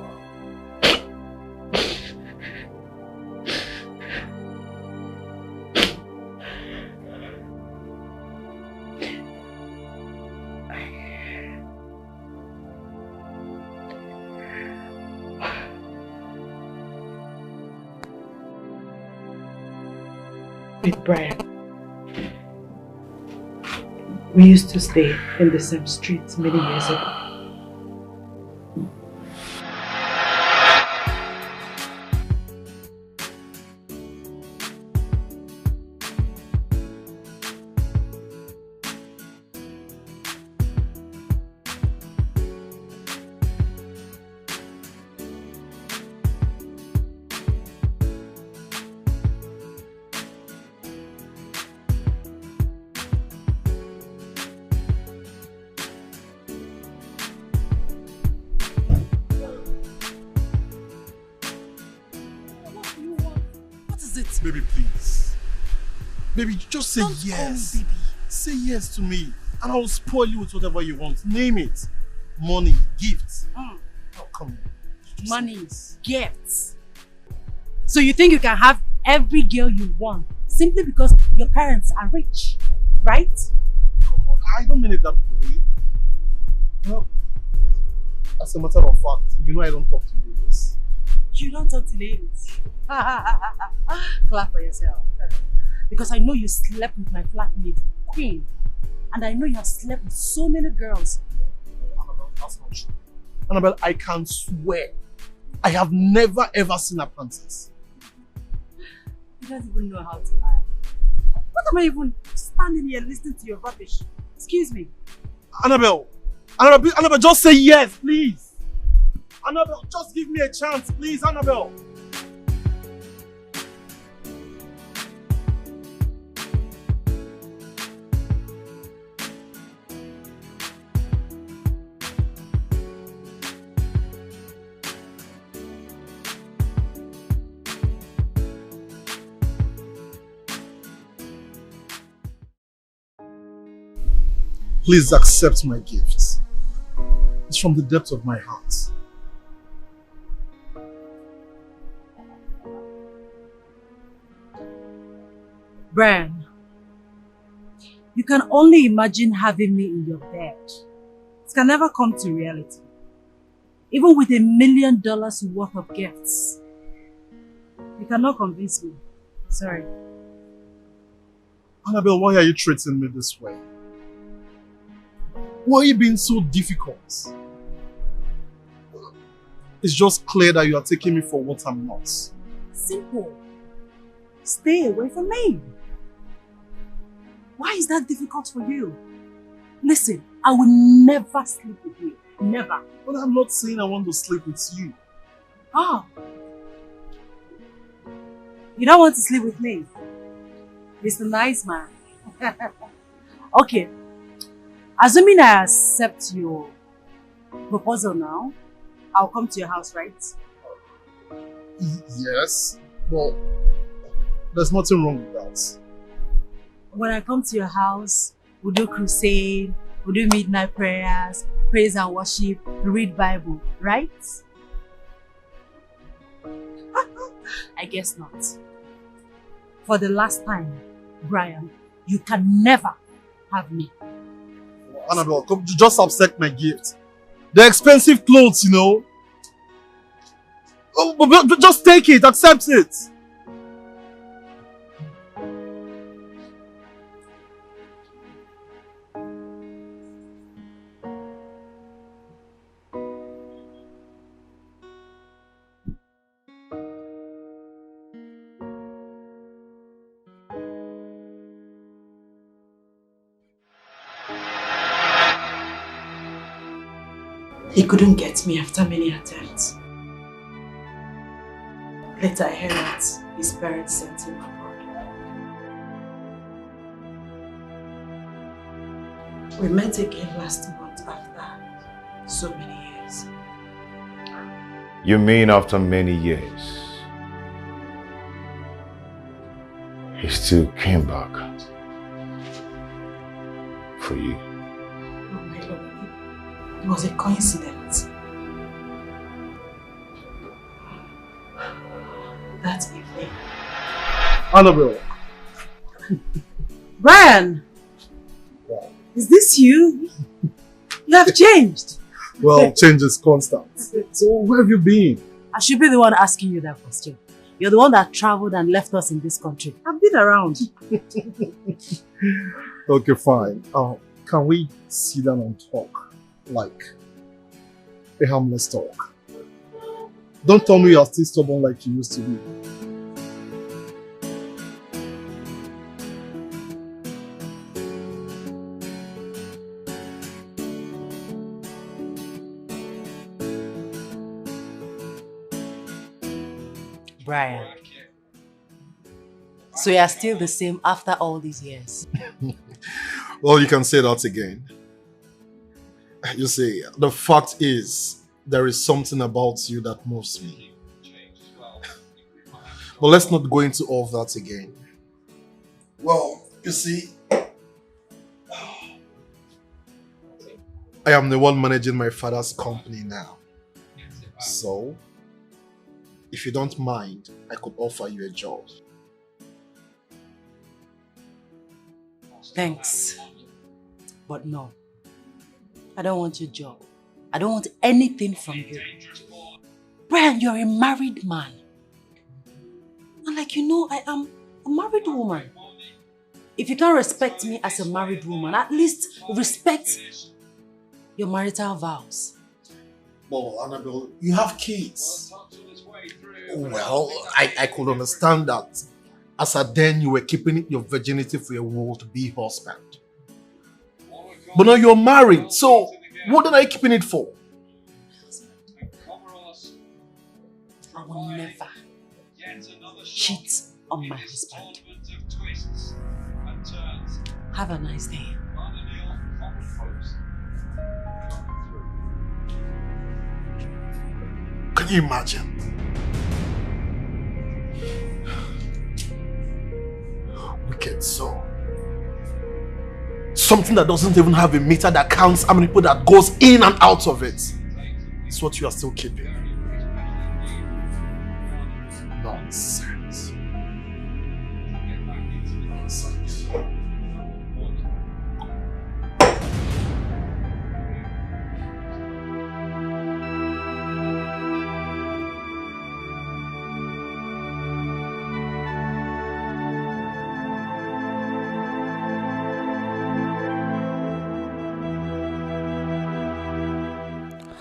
Speaker 2: met Brian. We used to stay in the same street many years ago.
Speaker 13: Baby, please. Baby, just say
Speaker 6: Don't
Speaker 13: yes.
Speaker 6: call me baby.
Speaker 13: Say yes to me, and I'll spoil you with whatever you want. Name it. Money, gifts. Oh, come on.
Speaker 11: Money, gifts. So you think you can have every girl you want simply because your parents are rich, right?
Speaker 13: Come on, I don't mean it that way. No. As a matter of fact, you know I don't talk to ladies.
Speaker 11: You don't talk to ladies. Clap for yourself. Because I know you slept with my flatmate, Queen. And I know you have slept with so many girls.
Speaker 13: Annabelle, that's not true. Annabelle, I can swear, I have never ever seen a princess.
Speaker 11: You don't even know how to lie. What am I even standing here listening to your rubbish? Excuse me.
Speaker 13: Annabelle, just say yes, please. Annabelle, just give me a chance, please, Annabelle. Please accept my gift. It's from the depth of my heart.
Speaker 11: Brian, you can only imagine having me in your bed. It can never come to reality. Even with $1 million worth of gifts. You cannot convince me. Sorry.
Speaker 13: Annabelle, why are you treating me this way? Why are you being so difficult? It's just clear that you are taking me for what I'm not.
Speaker 11: Simple. Stay away from me. Why is that difficult for you? Listen, I will never sleep with you. Never.
Speaker 13: But I'm not saying I want to sleep with you.
Speaker 11: Oh. You don't want to sleep with me? Mr. Nice Man. Okay. Assuming I accept your proposal now, I'll come to your house, right?
Speaker 13: Yes, but there's nothing wrong with that.
Speaker 11: When I come to your house, we'll do crusade, we'll do midnight prayers, praise and worship, read Bible, right? I guess not. For the last time, Brian, you can never have me.
Speaker 13: Annabelle, come, just accept my gift. They're expensive clothes, you know. Oh, but just take it, accept it.
Speaker 2: He couldn't get me after many attempts. Later I heard that his parents sent him abroad. We met again last month after so many years.
Speaker 12: You mean after many years? He still came back for you.
Speaker 2: Oh my Lord, it was a coincidence. That evening.
Speaker 13: Annabelle.
Speaker 11: Brian! Is this you? You have changed.
Speaker 13: Well, change is constant. So where have you been?
Speaker 11: I should be the one asking you that question.
Speaker 3: You're the one that traveled and left us in this country. I've been around.
Speaker 13: Okay, fine. Can we sit down and talk? Like a harmless talk. Don't tell me you're still stubborn like you used to be.
Speaker 3: Brian. So you're still the same after all these years?
Speaker 13: Well, you can say that again. You see, the fact is, there is something about you that moves me. But let's not go into all of that again. Well, you see, I am the one managing my father's company now. So, if you don't mind, I could offer you a job.
Speaker 3: Thanks. But no. I don't want your job. I don't want anything from you. Brian, you're a married man. And like you know, I am a married woman. If you can't respect me as a married woman, at least respect your marital vows.
Speaker 13: Well, Annabelle, you have kids. Well, I could understand that. As a then, you were keeping your virginity for your would-be husband. But now you're married, so what are you keeping it for?
Speaker 3: I will never cheat on my husband. Have a nice day.
Speaker 13: Can you imagine? Wicked soul. Something that doesn't even have a meter that counts how many people that goes in and out of it. It's what you are still keeping. Nonsense. Nonsense.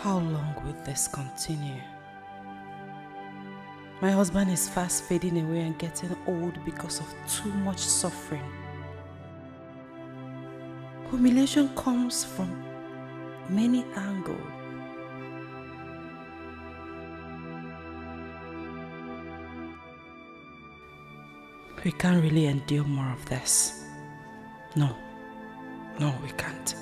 Speaker 3: How long will this continue? My husband is fast fading away and getting old because of too much suffering. Humiliation comes from many angles. We can't really endure more of this. No, we can't.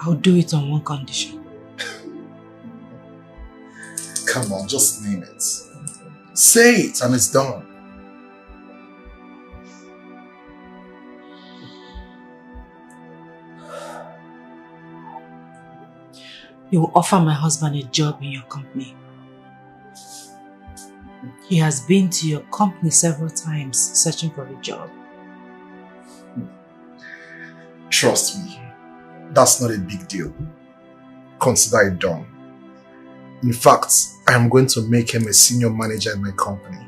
Speaker 3: I'll do it on one condition.
Speaker 13: Come on, just name it. Say it and it's done.
Speaker 3: You will offer my husband a job in your company. He has been to your company several times searching for a job.
Speaker 13: Trust me, that's not a big deal. Consider it done. In fact, I am going to make him a senior manager in my company.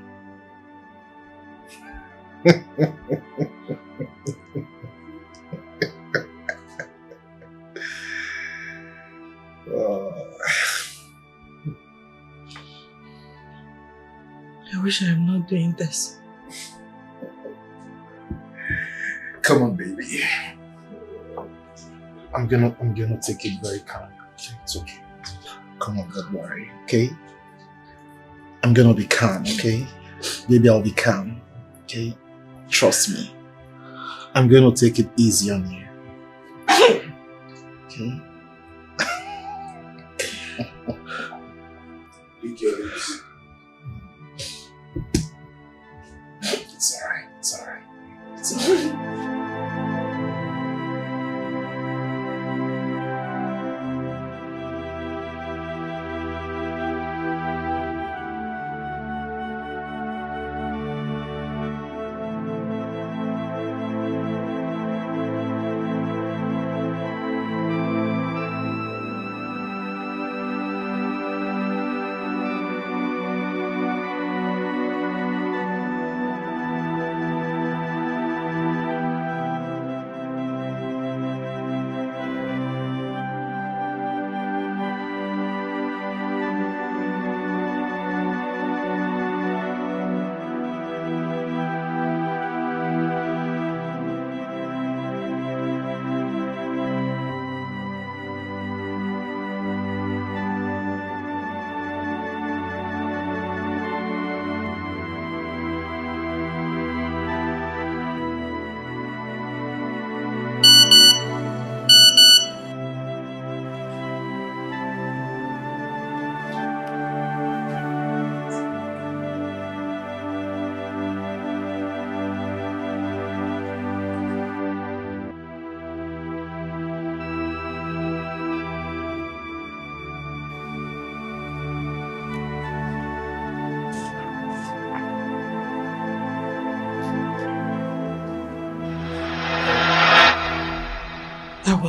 Speaker 3: I wish I am not doing this.
Speaker 13: Come on, baby. I'm gonna take it very calm. Okay, it's okay. Come on, don't worry, okay? I'm gonna be calm, okay? Baby, I'll be calm, okay? Trust me. I'm gonna take it easy on you. Okay? Be careful. It's alright, it's alright. It's alright.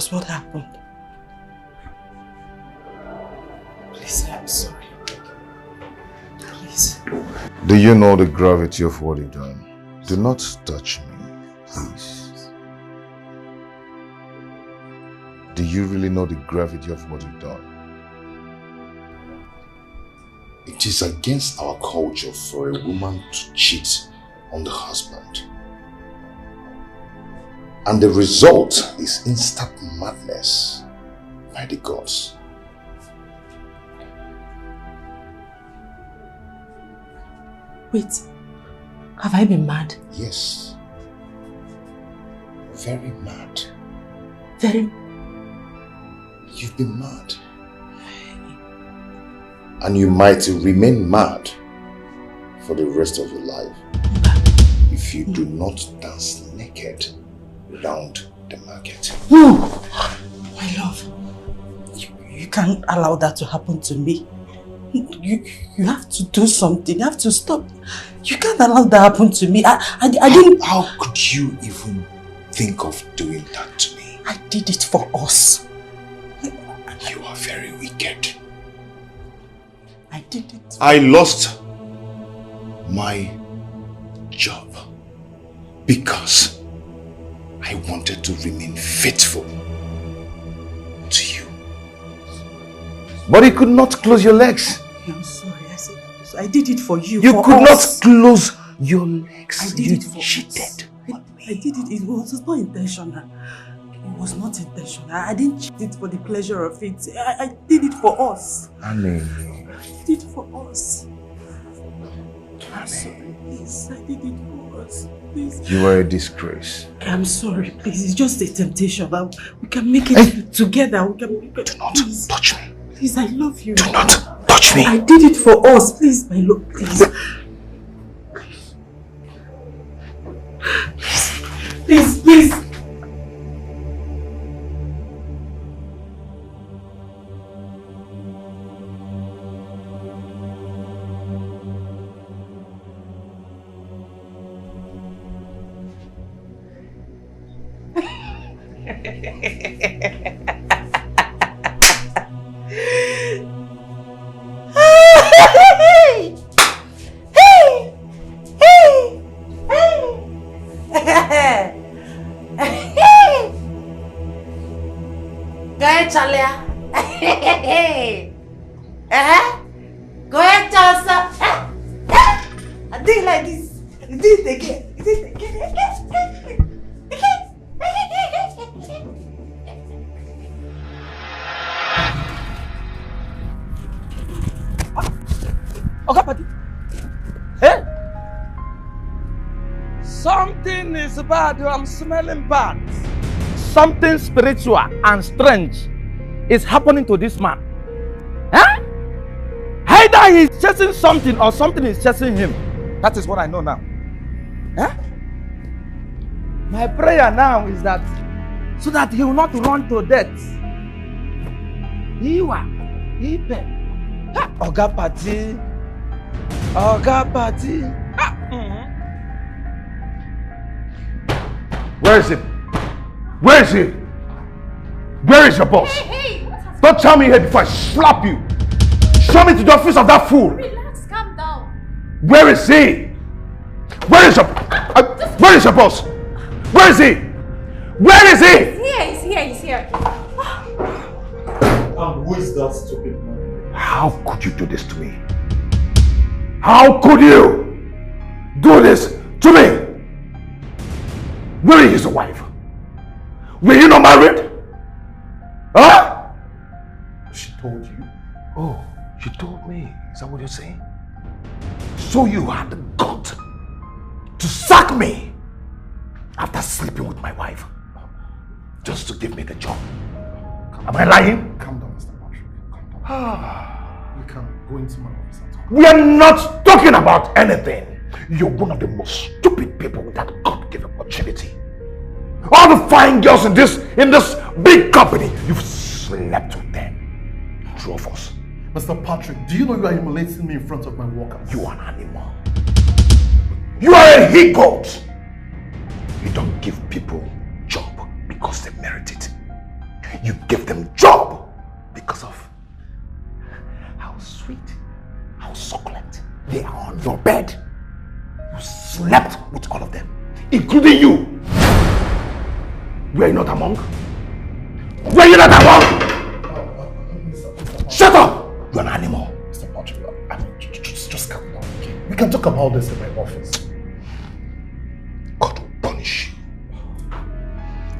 Speaker 3: was what happened. Please, I'm sorry. Please.
Speaker 14: Do you know the gravity of what you've done? Do not touch me, please. Do you really know the gravity of what you've done?
Speaker 15: It is against our culture for a woman to cheat on the husband. And the result is instant madness by the gods.
Speaker 3: Wait, have I been mad?
Speaker 15: Yes. Very mad.
Speaker 3: Very...
Speaker 15: You've been mad. And you might remain mad for the rest of your life if you do not dance naked around the market.
Speaker 3: No! My love, you can't allow that to happen to me. You have to do something. You have to stop. You can't allow that to happen to me. I didn't...
Speaker 15: How could you even think of doing that to me?
Speaker 3: I did it for us.
Speaker 15: You are very wicked.
Speaker 3: I did it.
Speaker 15: I lost my job because I wanted to remain faithful to you.
Speaker 14: But you could not close your legs.
Speaker 3: I'm sorry, I did it for you.
Speaker 14: You could not close your legs.
Speaker 3: I did it for
Speaker 14: cheated.
Speaker 3: I did it. It was not intentional. It was not intentional. I didn't cheat it for the pleasure of it. I did it for us.
Speaker 14: Honey.
Speaker 3: I did it for us. I'm sorry, please. I did it for us. Please.
Speaker 14: You are a disgrace.
Speaker 3: I'm sorry, please. It's just a temptation. We can make it together. Do
Speaker 15: not touch me.
Speaker 3: Please, I love you.
Speaker 15: Do not touch me.
Speaker 3: I did it for us. Please, my love, please. Please, please.
Speaker 18: Go ahead, Chalia. Go ahead, Chasa. I do it like this. You do it again. You do it again.
Speaker 10: Okay, buddy. Hey! Something is bad. I'm smelling bad. Something spiritual and strange is happening to this man. Huh? Either he's chasing something or something is chasing him. That is what I know now. Huh? My prayer now is that so that he will not run to death. Oga Party. Oga Party.
Speaker 14: Where is he? Where is he? Where is your boss?
Speaker 4: Hey,
Speaker 14: Don't tell me here before I slap you. Show me to the office of that fool.
Speaker 4: Relax, calm down.
Speaker 14: Where is he? Where is your boss? Where is he? Where is he?
Speaker 4: He's here.
Speaker 19: And who is that stupid man?
Speaker 14: How could you do this to me? How could you do this to me? Where is your wife? Were you not married? Huh?
Speaker 19: She told you.
Speaker 14: Oh, she told me. Is that what you're saying? So you had the gut to sack me after sleeping with my wife just to give me the job. Am I lying?
Speaker 19: Calm down, Mr. Patrick. Calm down. You can go into my office and talk.
Speaker 14: We are not talking about anything. You're one of the most stupid people with that God-given opportunity. All the fine girls in this big company, you've slept with them. Two of us.
Speaker 19: Mr. Patrick, do you know you are humiliating me in front of my workers?
Speaker 14: You are an animal. You are a he-goat. You don't give people job because they merit it.
Speaker 1: You gave them job because of how sweet, how succulent they are on your bed. You slept with all of them, including you. Were you not among? Were you not among? Shut up! You're an animal.
Speaker 13: Mr. Patrick, just calm down, okay? We can talk about this in my office.
Speaker 1: God will punish you.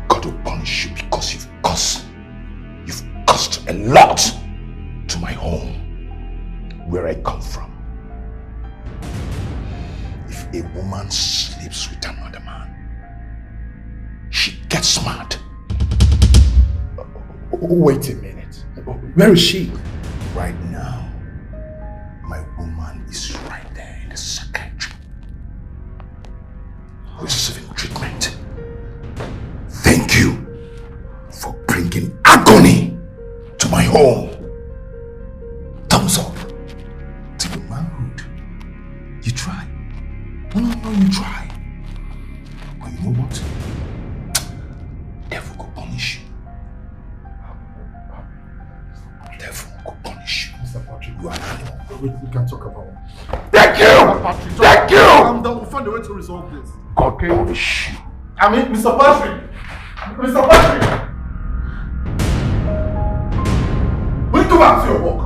Speaker 1: God will punish you because you've cost a lot to my home, where I come from. If a woman sleeps with another man, she gets mad.
Speaker 13: Wait a minute. Where is she?
Speaker 1: Right now, my woman is right there in the psychiatry, receiving treatment. Thank you for bringing agony to my home. Thumbs up to your manhood. You try. No, you try. But you know what? Devil will punish you. Devil will punish you.
Speaker 13: Mr. Patrick,
Speaker 1: you are an animal.
Speaker 13: We can talk about it.
Speaker 1: Thank you!
Speaker 13: Patrick,
Speaker 1: Thank you!
Speaker 13: Calm down. We'll find a way to resolve this.
Speaker 1: God punish you.
Speaker 13: I mean, Mr. Patrick! Mr. Patrick! Will you go back to your work?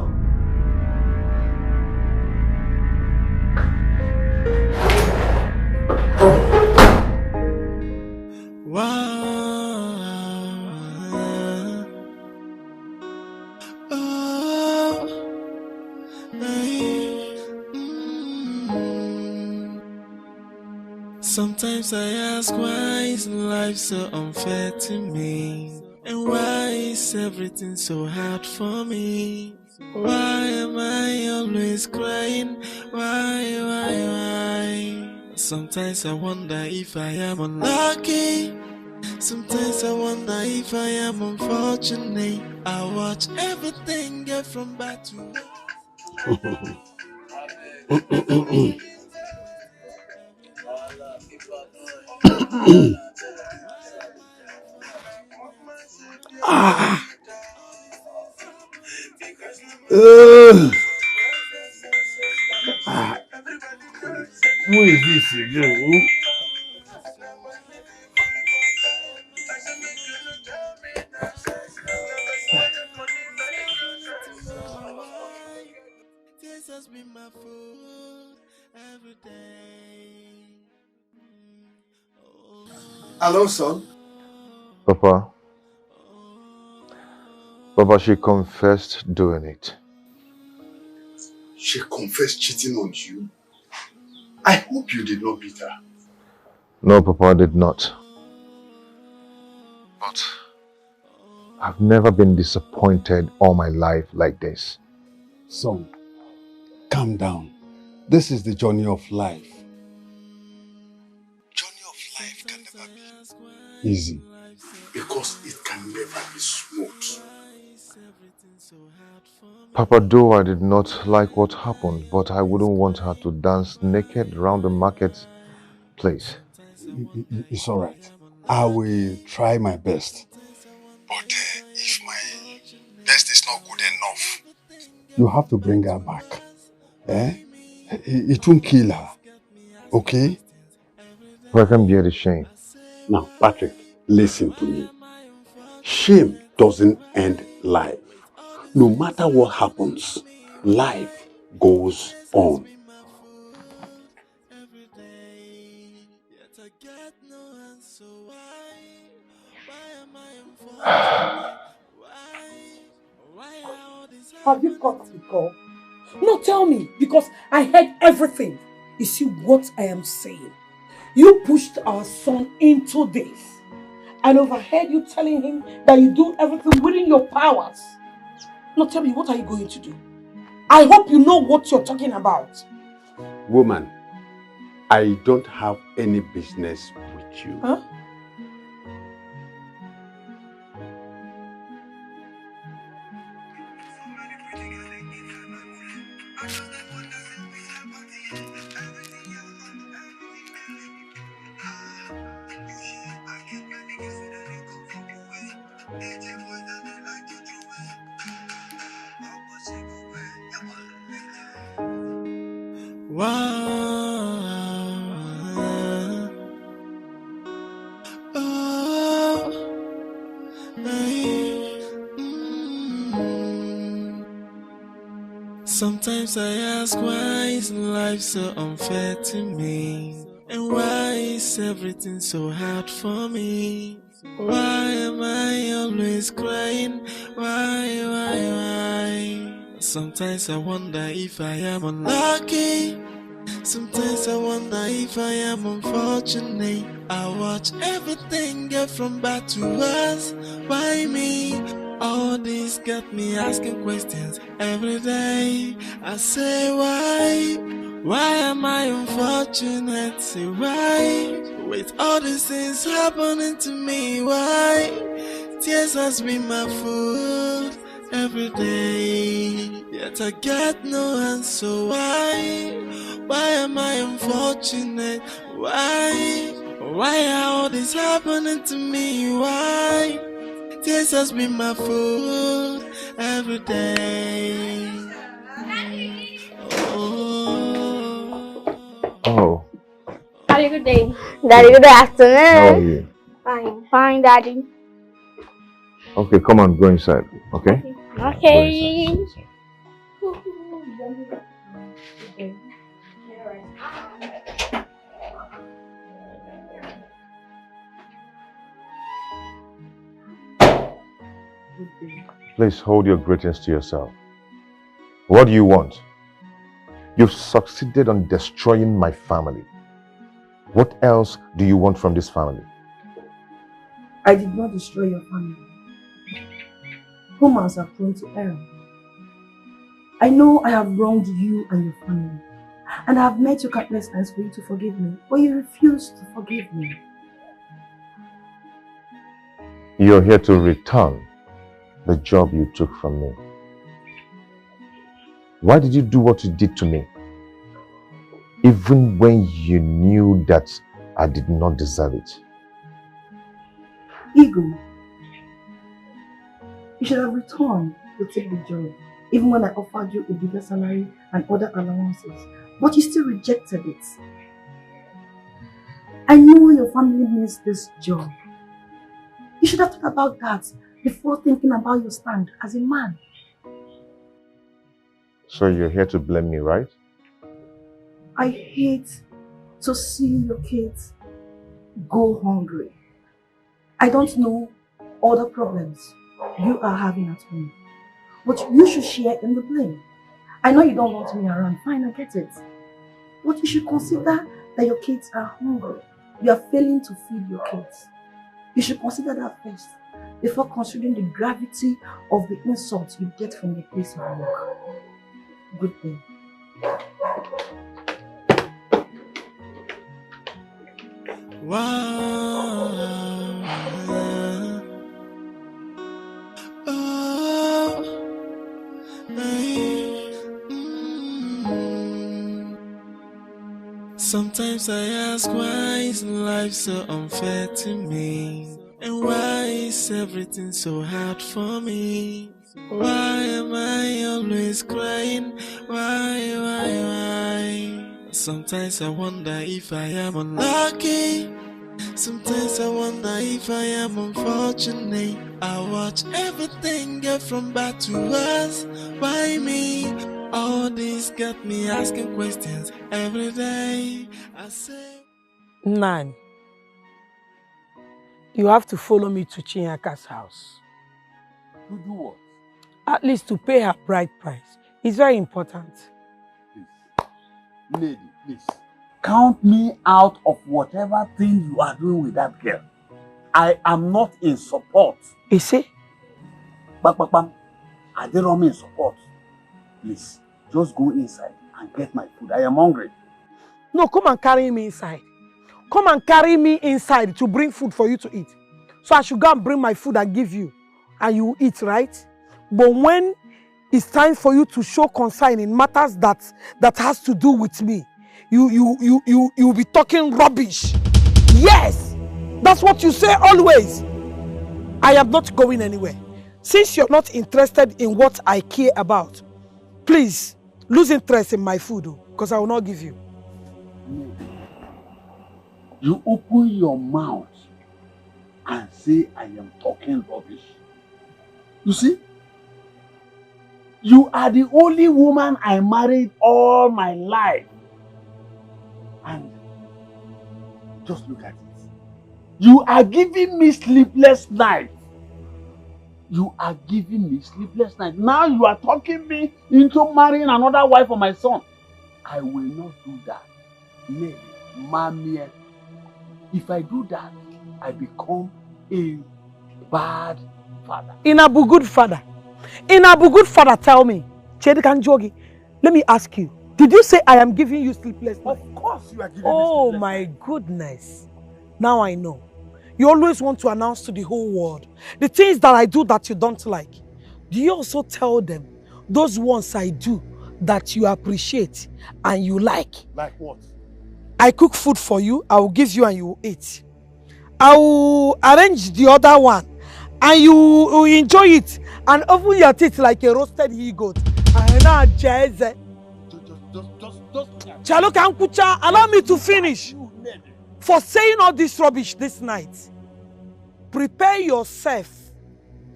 Speaker 7: Sometimes I ask, why is life so unfair to me? And why is everything so hard for me? Why am I always crying? Why? Sometimes I wonder if I am unlucky. Sometimes I wonder if I am unfortunate. I watch everything get from bad to
Speaker 17: Who is this again?
Speaker 7: This has been my food every day.
Speaker 13: Hello, son.
Speaker 14: Papa, she confessed doing it.
Speaker 19: She confessed cheating on you. I hope you did not beat her.
Speaker 14: No, Papa, I did not. But I've never been disappointed all my life like this.
Speaker 17: Son, calm down. This is the journey of life. Journey of life can never be easy.
Speaker 19: Because it can never be smooth.
Speaker 14: Papa, though I did not like what happened, but I wouldn't want her to dance naked around the market place.
Speaker 17: It's all right. I will try my best. But if my best is not good enough, you have to bring her back. It won't kill her. Okay?
Speaker 14: I can bear the shame.
Speaker 17: Now, Patrick, listen to me. Shame doesn't end life. No matter what happens, life goes on.
Speaker 11: Have you got the call? No, tell me, because I heard everything. You see what I am saying? You pushed our son into this and overheard you telling him that you do everything within your powers. Now tell me, what are you going to do? I hope you know what you're talking about.
Speaker 17: Woman, I don't have any business with you.
Speaker 11: Huh?
Speaker 7: Sometimes I ask, why is life so unfair to me? And why is everything so hard for me? Why am I always crying? Why? Sometimes I wonder if I am unlucky. Sometimes I wonder if I am unfortunate. I watch everything get from bad to worse. Why me? All this got me asking questions every day. I say why? Why am I unfortunate? Say why? With all these things happening to me, why? Tears has been my food every day. Yet I get no answer. Why? Why am I unfortunate? Why? Why are all this happening to me? Why? Tears has been my food every day.
Speaker 14: Oh.
Speaker 4: Daddy, good day. Daddy, good afternoon.
Speaker 14: How are you?
Speaker 4: Fine, Daddy.
Speaker 14: Okay, come on, go inside. Okay?
Speaker 4: Okay.
Speaker 14: Please hold your greetings to yourself. What do you want? You've succeeded on destroying my family. What else do you want from this family?
Speaker 2: I did not destroy your family. Humans are prone to error. I know I have wronged you and your family, and I have met you countless times for you to forgive me, but you refuse to forgive me.
Speaker 14: You're here to return the job you took from me. Why did you do what you did to me? Even when you knew that I did not deserve it.
Speaker 2: Ego. You should have returned to take the job, even when I offered you a bigger salary and other allowances, but you still rejected it. I know your family needs this job. You should have thought about that before thinking about your stand as a man.
Speaker 14: So you're here to blame me, right?
Speaker 2: I hate to see your kids go hungry. I don't know all the problems you are having at home, but you should share in the blame. I know you don't want me around, fine, I get it. But you should consider that your kids are hungry. You are failing to feed your kids. You should consider that first, before considering the gravity of the insults you get from the place of work. Good day.
Speaker 7: Sometimes I ask, why is life so unfair to me? And why is everything so hard for me? Why am I always crying? Why? Sometimes I wonder if I am unlucky. Sometimes I wonder if I am unfortunate. I watch everything get from bad to worse. Why me? All this got me asking questions every day. I say,
Speaker 6: Nan, you have to follow me to Chinyaka's house.
Speaker 17: To do what?
Speaker 6: At least to pay her bride price. It's very important.
Speaker 17: Lady, please. Count me out of whatever thing you are doing with that girl. I am not in support.
Speaker 6: You see?
Speaker 17: Bam. I didn't mean support. Please, just go inside and get my food. I am hungry.
Speaker 6: No, come and carry me inside. Come and carry me inside to bring food for you to eat. So I should go and bring my food and give you. And you eat, right? But when it's time for you to show concern in matters that has to do with me, you'll be talking rubbish. Yes! That's what you say always. I am not going anywhere. Since you're not interested in what I care about, please, lose interest in my food, because I will not give you.
Speaker 17: You open your mouth and say I am talking rubbish. You see? You are the only woman I married all my life. And just look at it. You are giving me sleepless nights. You are giving me sleepless nights. Now you are talking me into marrying another wife for my son. I will not do that. Maybe, mommy. If I do that, I become a bad father.
Speaker 6: Inabu good father. Inabu good father, tell me. Chedi Kanjogi, let me ask you. Did you say I am giving you sleepless nights?
Speaker 17: Of course you are giving me
Speaker 6: Oh
Speaker 17: sleepless
Speaker 6: my
Speaker 17: nights.
Speaker 6: goodness. Now I know. You always want to announce to the whole world the things that I do that you don't like. Do you also tell them those ones I do that you appreciate and you like?
Speaker 17: Like what?
Speaker 6: I cook food for you, I will give you and you will eat. I will arrange the other one and you will enjoy it and open your teeth like a roasted he-goat. Chaluka Nkucha, allow me to finish. For saying all this rubbish this night, prepare yourself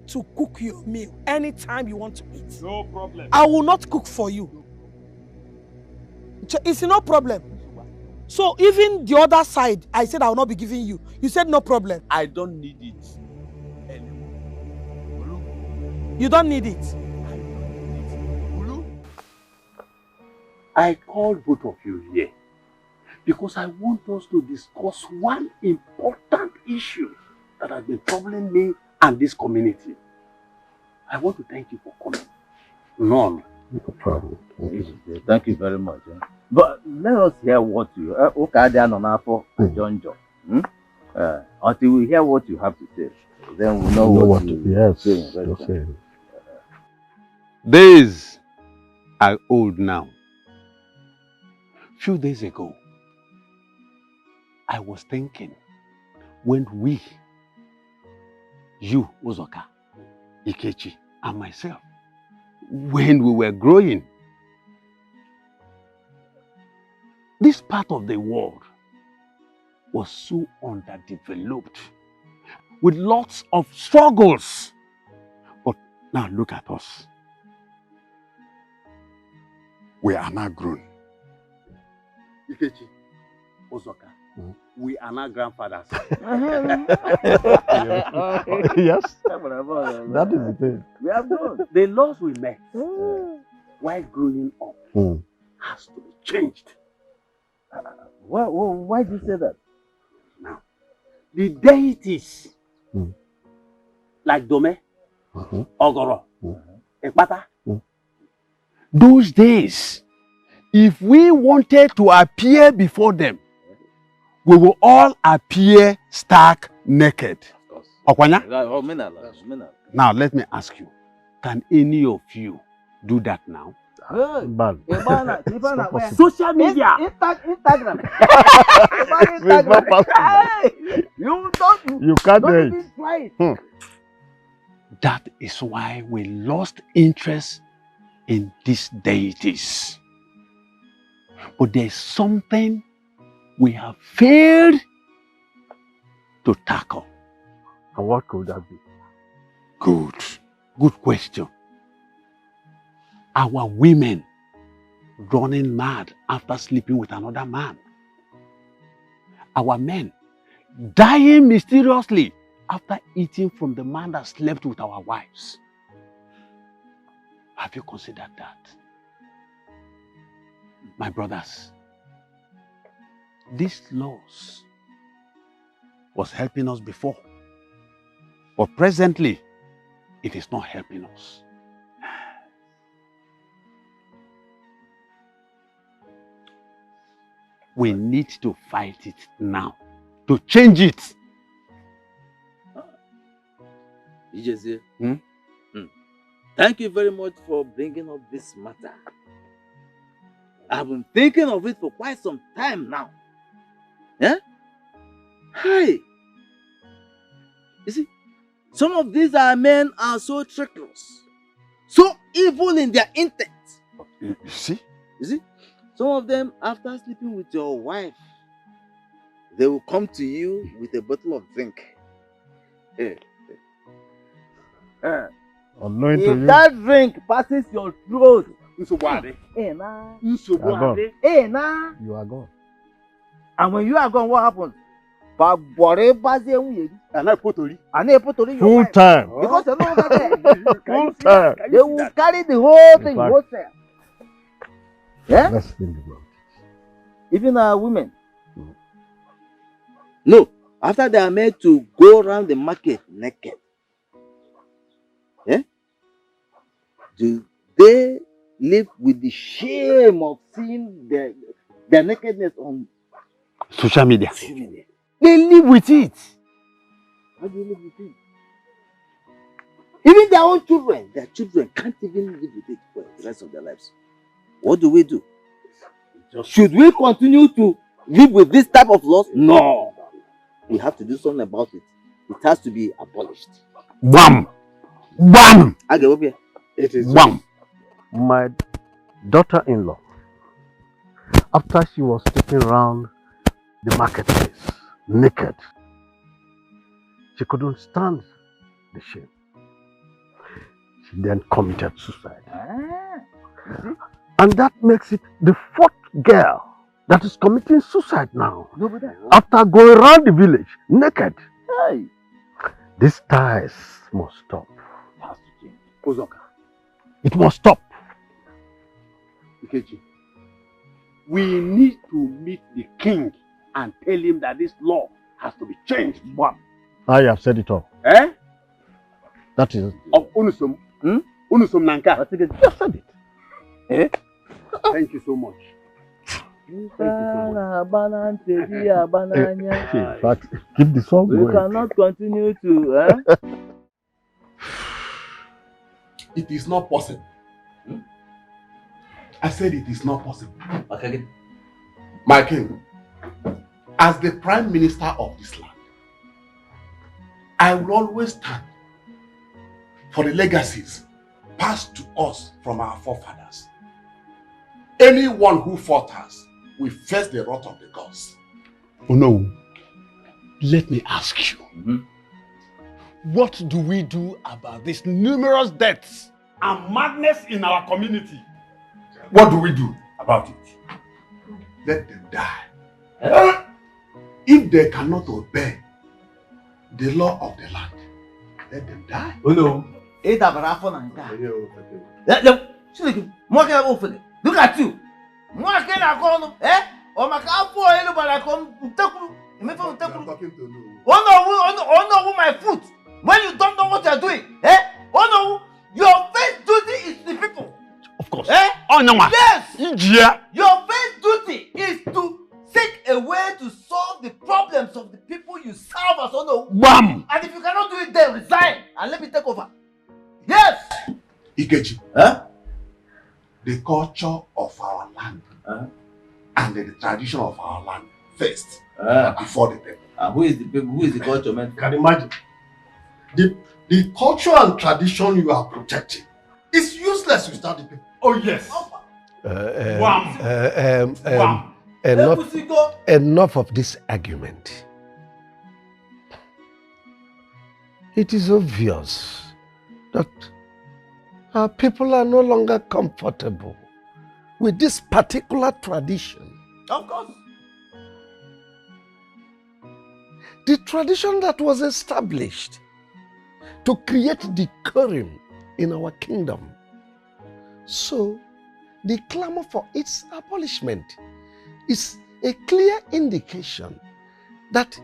Speaker 6: to cook your meal anytime you want to eat.
Speaker 17: No problem.
Speaker 6: I will not cook for you. It's no problem. So even the other side, I said I will not be giving you. You said no problem.
Speaker 17: I don't need it anymore.
Speaker 6: You don't need it.
Speaker 17: I called both of you here because I want us to discuss one important issue that has been troubling me and this community. I want to thank you for coming. None.
Speaker 12: No problem.
Speaker 21: Thank you very much. But let us hear what you until we hear what you have to say. Then we know what to say.
Speaker 12: Just say it.
Speaker 17: Days are old now. Few days ago, I was thinking when we, you, Uzoka, Ikechi, and myself, when we were growing, this part of the world was so underdeveloped with lots of struggles. But now look at us. We are now grown. Ikechi, Uzoka, we are now grandfathers.
Speaker 12: Yes. That is the thing.
Speaker 21: We have grown.
Speaker 17: The laws we met while growing up has to be changed.
Speaker 21: Why do you say that?
Speaker 17: Now, the deities like Dome, Ogoro, Ekpata, those days, if we wanted to appear before them, we will all appear stark naked. Okwanya? Now let me ask you, can any of you do that now?
Speaker 12: Bad.
Speaker 21: Social media.
Speaker 12: Instagram. You can't do it.
Speaker 17: That is why we lost interest in these deities. But there's something we have failed to tackle.
Speaker 12: And what could that be?
Speaker 17: Good question. Our women running mad after sleeping with another man. Our men dying mysteriously after eating from the man that slept with our wives. Have you considered that? My brothers, these laws was helping us before, but presently it is not helping us. We need to fight it now, to change it.
Speaker 21: Thank you very much for bringing up this matter. I've been thinking of it for quite some time now. Yeah? Hey! You see, some of these men are so treacherous, so evil in their intent.
Speaker 17: You see?
Speaker 21: You see? Some of them, after sleeping with your wife, they will come to you with a bottle of drink.
Speaker 17: Unknown to
Speaker 21: If
Speaker 17: you.
Speaker 21: that drink passes your throat,
Speaker 17: You are gone.
Speaker 21: and when you are gone, what happens? And I put your
Speaker 17: Full
Speaker 21: wife.
Speaker 17: time.
Speaker 21: Because you know that
Speaker 17: Full time.
Speaker 21: they will carry the whole thing,
Speaker 17: fact-
Speaker 21: wholesale. Yeah?
Speaker 17: Let's think about it.
Speaker 21: Even women. No, after they are made to go around the market naked, do they live with the shame of seeing their nakedness on
Speaker 17: Social media.
Speaker 21: They live with it. How do you live with it? Even their own children, their children can't even live with it for the rest of their lives. What do we do? Should we continue to live with this type of laws? No. We have to do something about it. It has to be abolished.
Speaker 17: Wham! Wham!
Speaker 21: Okay,
Speaker 17: it is wham! My daughter-in-law, after she was taken around the marketplace naked, she couldn't stand the shame. She then committed suicide. And that makes it the fourth girl that is committing suicide now. After going around the village naked.
Speaker 21: Hey.
Speaker 17: These ties must stop.
Speaker 21: It has to change.
Speaker 17: It must stop. Ikechi, we need to meet the king and tell him that this law has to be changed. One. I have said it all.
Speaker 21: Eh?
Speaker 17: That is Unusum. Unusum Nanka. You have said it. Eh? Thank you so much. In fact, keep the song going.
Speaker 21: We cannot continue to.
Speaker 13: It is not possible. I said it is not possible.
Speaker 21: Okay.
Speaker 13: My king, as the prime minister of this land, I will always stand for the legacies passed to us from our forefathers. Anyone who falters will face the wrath of the gods.
Speaker 17: Oh no. Let me ask you. What do we do about these numerous deaths and madness in our community?
Speaker 13: What do we do about it? Let them die. If they cannot obey the law of the land, let them die.
Speaker 21: Oh no. Look at you. Oh no, my foot. When you don't know what you're doing, oh no, your first duty is the people.
Speaker 17: Of course.
Speaker 21: Oh
Speaker 17: no,
Speaker 21: yes.
Speaker 17: Yeah.
Speaker 21: Your first duty is to seek a way to solve the problems of the people you serve as oh no.
Speaker 17: Bam.
Speaker 21: And if you cannot do it, then resign and let me take over. Yes.
Speaker 13: Ikechi, the culture of our land and the tradition of our land first before the people.
Speaker 21: Who is the people? Who is the culture, man?
Speaker 13: Can you imagine? The culture and tradition you are protecting is useless without the people.
Speaker 17: Oh yes.
Speaker 1: Enough of this argument. It is obvious that our people are no longer comfortable with this particular tradition.
Speaker 21: Of course.
Speaker 1: The tradition that was established to create decorum in our kingdom. So, the clamor for its abolishment is a clear indication that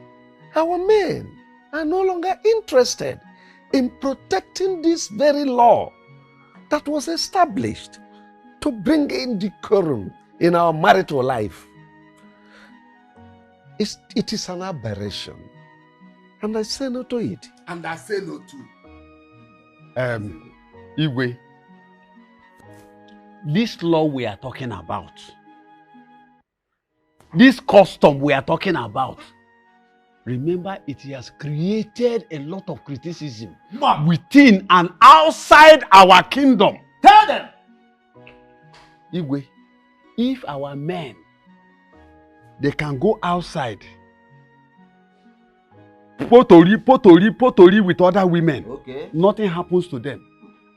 Speaker 1: our men are no longer interested in protecting this very law that was established to bring in decorum in our marital life. It is an aberration, and I say no to it.
Speaker 13: And I say no to.
Speaker 17: Igwe, this law we are talking about, this custom we are talking about, remember it has created a lot of criticism within and outside our kingdom.
Speaker 21: Tell them.
Speaker 17: Igwe, if our men, they can go outside, potori with other women,
Speaker 21: okay,
Speaker 17: nothing happens to them,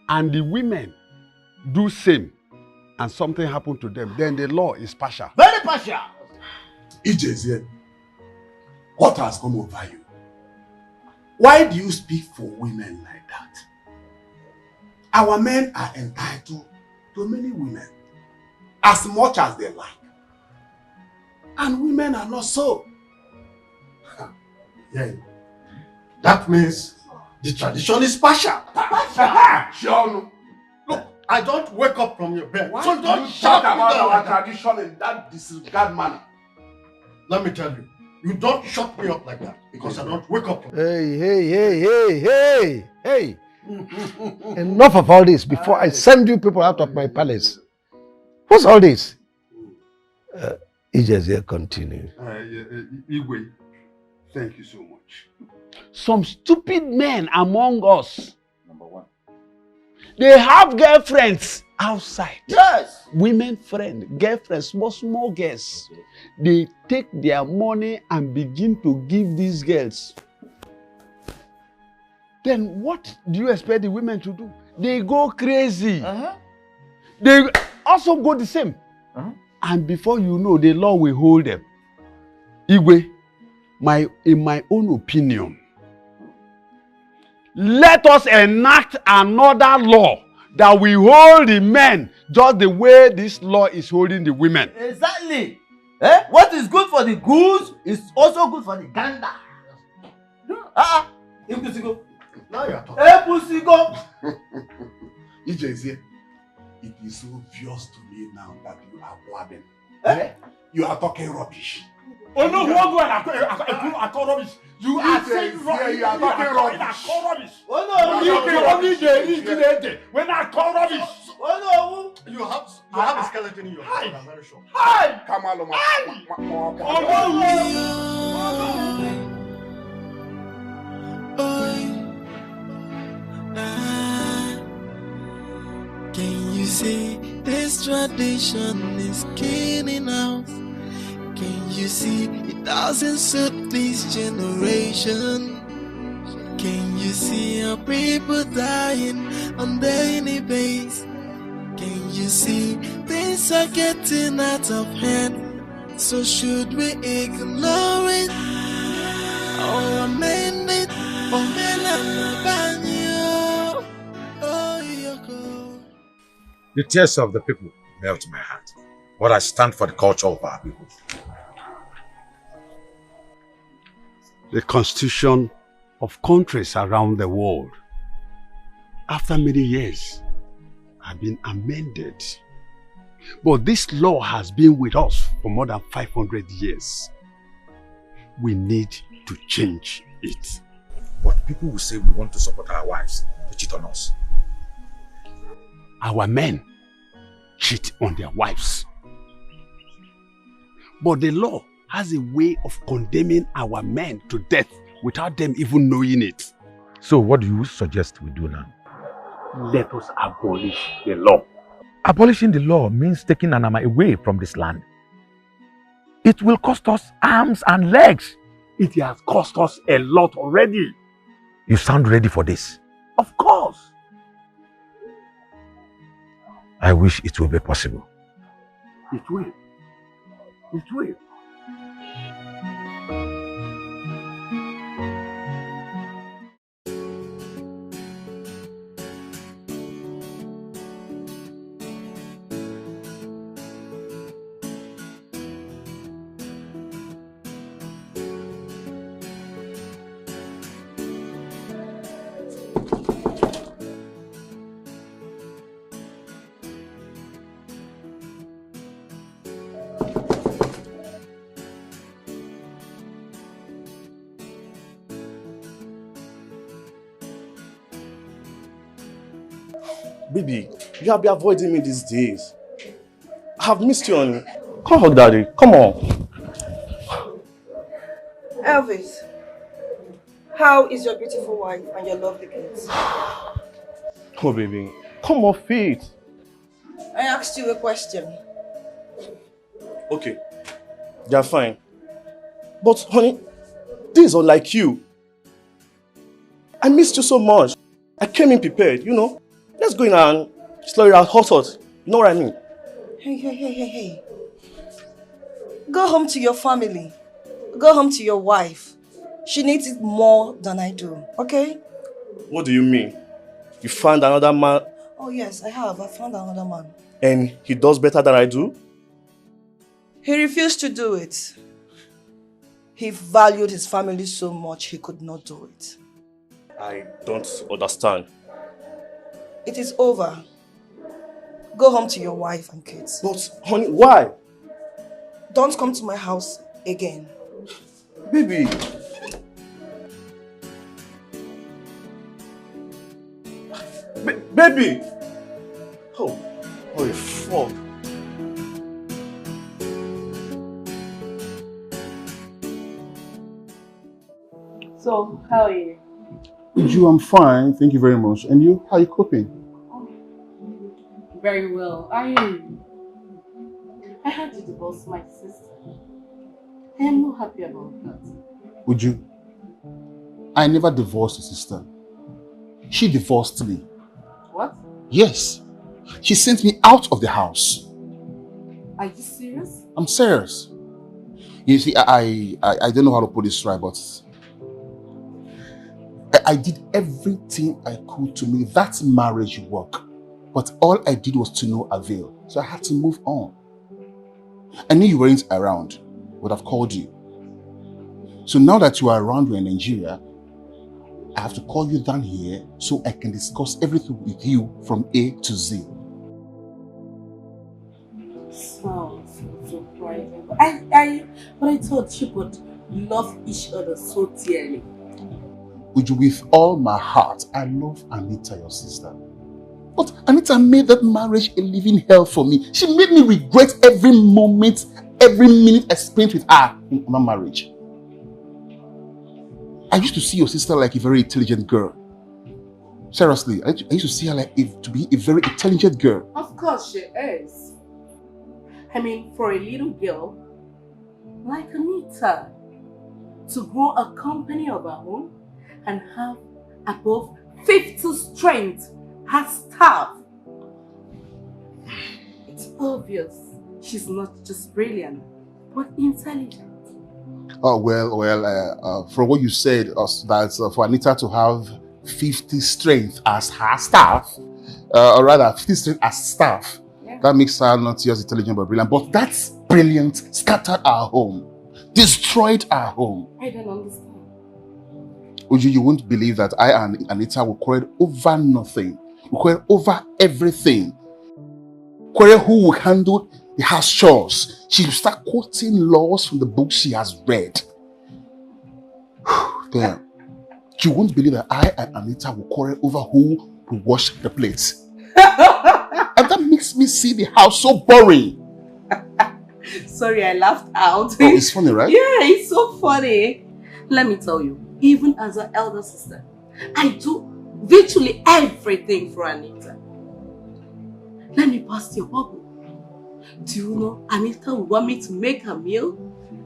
Speaker 17: and the women do same, and something happen to them, then the law is partial.
Speaker 21: Very partial.
Speaker 13: Ijezie, what has come over you? Why do you speak for women like that? Our men are entitled to many women, as much as they like. And women are not so. Yeah. That means the tradition is partial. Sean, look, I don't wake up from your bed.
Speaker 1: Why
Speaker 13: so
Speaker 1: do
Speaker 13: don't
Speaker 1: you
Speaker 13: shout
Speaker 1: talk about
Speaker 13: about
Speaker 1: our tradition in that disregard manner?
Speaker 13: Let me tell you, you don't shut me up like that because I don't wake up from
Speaker 14: Hey. Enough of all this before I send you people out of my palace. What's all this? Ijezie, continue.
Speaker 17: Igwe, thank you so much. Some stupid men among us,
Speaker 21: Number one.
Speaker 17: they have girlfriends outside.
Speaker 21: Yes.
Speaker 17: Women friends, girlfriends, small girls. They take their money and begin to give these girls. Then what do you expect the women to do? They go crazy. They also go the same. And before you know, the law will hold them. Igwe, in my own opinion, let us enact another law that will hold the men just the way this law is holding the women.
Speaker 21: Exactly. What is good for the goose is also good for the gander. Ipusigo.
Speaker 13: Now you are talking.
Speaker 21: Ipusigo.
Speaker 13: Ijezie, it is obvious to me now that you are blabbing. You are talking rubbish.
Speaker 1: Oh no, who go and I call rubbish. You are saying rubbish.
Speaker 13: You are talking rubbish.
Speaker 1: I call rubbish.
Speaker 21: Oh no,
Speaker 1: you can rubbish when I call rubbish.
Speaker 21: Oh
Speaker 13: no, you have a skeleton in your head. I'm very sure.
Speaker 1: Hi,
Speaker 13: come on,
Speaker 7: Can you see this tradition is killing us? Can you see it doesn't suit this generation? Can you see our people dying on daily basis? Can you see things are getting out of hand? So should we ignore it or amend it or ban you? Oh, Yoko.
Speaker 16: The tears of the people melt my heart. But I stand for the culture of our people.
Speaker 17: The constitution of countries around the world, after many years, have been amended. But this law has been with us for more than 500 years. We need to change it.
Speaker 16: But people will say we want to support our wives to cheat on us.
Speaker 17: Our men cheat on their wives. But the law has a way of condemning our men to death without them even knowing it.
Speaker 12: So what do you suggest we do now?
Speaker 17: Let us abolish the law.
Speaker 12: Abolishing the law means taking Anama away from this land. It will cost us arms and legs.
Speaker 17: It has cost us a lot already.
Speaker 12: You sound ready for this?
Speaker 17: Of course.
Speaker 12: I wish it will be possible.
Speaker 17: It will. It will.
Speaker 5: Baby, you have been avoiding me these days. I have missed you, honey. Come hug daddy. Come on.
Speaker 2: Elvis, how is your beautiful wife and your lovely kids?
Speaker 5: Oh, baby. Come off it.
Speaker 2: I asked you a question.
Speaker 5: Okay, they are fine. But honey, this is unlike you. I missed you so much. I came in prepared, you know. Let's go in and slow it out hot. You know what I mean?
Speaker 2: Hey. Go home to your family. Go home to your wife. She needs it more than I do, okay?
Speaker 5: What do you mean? You found another man
Speaker 2: Oh yes, I have. I found another man.
Speaker 5: and he does better than I do?
Speaker 2: He refused to do it. He valued his family so much he could not do it.
Speaker 5: I don't understand.
Speaker 2: It is over. Go home to your wife and kids.
Speaker 5: But honey, why?
Speaker 2: Don't come to my house again.
Speaker 5: Baby. Baby! Oh, holy fuck.
Speaker 11: So, how are you?
Speaker 8: Uju, I'm fine. Thank you very much. And you? How are you coping?
Speaker 11: Very well. I had to divorce my sister. I am not happy about that.
Speaker 8: Uju, I never divorced your sister. She divorced me.
Speaker 11: What?
Speaker 8: Yes. She sent me out of the house.
Speaker 11: Are you serious?
Speaker 8: I'm serious. You see, I don't know how to put this right, but I did everything I could to make that marriage work. But all I did was to no avail. So I had to move on. I knew you weren't around. I would have called you. So now that you are around, you're in Nigeria, I have to call you down here so I can discuss everything with you from A to Z.
Speaker 11: Sounds surprising. But I thought you would love each other so dearly.
Speaker 8: With all my heart, I love Anita, your sister. But Anita made that marriage a living hell for me. She made me regret every moment, every minute I spent with her in my marriage. I used to see your sister like a very intelligent girl. Seriously, I used to see her like to be a very intelligent girl.
Speaker 11: Of course she is. I mean, for a little girl like Anita to grow a company of her own and have above 50 strength as staff. It's obvious she's not just brilliant, but intelligent.
Speaker 8: Oh, well, from what you said, that for Anita to have 50 strength as her staff, or rather 50 strength as staff, that makes her not just intelligent but brilliant. But that's brilliant scattered our home, destroyed our home.
Speaker 11: I don't understand.
Speaker 8: Uju, you won't believe that I and Anita will quarrel over nothing. We quarrel over everything. Quarrel who will handle the house chores. She will start quoting laws from the books she has read. Damn. You won't believe that I and Anita will quarrel over who will wash the plates. And that makes me see the house so boring.
Speaker 11: Sorry, I laughed out.
Speaker 8: Oh, it's funny, right?
Speaker 11: Yeah, it's so funny. Let me tell you, even as an elder sister, I do virtually everything for Anita. Let me pass your bubble. Do you know Anita would want me to make a meal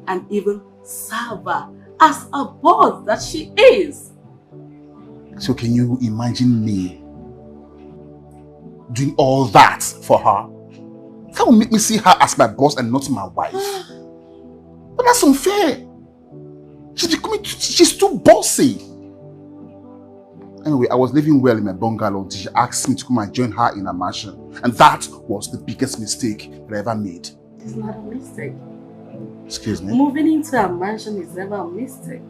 Speaker 11: and even serve her as a boss that she is?
Speaker 8: So can you imagine me doing all that for her? That will make me see her as my boss and not my wife. But that's unfair. She's too bossy. Anyway, I was living well in my bungalow until she asked me to come and join her in a mansion. And that was the biggest mistake that I ever made.
Speaker 11: It's not a mistake.
Speaker 8: Excuse me?
Speaker 11: Moving into a mansion is never a mistake.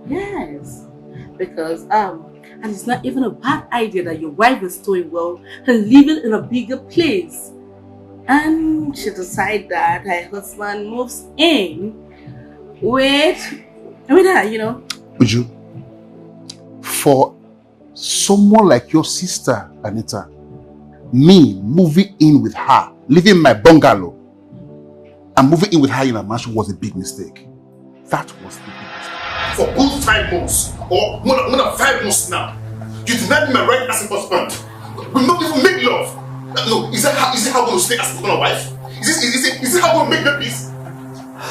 Speaker 11: Yes. Because, and it's not even a bad idea that your wife is doing well and living in a bigger place. And she decided that her husband moves in with her, you know.
Speaker 8: Uju, for someone like your sister, Anita, me moving in with her, living in my bungalow, and moving in with her in a mansion was a big mistake. That was the big mistake.
Speaker 13: For good 5 months, or more than 5 months now, you denied me my right as a husband. We not even make love.
Speaker 8: No, is it how I'm going to stay as a wife? Is it how I'm going to make the peace?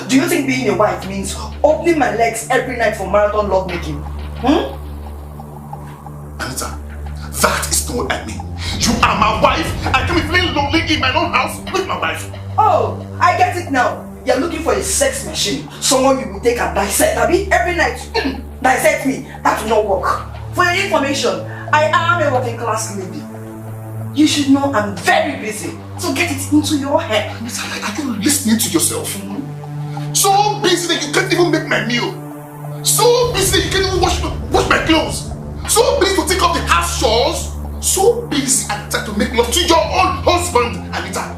Speaker 2: Do you think being a wife means opening my legs every night for marathon lovemaking?
Speaker 8: Anita, that is not what I mean. You are my wife. I can be feeling lonely in my own house with my wife.
Speaker 2: Oh, I get it now. You're looking for a sex machine. Someone you will take and dissect. Every night, dissect me. That will not work. For your information, I am a working class lady. You should know I'm very busy. So get it into your head.
Speaker 8: Are you listening to yourself? So busy that you can't even make my meal. So busy that you can't even wash my clothes. So busy to take up the house chores. So busy and try to make love to your own husband, Anita.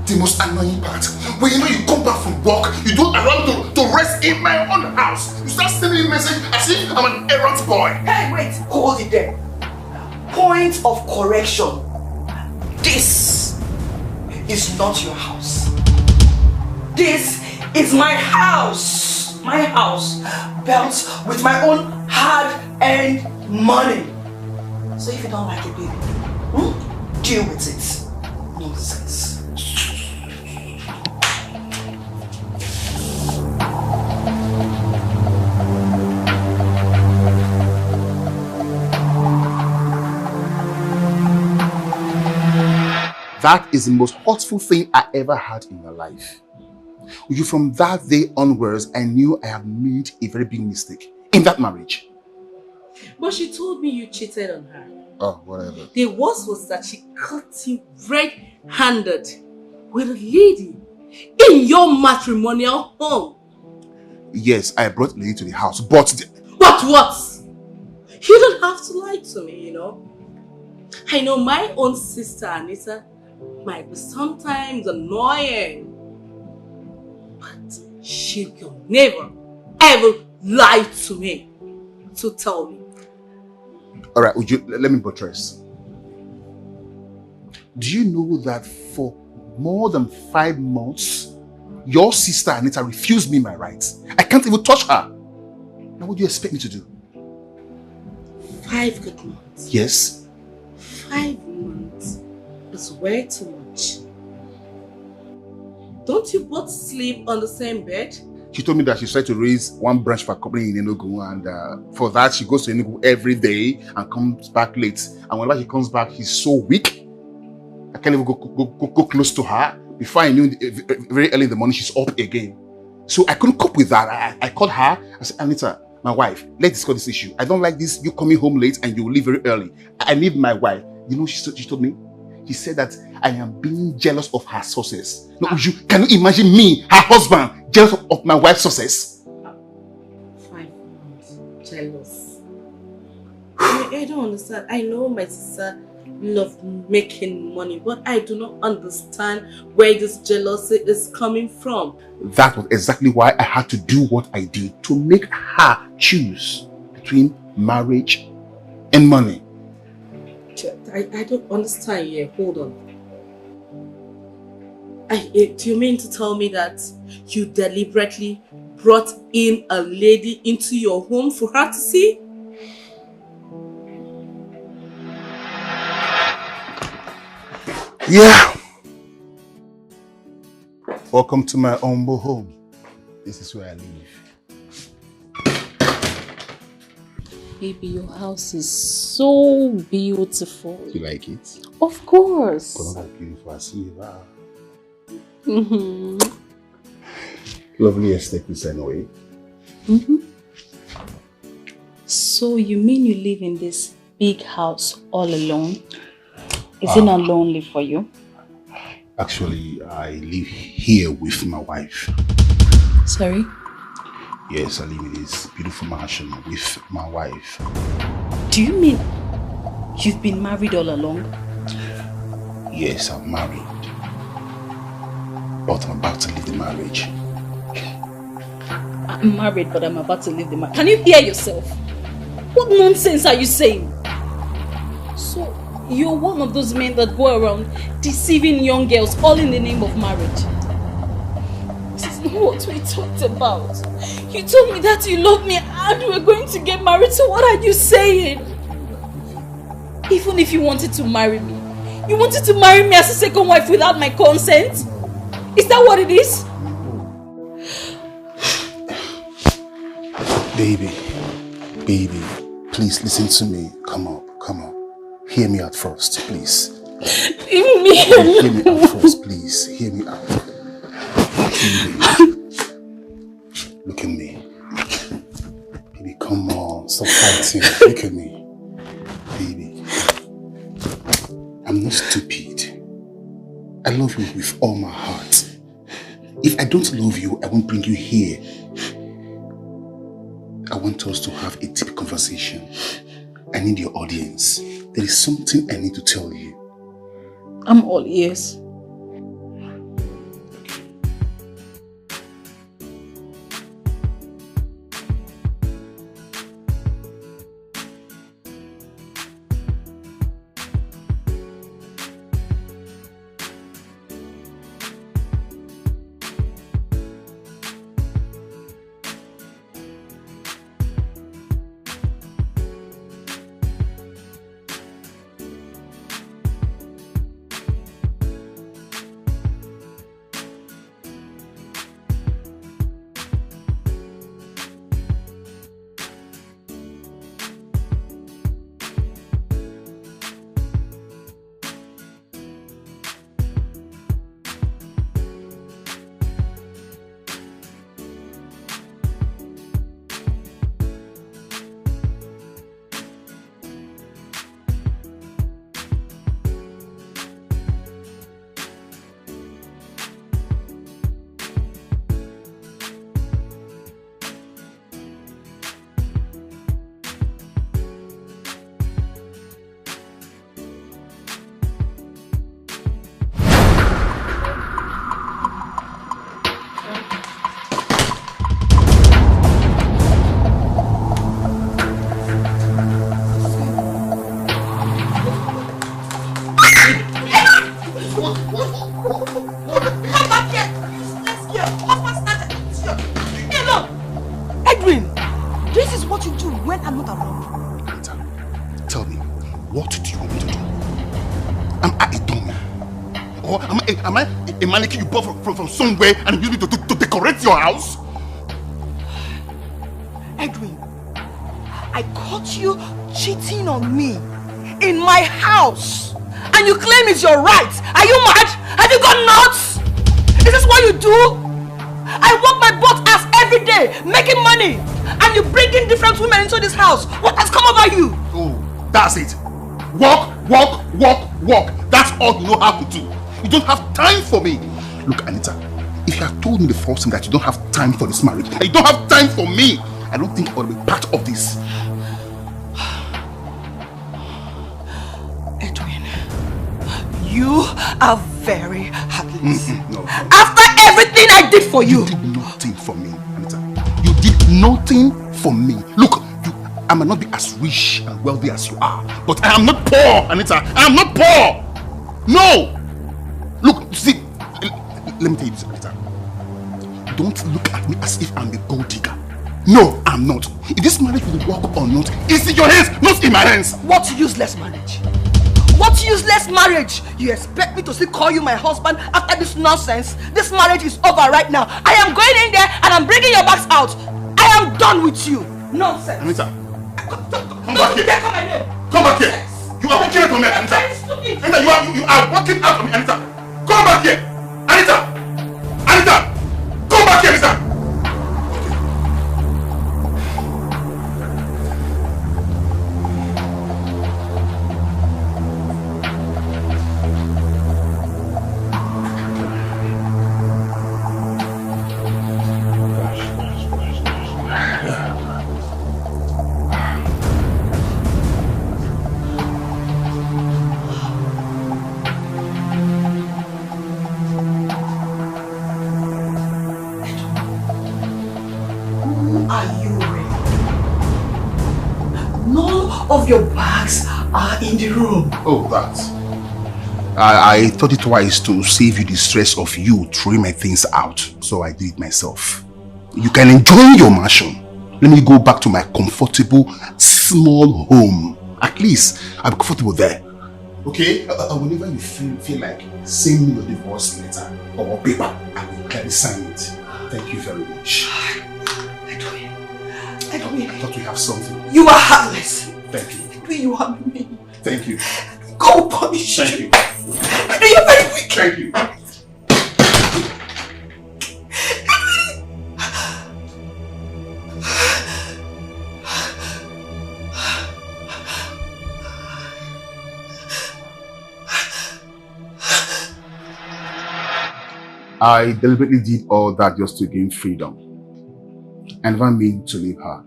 Speaker 8: The most annoying part, when you come back from work, you don't allow me to rest in my own house. You start sending me message as if I'm an errand boy.
Speaker 2: Hey, wait, hold it there. Point of correction. This is not your house. This is my house. My house, built with my own hard-earned money. So if you don't like it, baby, deal with it. Nonsense.
Speaker 8: That is the most hurtful thing I ever had in my life. From that day onwards, I knew I had made a very big mistake in that marriage.
Speaker 20: But she told me you cheated on her.
Speaker 8: Oh, whatever.
Speaker 20: The worst was that she caught you red-handed with a lady in your matrimonial home.
Speaker 8: Yes, I brought a lady to the house, but...
Speaker 20: But what? You don't have to lie to me, you know. I know my own sister, Anita, might be sometimes annoying. But she will never, ever lie to me. So tell me.
Speaker 8: Alright, let me buttress. Do you know that for more than 5 months, your sister Anita refused me my rights? I can't even touch her. Now what do you expect me to do?
Speaker 20: 5 good months?
Speaker 8: Yes.
Speaker 20: 5 months is way too much. Don't you both sleep on the same bed?
Speaker 8: She told me that she's trying to raise one branch for a company in Enugu, and for that she goes to Enugu every day and comes back late. And whenever she comes back, she's so weak. I can't even go close to her. Before I knew, very early in the morning, she's up again. So I couldn't cope with that. I called her. I said, Anita, my wife, let's discuss this issue. I don't like this, you coming home late and you leave very early. I need my wife. You know she told me? She said that I am being jealous of her success. No, can you imagine me, her husband, jealous of my wife's success?
Speaker 20: 5 months, jealous. I don't understand. I know my sister loves making money, but I do not understand where this jealousy is coming from.
Speaker 8: That was exactly why I had to do what I did, to make her choose between marriage and money.
Speaker 20: I don't understand here. Hold on. Do you mean to tell me that you deliberately brought in a lady into your home for her to see?
Speaker 8: Yeah. Welcome to my humble home. This is where I live.
Speaker 3: Baby, your house is so beautiful.
Speaker 8: You like it?
Speaker 3: Of course.
Speaker 8: Not beautiful as you are.
Speaker 3: Mm-hmm.
Speaker 8: Lovely aesthetics anyway.
Speaker 3: Mm-hmm. So you mean you live in this big house all alone? Is it not lonely for you?
Speaker 8: Actually, I live here with my wife.
Speaker 3: Sorry?
Speaker 8: Yes, I live in this beautiful mansion with my wife.
Speaker 3: Do you mean you've been married all along?
Speaker 8: Yes, I'm married. But I'm about to leave the marriage.
Speaker 3: I'm married, but I'm about to leave the marriage. Can you hear yourself? What nonsense are you saying? So, you're one of those men that go around deceiving young girls all in the name of marriage. This is not what we talked about. You told me that you love me and we were going to get married, so what are you saying? Even if you wanted to marry me,
Speaker 4: You wanted to marry me as a second wife without my consent? Is that what it is?
Speaker 8: Baby, please listen to me. Come on. Hear me out first, please.
Speaker 4: Leave me alone.
Speaker 8: Hear me out first, please. Hear me out. Baby. Look at me. Baby, come on. Stop fighting. Look at me. Baby. I'm not stupid. I love you with all my heart. If I don't love you, I won't bring you here. I want us to have a deep conversation. I need your audience. There is something I need to tell you.
Speaker 4: I'm all ears.
Speaker 8: Am I a mannequin you bought from somewhere and you need to decorate your house?
Speaker 2: Edwin, I caught you cheating on me in my house and you claim it's your right. Are you mad? Have you gone nuts? Is this what you do? I work my butt ass every day making money and you bring in different women into this house. What has come over you?
Speaker 8: Oh, that's it. Walk. That's all you know how to do. You don't have time for me. Look, Anita, if you have told me the first thing that you don't have time for this marriage, and you don't have time for me, I don't think I will be part of this.
Speaker 2: Edwin, you are very heartless.
Speaker 8: No.
Speaker 2: After everything I did for you.
Speaker 8: You did nothing for me, Anita. You did nothing for me. Look, I might not be as rich and wealthy as you are, but I am not poor, Anita. I am not poor. No. Look, see, let me tell you this, Anita. Don't look at me as if I'm a gold digger. No, I'm not. If this marriage will work or not, it's in your hands, not in my hands.
Speaker 2: What useless marriage? What useless marriage? You expect me to still call you my husband after this nonsense? This marriage is over right now. I am going in there and I'm bringing your bags out. I am done with you. Nonsense.
Speaker 8: Anita, come back here. Come back here. You are walking out on me, Anita. Anita, you are walking out on me, Anita. Come back here! Anita! Come back here, Anita!
Speaker 2: Of your bags are in the room.
Speaker 8: Oh, that. I thought it wise to save you the stress of you throwing my things out, so I did it myself. You can enjoy your mansion. Let me go back to my comfortable, small home. At least I'm comfortable there. Okay? Whenever you feel like send me your divorce letter or paper, I will clearly sign it. Thank you very much.
Speaker 2: I
Speaker 8: thought we have something.
Speaker 2: You are heartless.
Speaker 8: Thank you.
Speaker 2: You are mean.
Speaker 8: Thank you.
Speaker 2: Go punish.
Speaker 8: Thank you.
Speaker 2: You're very weak.
Speaker 8: Thank you. I deliberately did all that just to gain freedom. I never meant to leave her.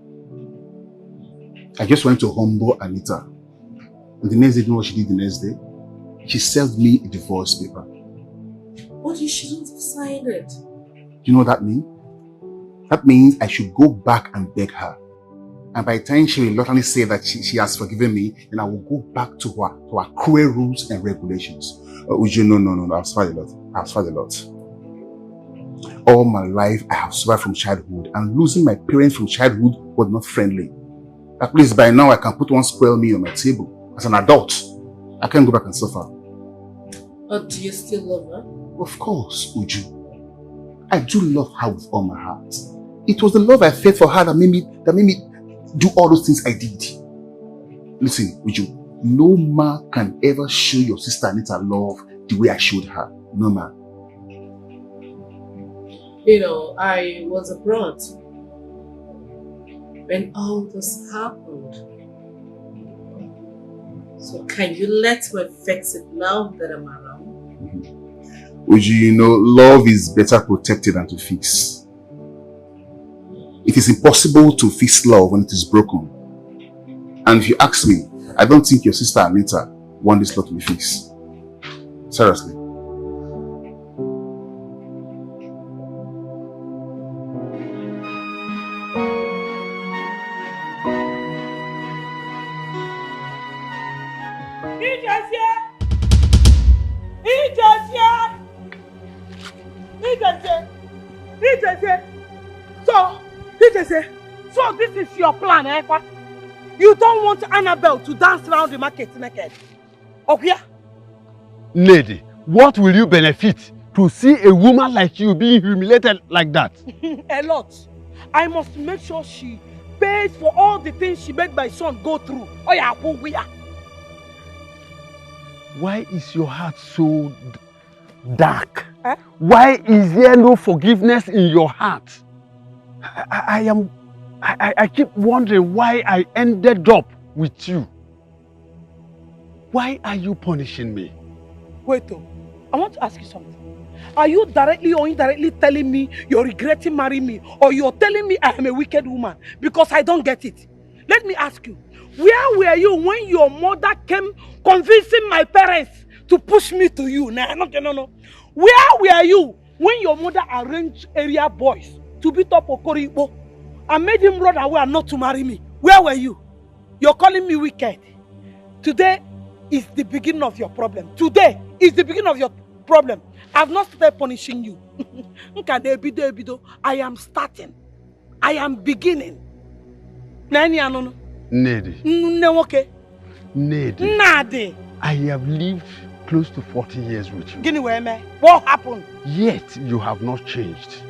Speaker 8: I just went to humble Anita. And the next day, you know what she did the next day? She served me a divorce paper.
Speaker 20: But you shouldn't have signed it.
Speaker 8: Do you know what that means? That means I should go back and beg her. And by the time she reluctantly say that she has forgiven me, then I will go back to her cruel rules and regulations. Uju, no. I've suffered a lot. All my life, I have suffered from childhood, and losing my parents from childhood was not friendly. At least by now, I can put one spoiled meal on my table. As an adult, I can't go back and suffer.
Speaker 20: Or do you still love her?
Speaker 8: Of course, Uju. I do love her with all my heart. It was the love I felt for her that made me do all those things I did. Listen, Uju, no man can ever show your sister Anita love the way I showed her. No man.
Speaker 20: You know, I was abroad when all this happened. So can you let me fix it now that I'm around?
Speaker 8: Uju, you know, love is better protected than to fix. It is impossible to fix love when it is broken. And if you ask me, I don't think your sister Anita wants this love to be fixed. Seriously.
Speaker 6: So this is your plan, eh? You don't want Annabelle to dance around the market naked. Okay?
Speaker 17: Lady, what will you benefit to see a woman like you being humiliated like that?
Speaker 6: A lot. I must make sure she pays for all the things she made my son go through. Oh yeah,
Speaker 17: why is your heart so dark?
Speaker 6: Eh?
Speaker 17: Why is there no forgiveness in your heart? I keep wondering why I ended up with you. Why are you punishing me?
Speaker 6: Wait, I want to ask you something. Are you directly or indirectly telling me you're regretting marrying me, or you're telling me I am a wicked woman? Because I don't get it. Let me ask you, where were you when your mother came convincing my parents to push me to you? No. Where were you when your mother arranged area boys to beat up Okoribo and made him run away and not to marry me? Where were you? You're calling me wicked. Today is the beginning of your problem. Today is the beginning of your problem. I've not started punishing you. I am starting. I am beginning.
Speaker 17: Nedi.
Speaker 6: Nadi.
Speaker 17: I have lived close to 40 years with you.
Speaker 6: What happened?
Speaker 17: Yet you have not changed.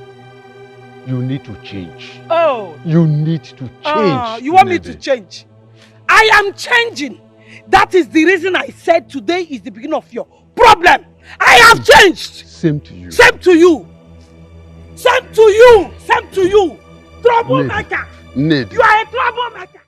Speaker 17: You need to change.
Speaker 6: Oh.
Speaker 17: You need to change.
Speaker 6: You want me to change? I am changing. That is the reason I said today is the beginning of your problem. I have changed.
Speaker 17: Same to you.
Speaker 6: Same to you. Same to you. Same to you. Troublemaker.
Speaker 17: Ned.
Speaker 6: You are a troublemaker.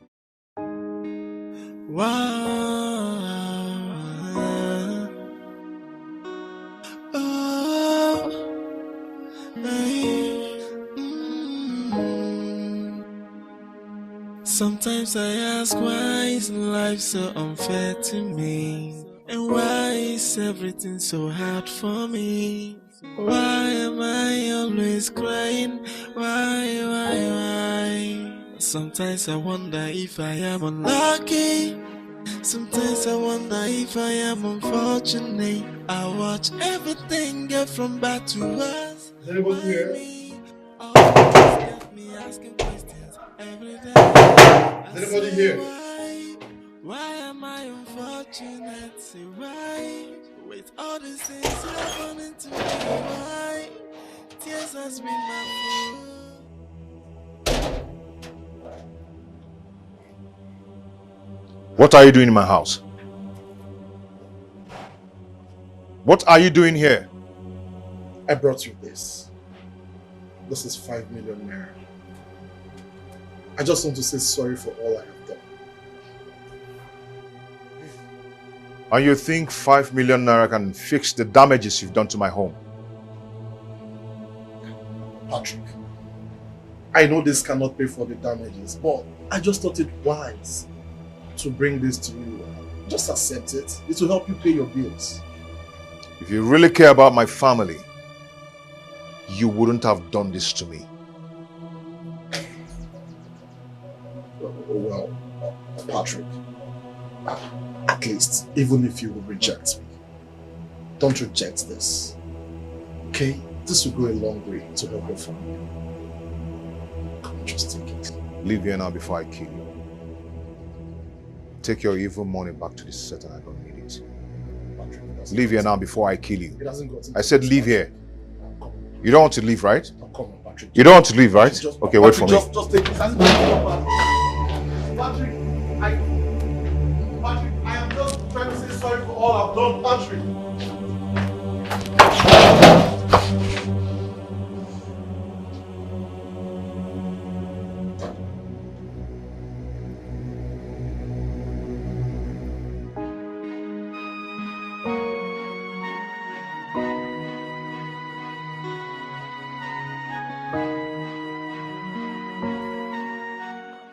Speaker 7: Sometimes I ask, why is life so unfair to me? And why is everything so hard for me? Why am I always crying? Why? Sometimes I wonder if I am unlucky. Sometimes I wonder if I am unfortunate. I watch everything get from bad to worse.
Speaker 19: Is anybody here?
Speaker 7: Me asking questions every day.
Speaker 19: Is anybody here?
Speaker 7: Why am I unfortunate? Say why? With all these things happening to me, why? Tears has been my food.
Speaker 1: What are you doing in my house? What are you doing here?
Speaker 13: I brought you this. This is 5 million naira. I just want to say sorry for all I have done.
Speaker 1: And you think 5 million naira can fix the damages you've done to my home?
Speaker 13: Patrick, I know this cannot pay for the damages, but I just thought it wise to bring this to you. Just accept it. It will help you pay your bills.
Speaker 1: If you really care about my family, you wouldn't have done this to me.
Speaker 13: Well, Patrick, at least, even if you will reject me, don't reject this. Okay? This will go a long way to help your family. Come on, just take it.
Speaker 1: Leave here now before I kill you. Take your evil money back to the Satan. I don't need it. Leave here now before I kill you. I said leave here. You don't want to leave, right?
Speaker 13: Come on, Patrick.
Speaker 1: You don't want to leave, right? Okay, wait for me.
Speaker 13: Just take it. Patrick, I am just trying to say sorry for all I've done, Patrick.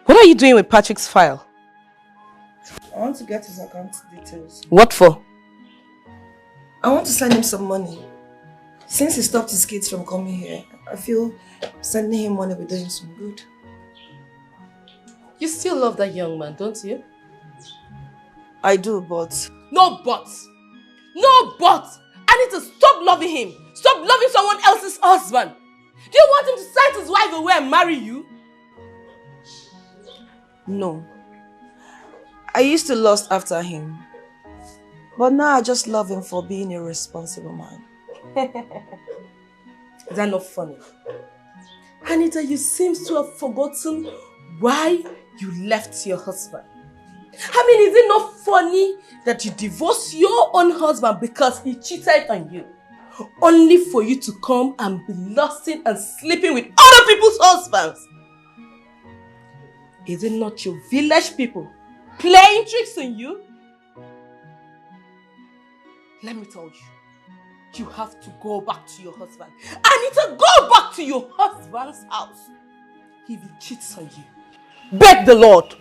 Speaker 6: What are you doing with Patrick's file?
Speaker 2: I want to get his account details.
Speaker 6: What for?
Speaker 2: I want to send him some money. Since he stopped his kids from coming here, I feel sending him money will do him some good.
Speaker 20: You still love that young man, don't you?
Speaker 2: I do, but...
Speaker 20: No buts! No buts! I need to stop loving him! Stop loving someone else's husband! Do you want him to send his wife away and marry you?
Speaker 2: No. I used to lust after him. But now I just love him for being a responsible man.
Speaker 20: Is that not funny? Anita, you seem to have forgotten why you left your husband. I mean, is it not funny that you divorced your own husband because he cheated on you? Only for you to come and be lusting and sleeping with other people's husbands. Is it not your village people playing tricks on you? Let me tell you, you have to go back to your husband. Anita, go back to your husband's house. If he cheats on you, beg the Lord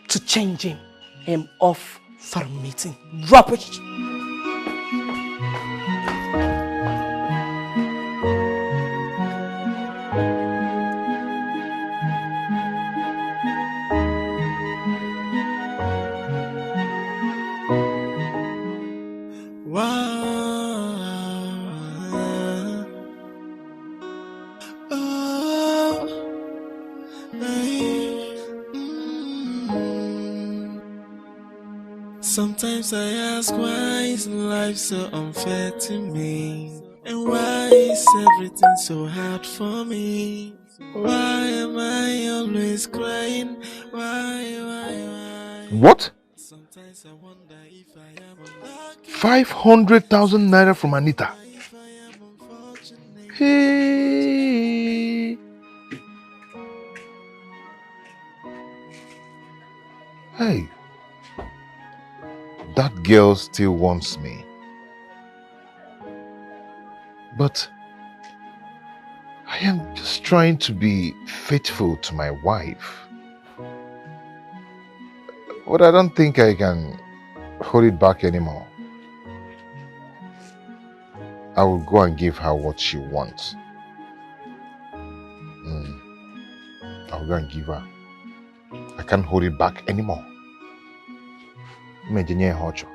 Speaker 20: to change him off from meeting rubbish.
Speaker 7: Sometimes I ask, why is life so unfair to me? And why is everything so hard for me? Why am I always crying? Why?
Speaker 1: What? 500,000 naira from Anita. Hey. Hey. That girl still wants me. But I am just trying to be faithful to my wife. But I don't think I can hold it back anymore. I will go and give her what she wants. I'll go and give her. I can't hold it back anymore. Imagine Hocho.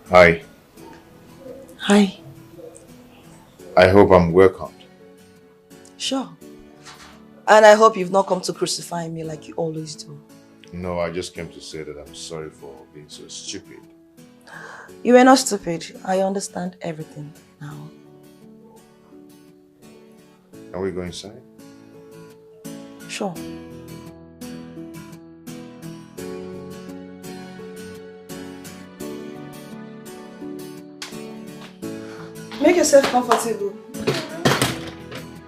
Speaker 16: Hi.
Speaker 3: Hi.
Speaker 16: I hope I'm welcomed.
Speaker 3: Sure. And I hope you've not come to crucify me like you always do.
Speaker 16: No, I just came to say that I'm sorry for being so stupid.
Speaker 3: You were not stupid. I understand everything now.
Speaker 16: Can we go inside?
Speaker 3: Sure. Make yourself comfortable.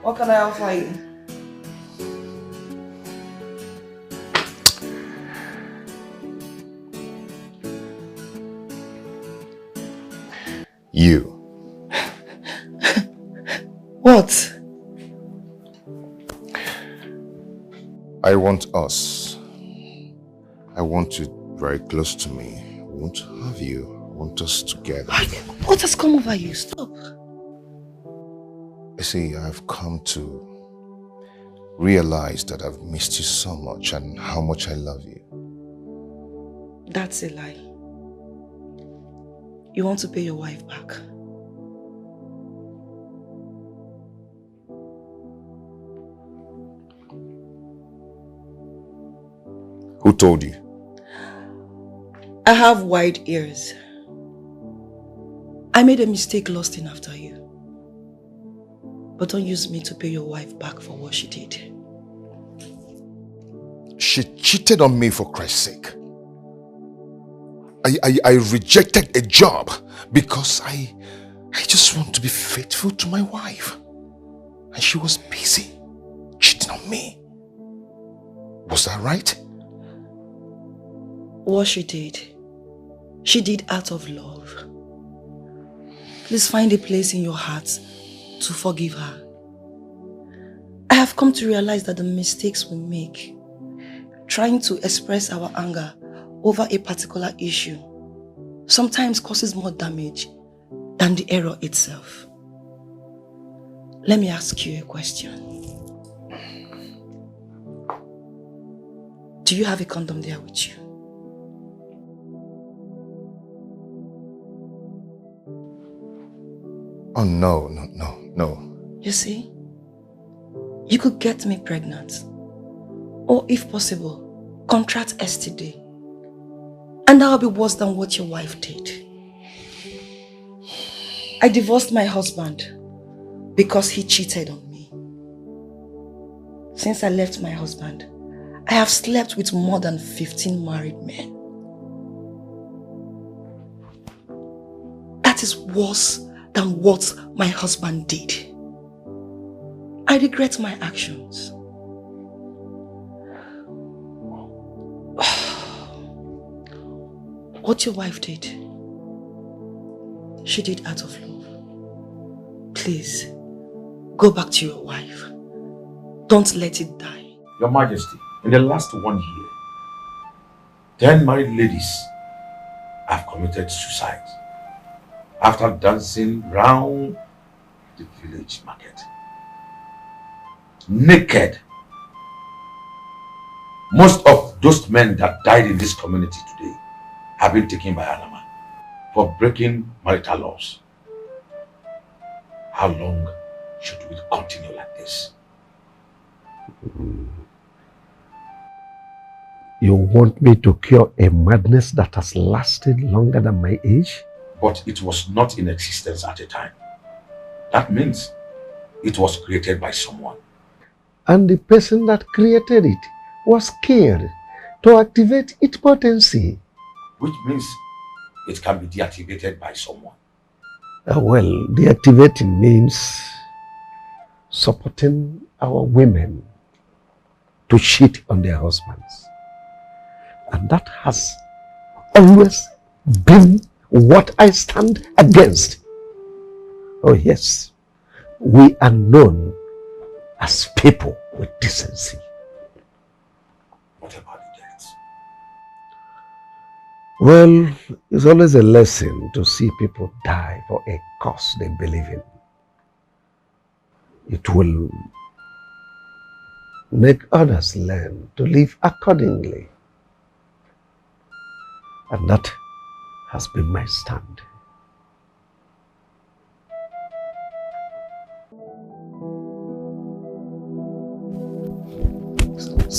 Speaker 3: What can I offer you?
Speaker 16: You.
Speaker 3: What?
Speaker 16: I want us. I want you very close to me. I want to have you. I want us together.
Speaker 3: What has come over you? Stop.
Speaker 16: You see, I've come to realize that I've missed you so much and how much I love you.
Speaker 3: That's a lie. You want to pay your wife back.
Speaker 16: Who told you?
Speaker 3: I have wide ears. I made a mistake lusting after you. But don't use me to pay your wife back for what she did.
Speaker 16: She cheated on me, for Christ's sake. I rejected a job because I just want to be faithful to my wife. And she was busy cheating on me. Was that right?
Speaker 3: What she did out of love. Please find a place in your heart to forgive her. I have come to realize that the mistakes we make, trying to express our anger over a particular issue, sometimes causes more damage than the error itself. Let me ask you a question. Do you have a condom there with you?
Speaker 16: Oh, no.
Speaker 3: You see, you could get me pregnant. Or if possible, contract STD. And that will be worse than what your wife did. I divorced my husband because he cheated on me. Since I left my husband, I have slept with more than 15 married men. That is worse than what my husband did. I regret my actions. What your wife did, she did out of love. Please, go back to your wife. Don't let it die.
Speaker 12: Your Majesty, in the last 1 year, 10 married ladies have committed suicide after dancing round the village market. Naked. Most of those men that died in this community today have been taken by Anama for breaking marital laws. How long should we continue like this?
Speaker 14: You want me to cure a madness that has lasted longer than my age?
Speaker 12: But it was not in existence at the time. That means it was created by someone.
Speaker 14: And the person that created it was scared to activate its potency.
Speaker 12: Which means it can be deactivated by someone.
Speaker 14: Well, deactivating means supporting our women to cheat on their husbands. And that has always been what I stand against. Oh yes, we are known as people with decency.
Speaker 12: What about the deaths?
Speaker 14: Well, it's always a lesson to see people die for a cause they believe in. It will make others learn to live accordingly. And that has been my stand.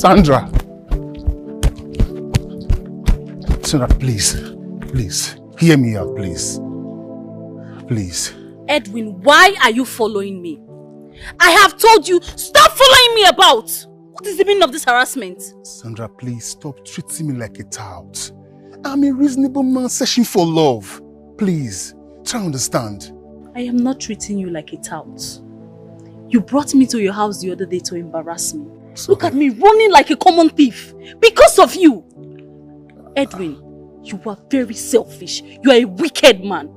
Speaker 8: Sandra! Sandra, please. Please. Hear me out, please. Please.
Speaker 20: Edwin, why are you following me? I have told you, stop following me about! What is the meaning of this harassment?
Speaker 8: Sandra, please stop treating me like a tout. I'm a reasonable man searching for love. Please, try to understand.
Speaker 20: I am not treating you like a tout. You brought me to your house the other day to embarrass me. Look at me running like a common thief because of you. Edwin, you are very selfish. You are a wicked man.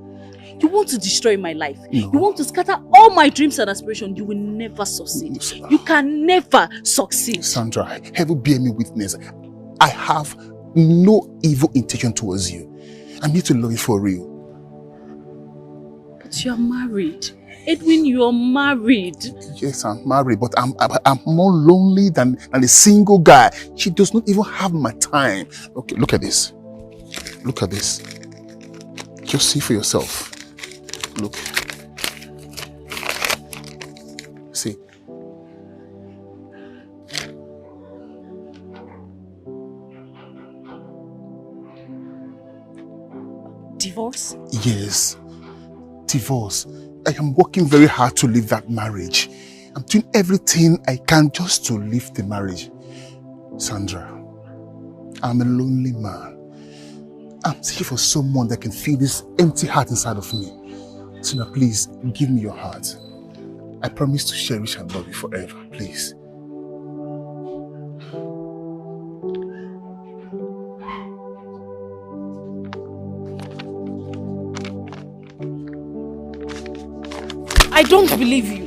Speaker 20: You want to destroy my life. No. You want to scatter all my dreams and aspirations. You will never succeed. You can never succeed.
Speaker 8: Sandra, heaven bear me witness. I have no evil intention towards you. I'm here to love you for real.
Speaker 20: But you are married. Edwin, you are married.
Speaker 8: Yes, I'm married, but I'm more lonely than a single guy. She does not even have my time. Okay, look at this. Look at this. Just see for yourself. Look. See.
Speaker 20: Divorce?
Speaker 8: Yes. Divorce. I am working very hard to leave that marriage. I'm doing everything I can just to leave the marriage. Sandra, I'm a lonely man. I'm seeking for someone that can fill this empty heart inside of me. Sandra, please, give me your heart. I promise to cherish and love you forever, please.
Speaker 20: I don't believe you.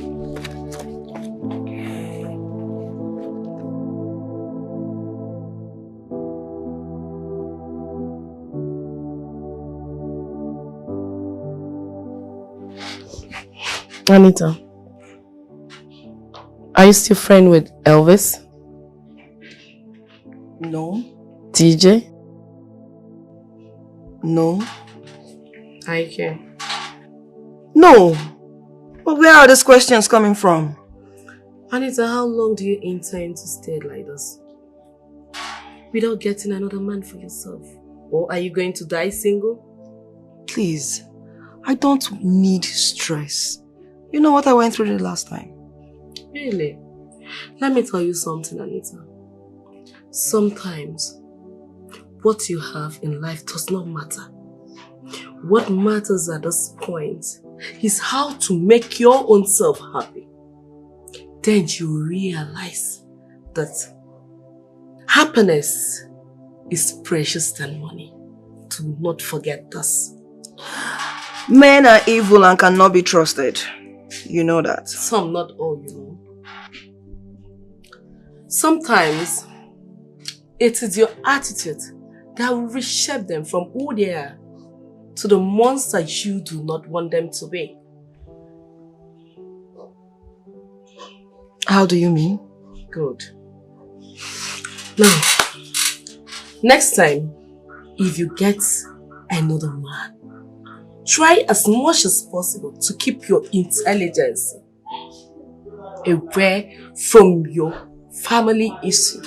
Speaker 2: Anita, are you still friends with Elvis?
Speaker 3: No.
Speaker 2: DJ?
Speaker 3: No.
Speaker 2: Ike? No. But where are these questions coming from?
Speaker 11: Anita, how long do you intend to stay like this? Without getting another man for yourself? Or are you going to die single?
Speaker 2: Please, I don't need stress. You know what I went through the last time.
Speaker 11: Really? Let me tell you something, Anita. Sometimes, what you have in life does not matter. What matters at this point is how to make your own self happy. Then you realize that happiness is precious than money. Do not forget this.
Speaker 2: Men are evil and cannot be trusted. You know that.
Speaker 11: Some, not all, you know. Sometimes, it is your attitude that will reshape them from who they are to the monster you do not want them to be.
Speaker 2: How do you mean?
Speaker 11: Good. Now, next time, if you get another man, try as much as possible to keep your intelligence away from your family issue.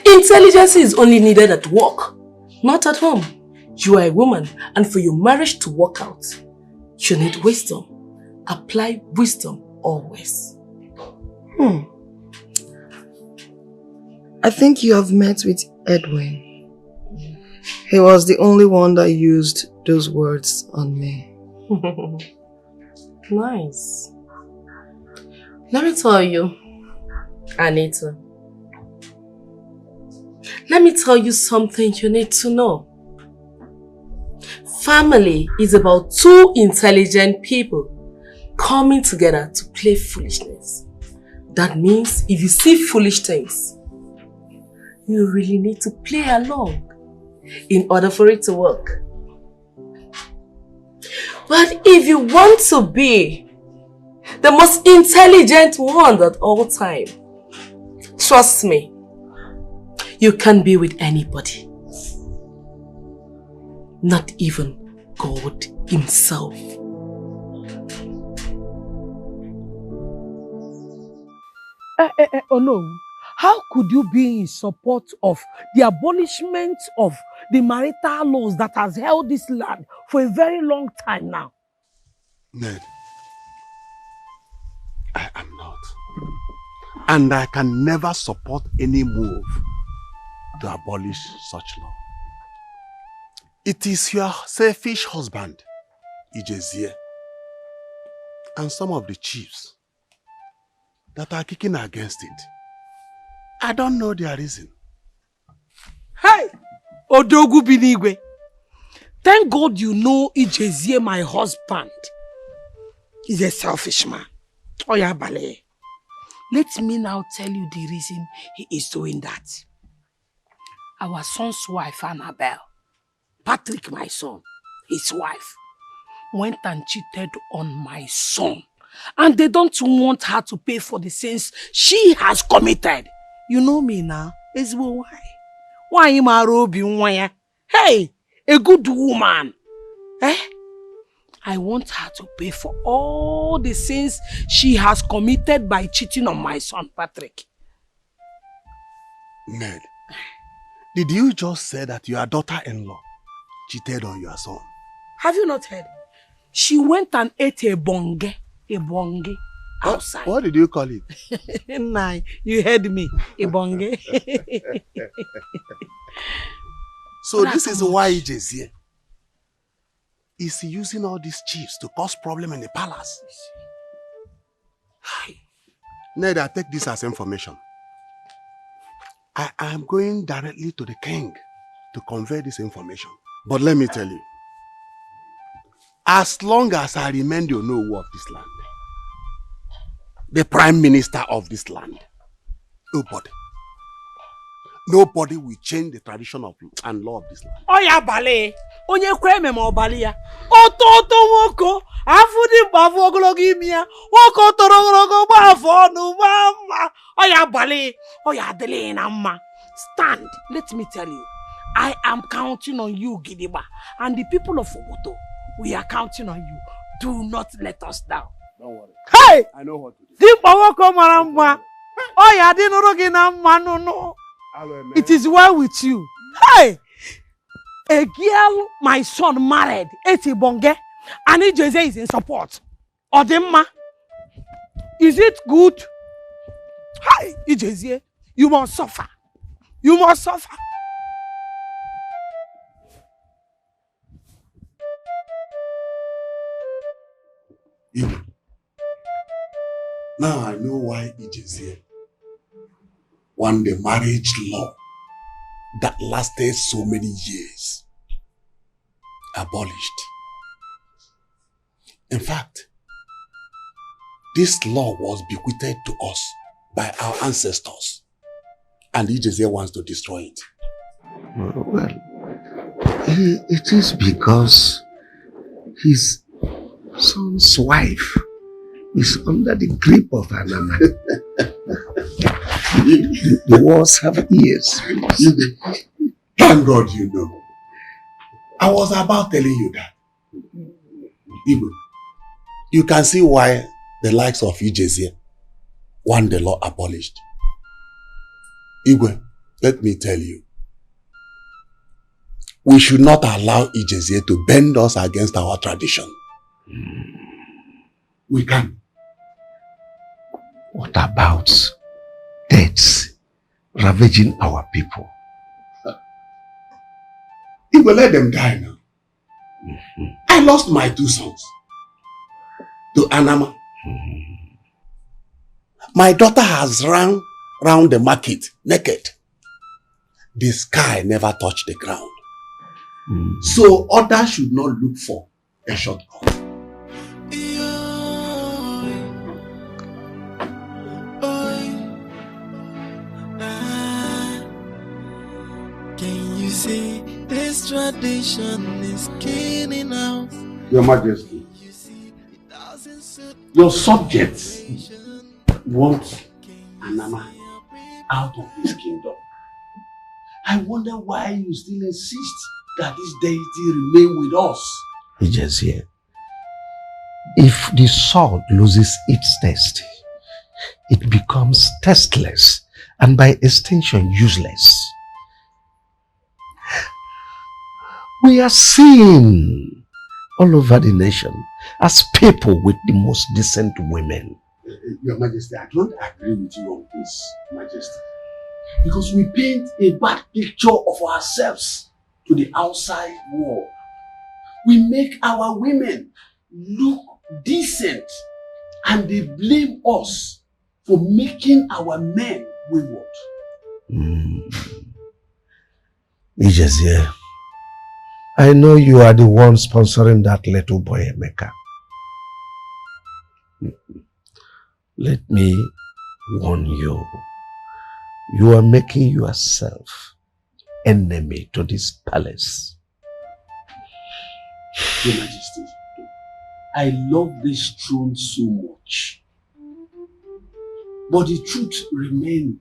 Speaker 11: Intelligence is only needed at work, not at home. You are a woman, and for your marriage to work out, you need wisdom. Apply wisdom always.
Speaker 2: I think you have met with Edwin. He was the only one that used those words on me.
Speaker 11: Nice. Let me tell you, Anita. Let me tell you something you need to know. Family is about two intelligent people coming together to play foolishness. That means if you see foolish things, you really need to play along in order for it to work. But if you want to be the most intelligent one at all time, trust me, you can be with anybody. Not even God himself.
Speaker 6: Oh no. How could you be in support of the abolishment of the marital laws that has held this land for a very long time now?
Speaker 17: Ned, I am not. And I can never support any move to abolish such law. It is your selfish husband, Ijezie, and some of the chiefs that are kicking against it. I don't know their reason.
Speaker 6: Hey! Odogu Binigwe. Thank God you know Ijezie, my husband. He's a selfish man. Oya Bale. Let me now tell you the reason he is doing that. Our son's wife, Annabelle, Patrick, my son, his wife, went and cheated on my son. And they don't want her to pay for the sins she has committed. You know me now. Is why? Why am I robbing? Hey, a good woman. Eh? I want her to pay for all the sins she has committed by cheating on my son, Patrick.
Speaker 17: Ned, did you just say that your daughter-in-law cheated on your son?
Speaker 6: Have you not heard? She went and ate a bonge outside.
Speaker 17: What did you call it?
Speaker 6: Nah, you heard me. A bonge.
Speaker 17: So this is why Ijezie is using all these chiefs to cause problem in the palace. Ned, I take this as information. I am going directly to the king to convey this information. But let me tell you, as long as I remain the Onowu of this land, the prime minister of this land, nobody will change the tradition of and law of this land.
Speaker 6: Oya Bale, onye kweme ma obali ya. Ototo woko, afudi bavu ogologo imi ya. Woko torogologo bavu onu mama. Oya Bale, oya dele na mma. Stand, let me tell you. I am counting on you, Gidiba, and the people of Obodo. We are counting on you. Do not let us down.
Speaker 17: Don't worry.
Speaker 6: Hey!
Speaker 17: I know what to do.
Speaker 6: Dimpa woko maramba. Oya dinorogi na mma no. It is well with you. Hey! A girl my son married, Eti Bonge, and Ijezie is in support. Odemma. Is it good? Hey, Ijezie, you must suffer. You must suffer.
Speaker 17: Now I know why Ijezie won the marriage law that lasted so many years abolished. In fact, this law was bequeathed to us by our ancestors, and Ijezie wants to destroy it.
Speaker 15: Well, it is because his son's wife is under the grip of Anama. The wars have ears.
Speaker 17: Thank God you know. I was about telling you that. Igwe, you can see why the likes of Ijezie want the law abolished. Igwe, let me tell you. We should not allow Ijezie to bend us against our tradition. We can.
Speaker 15: What about deaths ravaging our people?
Speaker 17: Igwe, let them die now. I lost my 2 sons to Anama. My daughter has run round the market naked. The sky never touched the ground. So others should not look for a shortcut.
Speaker 7: Can you see this tradition is killing us?
Speaker 17: Your Majesty, your subjects want Anama out of this kingdom. I wonder why you still insist that this deity remain with us.
Speaker 15: Ijezie, if the sword loses its taste, it becomes tasteless
Speaker 1: and by extension useless. We are seen all over the nation as people with the most decent women.
Speaker 8: Your Majesty, I don't agree with you on this, Majesty. Because we paint a bad picture of ourselves to the outside world. We make our women look decent and they blame us for making our men wayward.
Speaker 1: Ijezie, I know you are the one sponsoring that little boy, Emeka. Let me warn you. You are making yourself enemy to this palace.
Speaker 8: Your Majesty, I love this throne so much. But the truth remains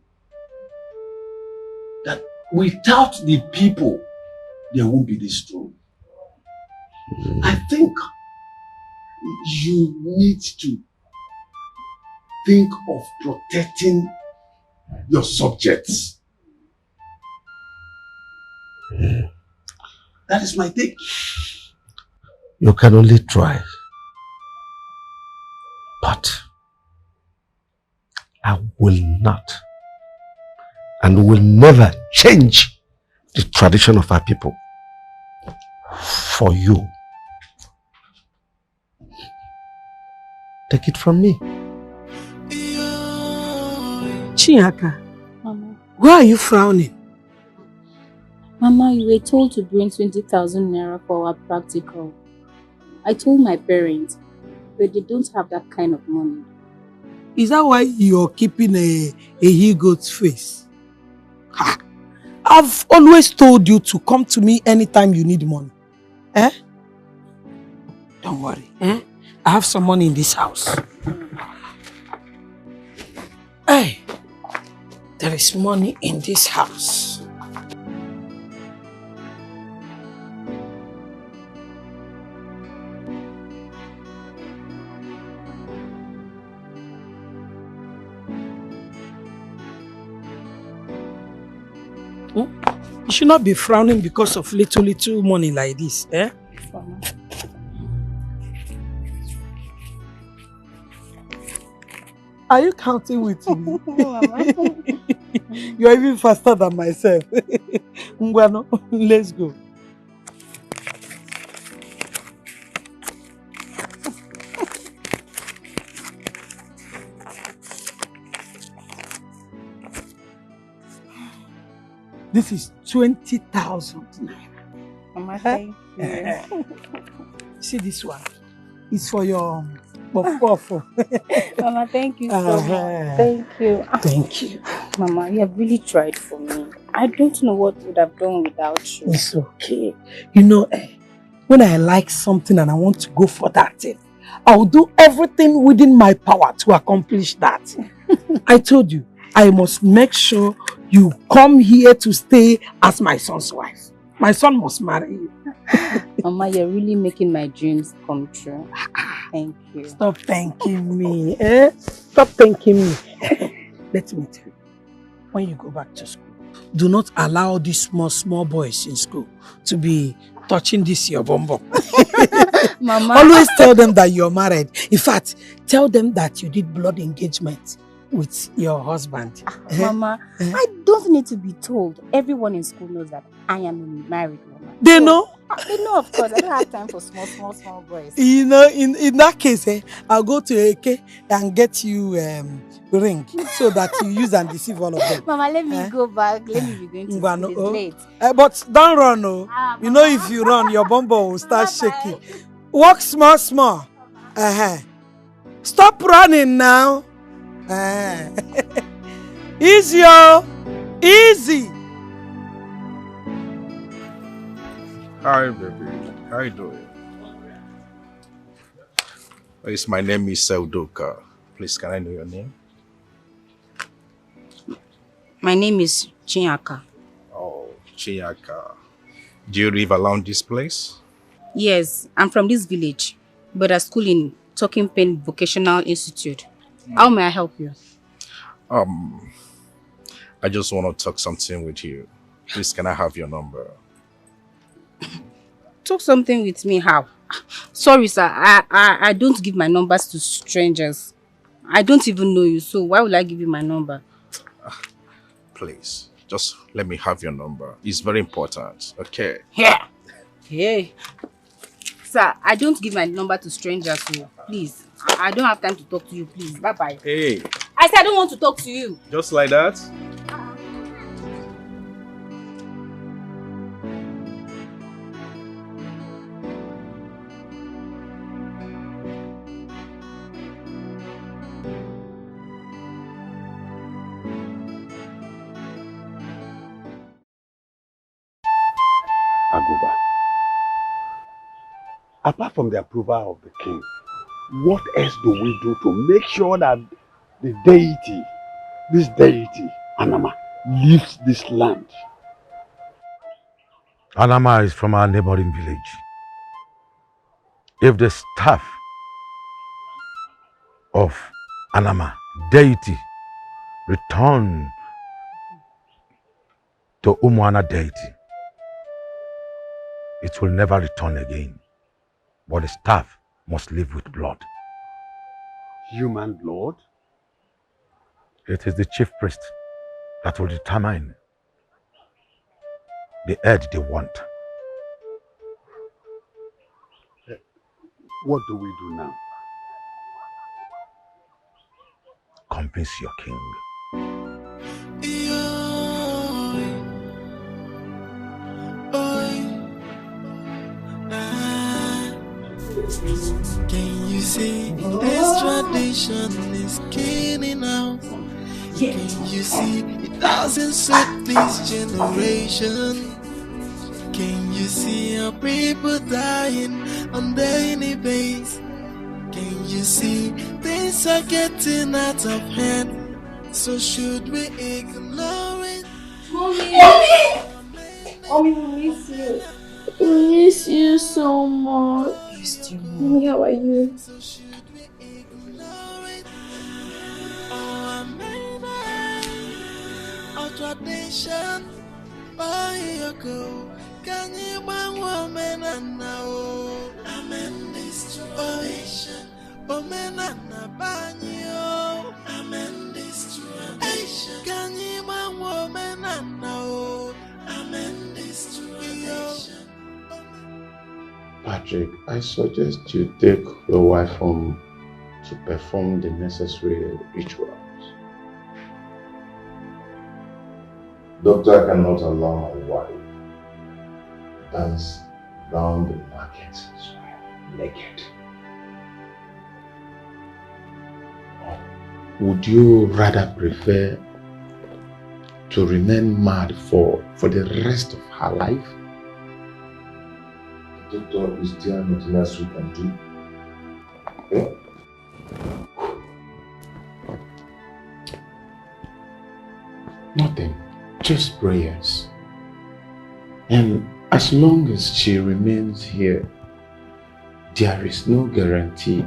Speaker 8: that without the people, there won't be this throne. I think you need to think of protecting your subjects. That is my take.
Speaker 1: You can only try. But I will not and will never change the tradition of our people for you. Take it from me.
Speaker 11: Chinyaka,
Speaker 3: Mama.
Speaker 11: why are you frowning?
Speaker 3: Mama, you were told to bring 20,000 naira for our practical. I told my parents, but they don't have that kind of money.
Speaker 11: Is that why you're keeping a he-goat's face? Ha! I've always told you to come to me anytime you need money. Eh? Don't worry. Eh? I have some money in this house. Hey, there is money in this house. You should not be frowning because of little money like this, eh? Are you counting with me? You're even faster than myself. Ngwano, let's go. This is 20,000 naira.
Speaker 3: Mama, thank you.
Speaker 11: See this one? It's for your puff.
Speaker 3: Mama, thank you so much. Thank you.
Speaker 11: Thank you.
Speaker 3: Mama, you have really tried for me. I don't know what would have done without you.
Speaker 11: It's okay. You know, when I like something and I want to go for that thing, I'll do everything within my power to accomplish that. I told you, I must make sure you come here to stay as my son's wife. My son must marry you.
Speaker 3: Mama, you're really making my dreams come true. Thank you.
Speaker 11: Stop thanking me. Stop thanking me. Let me tell you, when you go back to school, do not allow these small boys in school to be touching this your bumbo.
Speaker 3: Mama.
Speaker 11: Always tell them that you're married. In fact, tell them that you did blood engagement with your husband.
Speaker 3: Mama, I don't need to be told. Everyone in school knows that I am a married woman.
Speaker 11: They know?
Speaker 3: They know, of course. I don't have time for small boys.
Speaker 11: You know, in that case, I'll go to AK and get you ring so that you use and deceive all of them.
Speaker 3: Mama, let me go back. Let me be going to school. It's late.
Speaker 11: But don't run, oh. You know, if you run, your bumbo will start shaking. Walk small. Stop running now. Easy, oh. Easy.
Speaker 9: Hi, baby. How you doing? Yes, my name is Saudoka. Please, can I know your name?
Speaker 3: My name is Chinyaka.
Speaker 9: Oh, Chinyaka. Do you live around this place?
Speaker 3: Yes, I'm from this village, but I school in Talking Pen Vocational Institute. How may I help you?
Speaker 9: I just want to talk something with you. Please, can I have your number?
Speaker 18: Talk something with me, how? Sorry, sir. I don't give my numbers to strangers. I don't even know you, so why would I give you my number?
Speaker 9: Please, just let me have your number. It's very important, okay?
Speaker 18: Yeah. Hey. Sir, I don't give my number to strangers, so please. I don't have time to talk to you, please. Bye-bye.
Speaker 9: Hey.
Speaker 18: I said I don't want to talk to you.
Speaker 9: Just like that?
Speaker 17: Aguba, apart from the approval of the king, what else do we do to make sure that the deity, this deity, Anama, leaves this land?
Speaker 12: Anama is from our neighboring village. If the staff of Anama, deity, return to Umuana deity, it will never return again. But the staff must live with blood.
Speaker 17: Human blood?
Speaker 12: It is the chief priest that will determine the head they want.
Speaker 17: What do we do now?
Speaker 12: Convince your king.
Speaker 7: Can you see this tradition is killing out? Can you see it doesn't suit this generation? Can you see our people dying on daily basis? Can you see things are getting out of hand? So should we ignore it?
Speaker 4: Mommy! Mommy, we miss you. We miss you so much. Mommy, how are you?
Speaker 7: Our tradition, why you go? Can you bang woman and now? I'm in this tradition. Woman and banyo. I'm in this tradition. Can you bang woman and now? I'm in this tradition.
Speaker 15: Patrick, I suggest you take your wife home to perform the necessary rituals.
Speaker 16: Doctor, I cannot allow my wife to dance round the market naked.
Speaker 15: Would you rather prefer to remain mad for the rest of her life?
Speaker 16: Doctor, is there nothing else we can do? Yeah?
Speaker 15: Nothing, just prayers. And as long as she remains here, there is no guarantee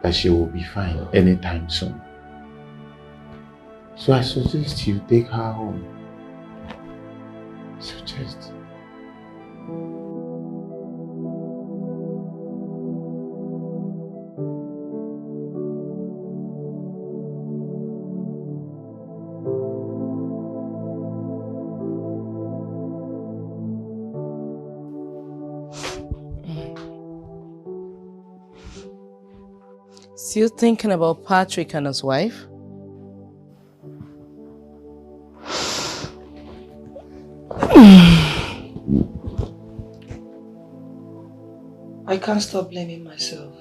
Speaker 15: that she will be fine anytime soon. So I suggest you take her home. Suggest.
Speaker 2: Still thinking about Patrick and his wife? I can't stop blaming myself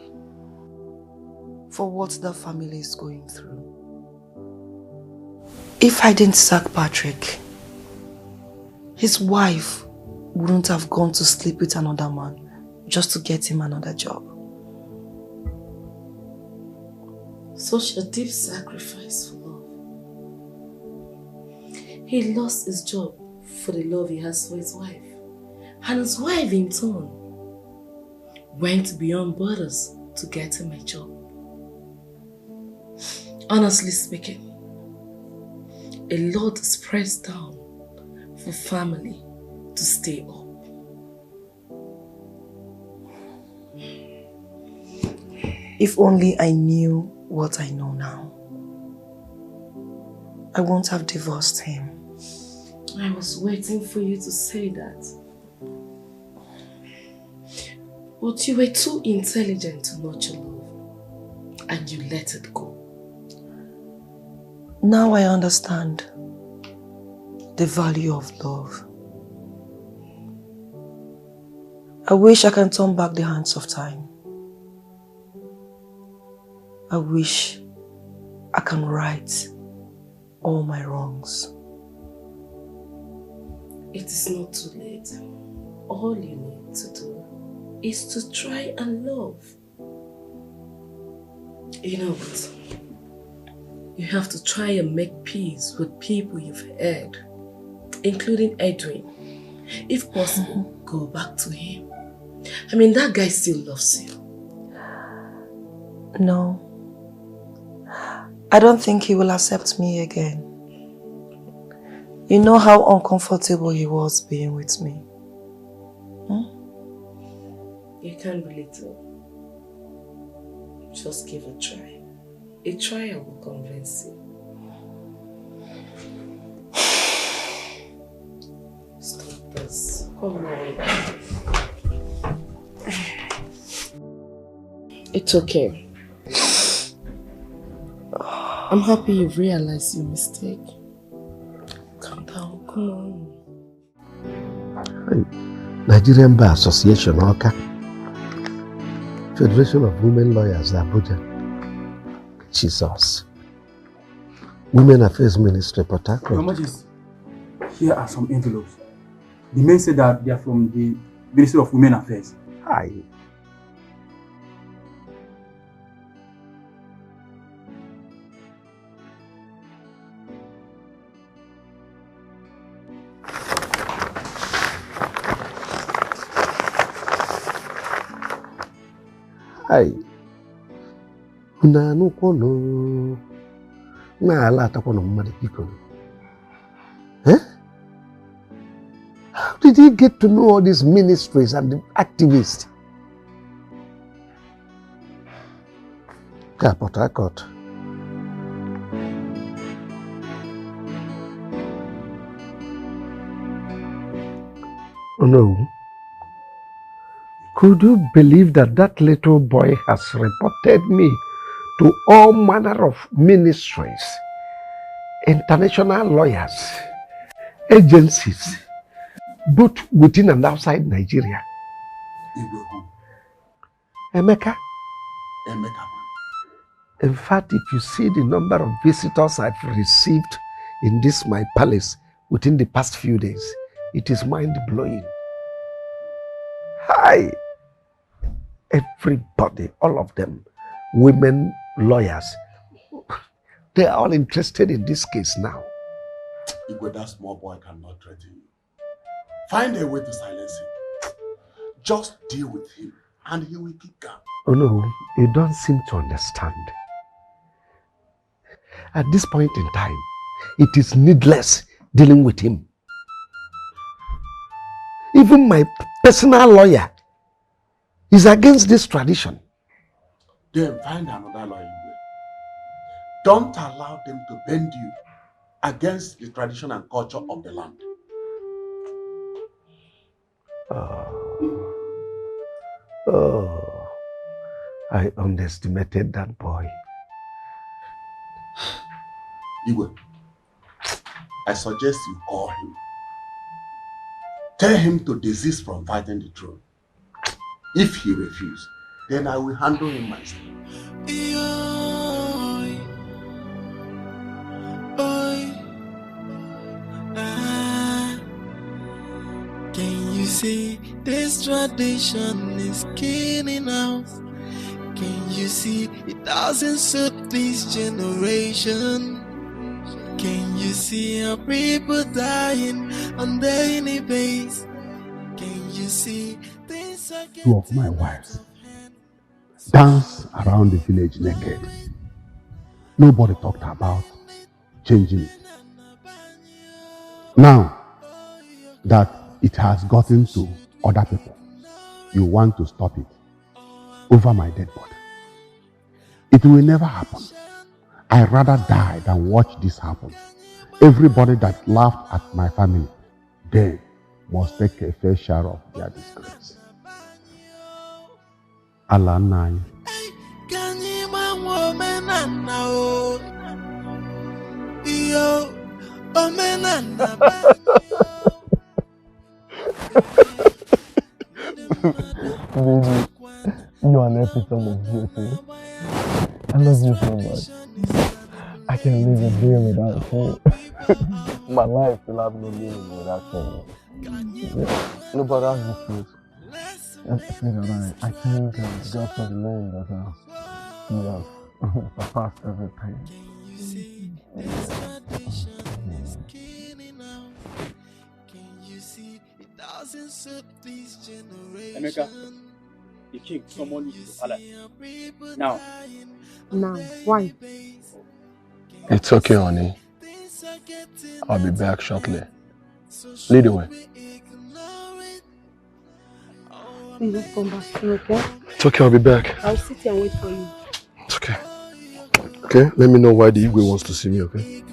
Speaker 2: for what the family is going through. If I didn't sack Patrick, his wife wouldn't have gone to sleep with another man just to get him another job.
Speaker 20: Such a deep sacrifice for love. He lost his job for the love he has for his wife. And his wife in turn went beyond borders to get him a job. Honestly speaking, A lot is pressed down for family to stay up.
Speaker 2: If only I knew what I know now, I won't have divorced him.
Speaker 20: I was waiting for you to say that. But you were too intelligent to nurture love, and you let it go.
Speaker 2: Now I understand the value of love. I wish I can turn back the hands of time. I wish I can right all my wrongs.
Speaker 20: It is not too late. All you need to do is to try and love. You know what? You have to try and make peace with people you've hurt, including Edwin. If possible, go back to him. I mean, that guy still loves you.
Speaker 2: No. I don't think he will accept me again. You know how uncomfortable he was being with me.
Speaker 20: You can't belittle. Just give a try. A trial will convince you. Stop this. Come on. It's okay. I'm happy you've realized your mistake. Calm down, come on.
Speaker 10: Nigerian Bar Association, Oka. Federation of Women Lawyers, Abuja. Jesus. Women Affairs Ministry, Port Harcourt.
Speaker 22: Your Majesty, here are some envelopes. The men said that they are from the Ministry of Women Affairs.
Speaker 10: Hi. Hi. Unanu kono. Na ala takono mmadu piko. Eh? How did he get to know all these ministries and the activists? Port Harcourt. Oh no. Could you believe that that little boy has reported me to all manner of ministries, international lawyers, agencies, both within and outside Nigeria? Emeka?
Speaker 8: Emeka.
Speaker 10: In fact, if you see the number of visitors I've received in this my palace within the past few days, it is mind-blowing. Hi! Everybody, all of them, women lawyers, they are all interested in this case now.
Speaker 8: Igwe, that small boy cannot threaten you. Find a way to silence him. Just deal with him and he will keep calm.
Speaker 10: Oh no, you don't seem to understand. At this point in time, it is needless dealing with him. Even my personal lawyer is against this tradition.
Speaker 8: Then find another lawyer. Don't allow them to bend you against the tradition and culture of the land.
Speaker 10: Oh, I underestimated that boy.
Speaker 8: Igwe, I suggest you call him. Tell him to desist from fighting the throne. If he refuses, then I will handle him myself.
Speaker 7: Can you see this tradition is killing us? Can you see it doesn't suit this generation? Can you see how people dying on daily basis? Can you see things are getting...
Speaker 17: Two of my wives dance around the village naked. Nobody talked about changing it.
Speaker 8: Now that it has gotten to other people, you want to stop it over my dead body. It will never happen. I'd rather die than watch this happen. Everybody that laughed at my family, they must take a fair share of their disgrace. Allah nine.
Speaker 5: Baby, you are an epitome of beauty. I love you so much. I can't live a day without you. My life will have no meaning without you. No, but that's the truth. I thank God for the name that He has surpassed everything.
Speaker 22: Emeka, the king summoned you to the palace. Now.
Speaker 11: Now, why?
Speaker 5: It's okay, honey. I'll be back shortly. Lead the way.
Speaker 11: Please just come back soon, okay?
Speaker 5: It's okay, I'll be back.
Speaker 11: I'll sit here and wait for you.
Speaker 5: It's okay. Okay, let me know why the Igwe wants to see me, okay?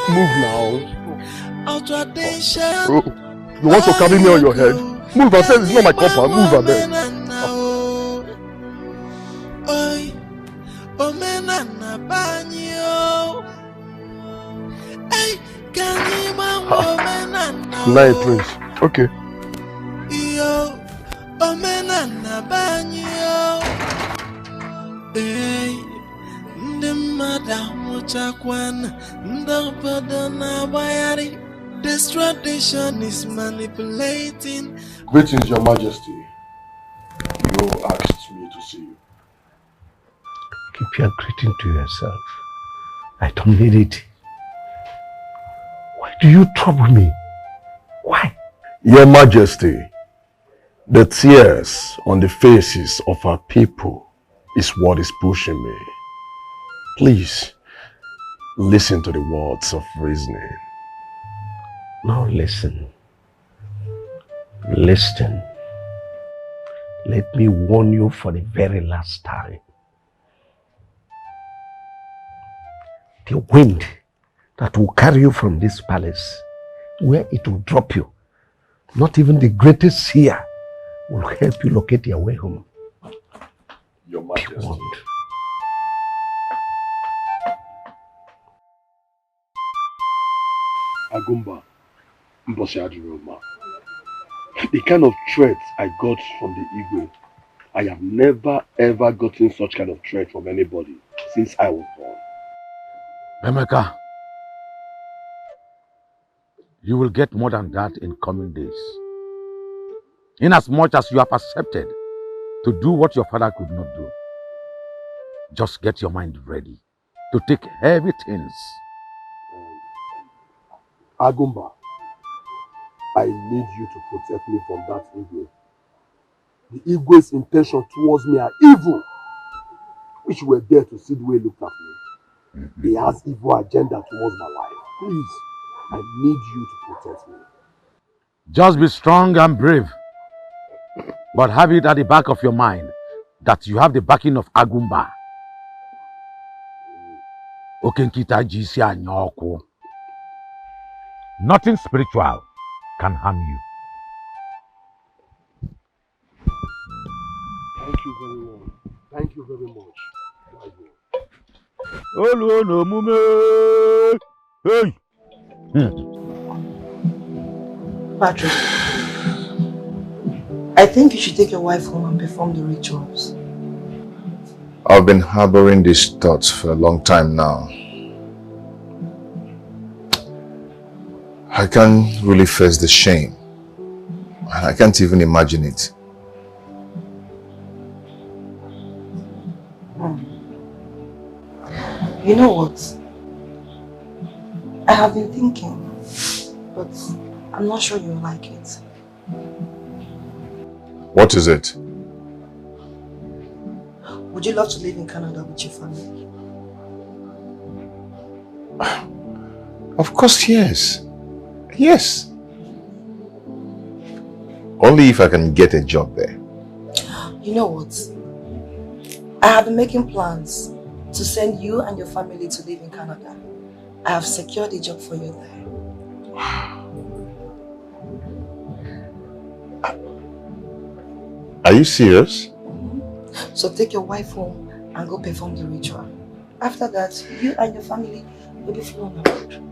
Speaker 5: Move now. Oh, you want to carry me on your head? Move, I said it's not my compound. Move, I beg. Night, Prince. Okay.
Speaker 7: This tradition is manipulating.
Speaker 5: Greetings, Your Majesty. You asked me to see you.
Speaker 10: Keep your greeting to yourself. I don't need it. Why do you trouble me? Why?
Speaker 5: Your Majesty, the tears on the faces of our people is what is pushing me. Please, listen to the words of reasoning.
Speaker 10: Now listen. Listen. Let me warn you for the very last time. The wind that will carry you from this palace, where it will drop you, not even the greatest seer will help you locate your way home.
Speaker 5: Your Majesty. Agumba, Mbosiaduroma. The kind of threat I got from the Igwe, I have never ever gotten such kind of threat from anybody since I was born.
Speaker 12: Emeka, you will get more than that in coming days. Inasmuch as you have accepted to do what your father could not do, just get your mind ready to take heavy things.
Speaker 5: Agumba, I need you to protect me from that Igwe. The Igwe's intention towards me are evil, which were there to see the way he looked at me. He has evil agenda towards my life. Please, I need you to protect me.
Speaker 12: Just be strong and brave, but have it at the back of your mind that you have the backing of Agumba. Okenkita jisi anyoko. Nothing spiritual can harm you.
Speaker 5: Thank you very much. Thank you very much.
Speaker 12: Olu no mume. Hey.
Speaker 2: Patrick, I think you should take your wife home and perform the rituals.
Speaker 9: I've been harboring these thoughts for a long time now. I can't really face the shame. And I can't even imagine it.
Speaker 2: You know what? I have been thinking, but I'm not sure you'll like it.
Speaker 9: What is it?
Speaker 2: Would you love to live in Canada with your family?
Speaker 9: Of course, yes. Yes. Only if I can get a job there.
Speaker 2: You know what? I have been making plans to send you and your family to live in Canada. I have secured a job for you there.
Speaker 9: Are you serious?
Speaker 2: So take your wife home and go perform the ritual. After that, you and your family will be flown abroad.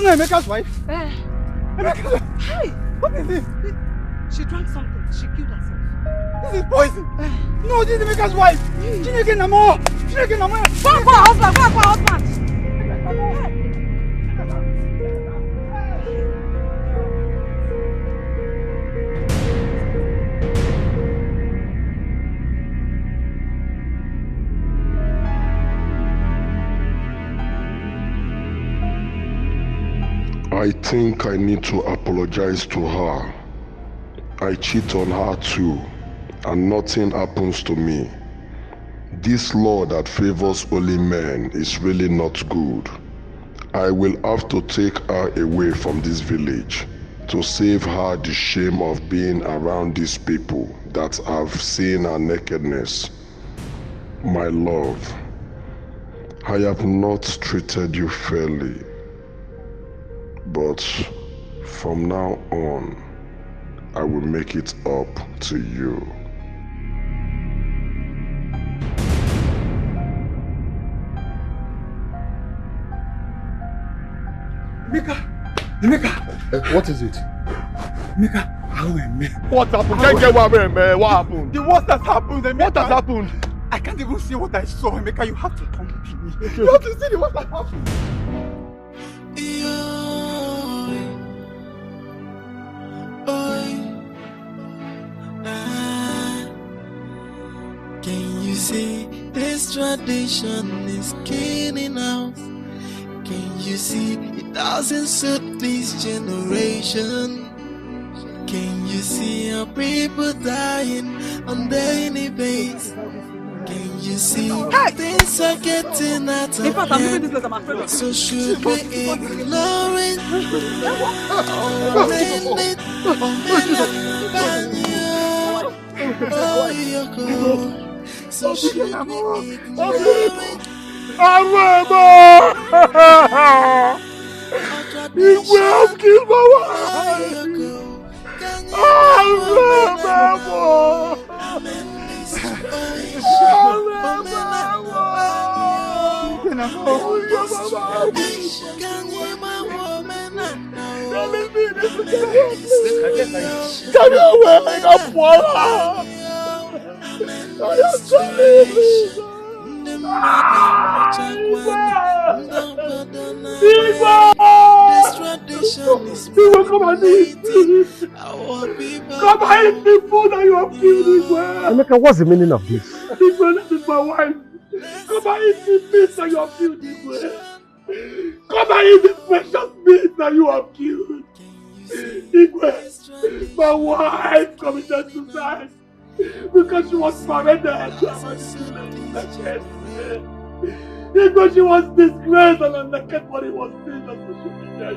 Speaker 22: Emeka's wife? Emeka!
Speaker 6: Hey!
Speaker 22: What is this?
Speaker 6: She drank something. She killed herself.
Speaker 22: This is poison! No, this is Emeka's wife! Chineke Namo! Chineke Namo!
Speaker 6: Go for her husband! Go for her husband!
Speaker 19: I think I need to apologize to her. I cheat on her too, and nothing happens to me. This law that favors only men is really not good. I will have to take her away from this village to save her the shame of being around these people that have seen her nakedness. My love, I have not treated you fairly. But from now on, I will make it up to you.
Speaker 22: Emeka!
Speaker 8: What is it?
Speaker 22: Mika,
Speaker 14: What happened? Can't get what happened?
Speaker 22: The worst has happened, Emeka.
Speaker 14: What has happened?
Speaker 22: I can't even see what I saw, Emeka. You have to come with me. You have to see the worst that happened.
Speaker 7: Can you see this tradition is killing us? Can you see it doesn't suit this generation? Can you see our people dying on daily basis? Can you see things are getting out of hand? So should we ignore it? Or mend it? Or mend it? Oh, you're good. So should we ignore it?
Speaker 14: You will kill my wife!
Speaker 7: This tradition is
Speaker 14: come and eat the food that you have killed Igwe.
Speaker 10: Emeka, what's the meaning of this?
Speaker 14: Igwe, this is my wife. Come and eat the meat that you have killed Igwe. Come and eat the precious meat that you have killed. Igwe, my wife committed suicide because she was paraded. Igwe, she was disgraced and her naked body was seen on social media.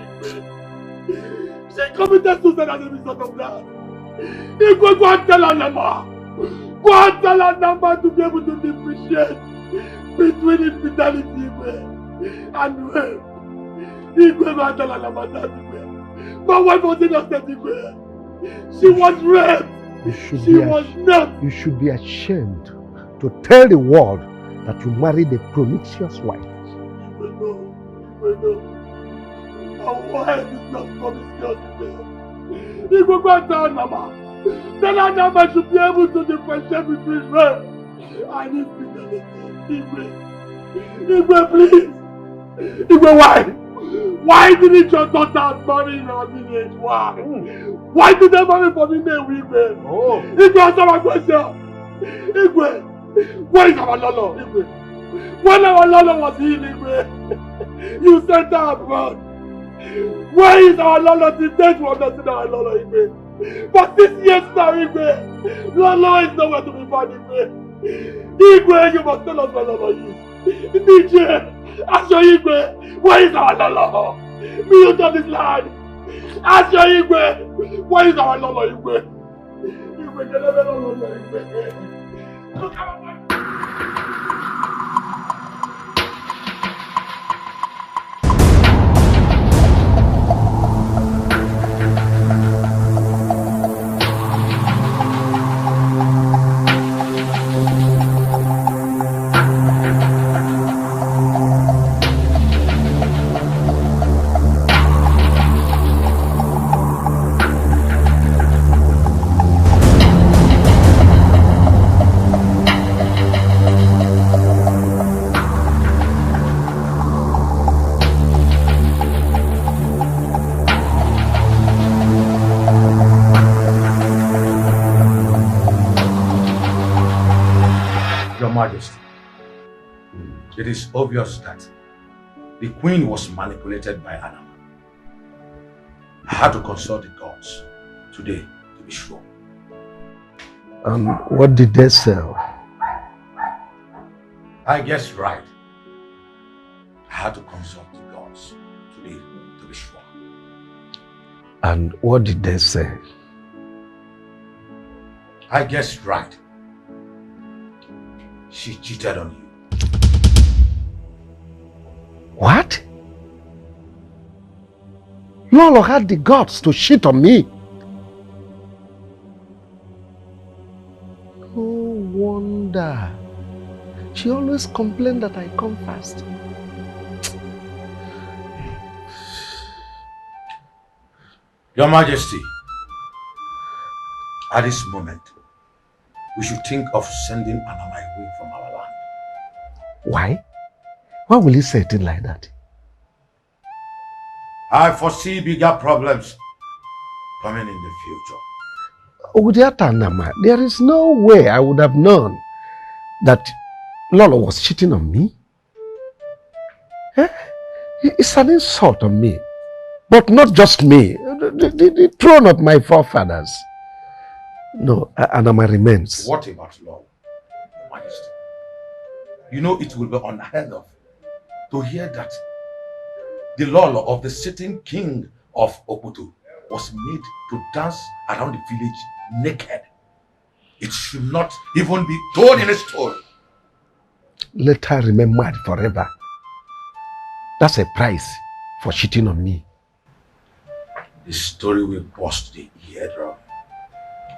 Speaker 14: She committed suicide as a result of that. Igwe, go and tell her number. Go and tell her number to be able to differentiate between infidelity and rape. Igwe, go and tell her number that Igwe. My wife was innocent, Igwe. She was raped. You should be ashamed to tell the world that you married a promiscuous wife. No. Our wife is not promiscuous. You go and tell Nama. Tell her Nama should be able to differentiate between rape and infidelity. Igwe, please. Igwe, why? Why didn't your daughter marry in our village? Why? Why did they marry for me name Igwe? Igwe, answer my question. Igwe, where is our Lolo? Igwe, when our Lolo was healed, Igwe, you sent her abroad. Where is our Lolo? The date was not our Lolo, Igwe. For 6 years now, Igwe, Lolo is nowhere to be found, Igwe. Igwe, you must tell us where Lolo is. DJ, Asho Igwe, where is our Lolo? Mute on this line. Asho Igwe, where is our Lolo, Igwe? Igwe, get a Lolo, Igwe. Look at my
Speaker 13: Majesty, it is obvious that the queen was manipulated by Anama. I had to consult the gods today to be sure.
Speaker 10: What did they say?
Speaker 13: I guess right. I had to consult the gods today to be sure.
Speaker 10: And what did they say?
Speaker 13: I guessed right. She cheated on you.
Speaker 10: What? Lolo had the guts to cheat on me. No wonder. She always complained that I come fast.
Speaker 13: Your Majesty, at this moment, we should think of sending Anama away from our land.
Speaker 10: Why? Why will you say it like that?
Speaker 13: I foresee bigger problems coming in the future.
Speaker 10: Udiatanama, there is no way I would have known that Lolo was cheating on me. It's an insult on me. But not just me, the throne of my forefathers. No, Anama remains.
Speaker 13: What about law, Your Majesty? You know it will be unheard of to hear that the law of the sitting king of Oputu was made to dance around the village naked. It should not even be told in a story.
Speaker 10: Let her remain mad forever. That's a price for cheating on me.
Speaker 13: The story will burst the eardrum.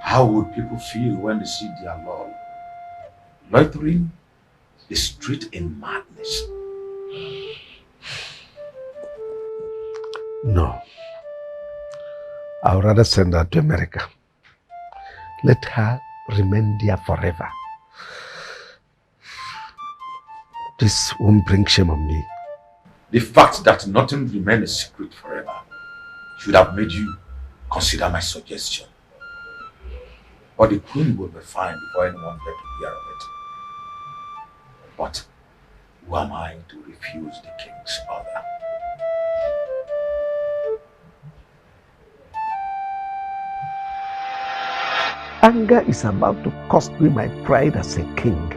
Speaker 13: How would people feel when they see their Lord loitering the street in madness?
Speaker 10: No. I would rather send her to America. Let her remain there forever. This won't bring shame on me.
Speaker 13: The fact that nothing remains a secret forever should have made you consider my suggestion. But the queen will be fine before anyone gets to hear of it. But who am I to refuse the king's order?
Speaker 10: Anger is about to cost me my pride as a king.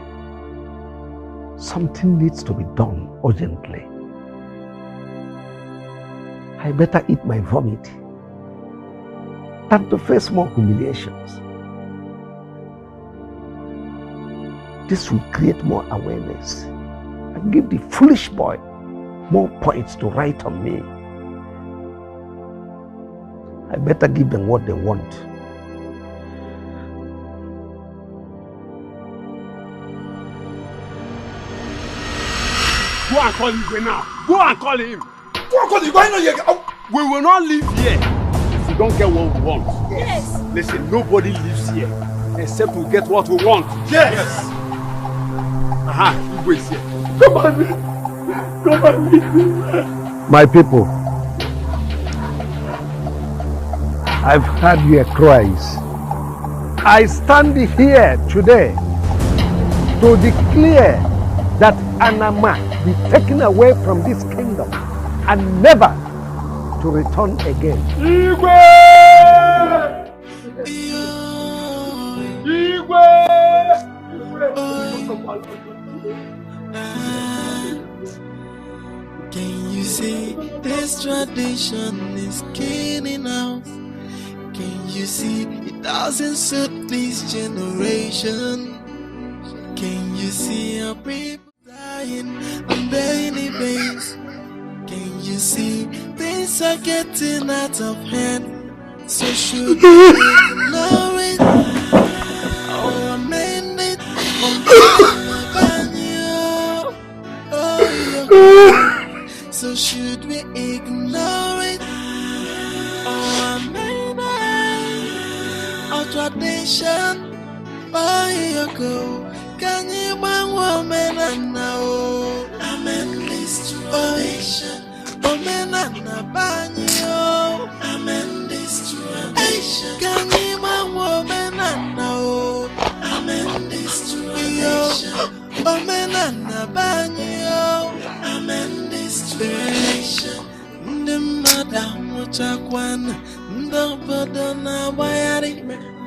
Speaker 10: Something needs to be done urgently. I better eat my vomit than to face more humiliations. This will create more awareness and give the foolish boy more points to write on me. I better give them what they want.
Speaker 17: Go and call him now. Go and call him.
Speaker 13: Go and call him. Why not here?
Speaker 17: We will not live here if we don't get what we want.
Speaker 20: Yes.
Speaker 17: Listen, nobody lives here except we get what we want.
Speaker 13: Yes.
Speaker 17: Aha, you wait here.
Speaker 19: Come on. Come on.
Speaker 10: My people, I've heard your cries. I stand here today to declare that Anama be taken away from this kingdom and never to return again.
Speaker 19: Igwe!
Speaker 7: Can you see this tradition is killing us? Can you see it doesn't suit this generation? Can you see our people dying on daily basis? Can you see things are getting out of hand? So should we ignore it or amend it? So should we ignore it or amend it? Our tradition, oh you go. Can you bang woman and now? Amen this tradition. Woman and a banyo. Amen this tradition. Can you bang woman and now? Amen this tradition. Woman and a banyo. Amen this tradition. The madam Muchakwan. The Bodona Bayari.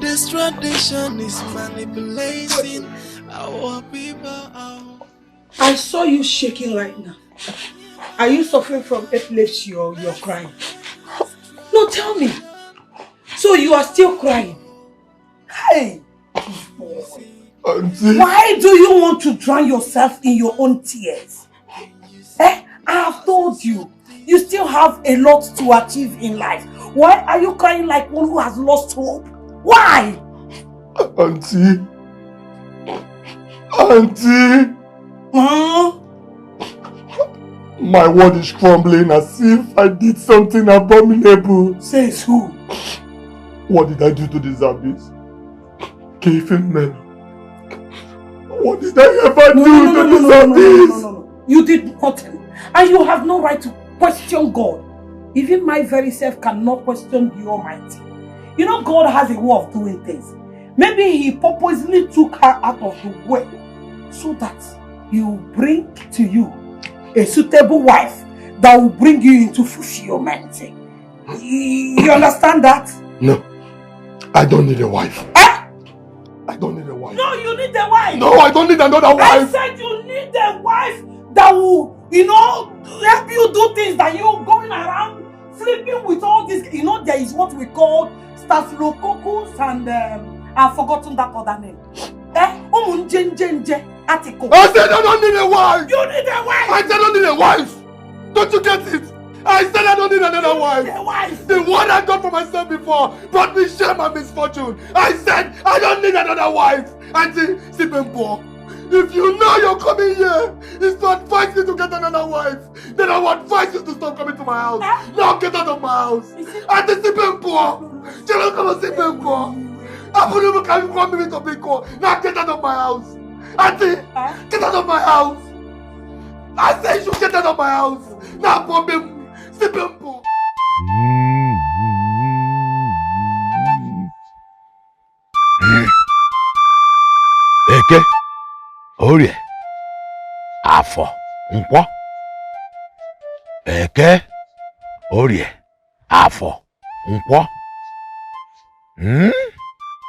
Speaker 7: This tradition is manipulating our people.
Speaker 6: I saw you shaking right now. Are you suffering from epilepsy or you're crying? No, tell me. So you are still crying? Hey!
Speaker 19: Auntie.
Speaker 6: Why do you want to drown yourself in your own tears? I have told you. You still have a lot to achieve in life. Why are you crying like one who has lost hope? Why?
Speaker 19: Auntie. Auntie.
Speaker 6: Huh?
Speaker 19: My world is crumbling as if I did something abominable.
Speaker 6: Says who?
Speaker 19: What did I do to deserve this? Giving men. What did I ever do to deserve this?
Speaker 11: No. You did nothing. And you have no right to question God. Even my very self cannot question the Almighty. You know, God has a way of doing things. Maybe He purposely took her out of the way so that He will bring to you a suitable wife that will bring you into fulfillment. You understand that?
Speaker 19: No. I don't need a wife. I don't need a wife.
Speaker 11: No, you need a wife.
Speaker 19: No, I don't need another wife.
Speaker 11: I said you need a wife that will, help you do things that you're going around sleeping with all this. There is what we call staphylococcus and I've forgotten that other name. Article.
Speaker 19: I said I don't need a wife.
Speaker 11: You need a wife.
Speaker 19: I said I don't need a wife. Don't you get it? I said I don't need another wife. The one I got for myself before brought me shame and misfortune. I said I don't need another wife. Auntie Sipenpo, if you know you're coming here, it's to advise me to get another wife, then I would advise you to stop coming to my house. Now get out of my house. Auntie Sipenpo, you come and Sipenpo. I wouldn't even come me to Biko. Now get out of my house. Auntie, get out of my house. I said you get out of my house. Now problem. Sipenpo.
Speaker 12: Eke, Orie, Afọ, Nkwọ. Eke, Orie, Afọ, Nkwọ.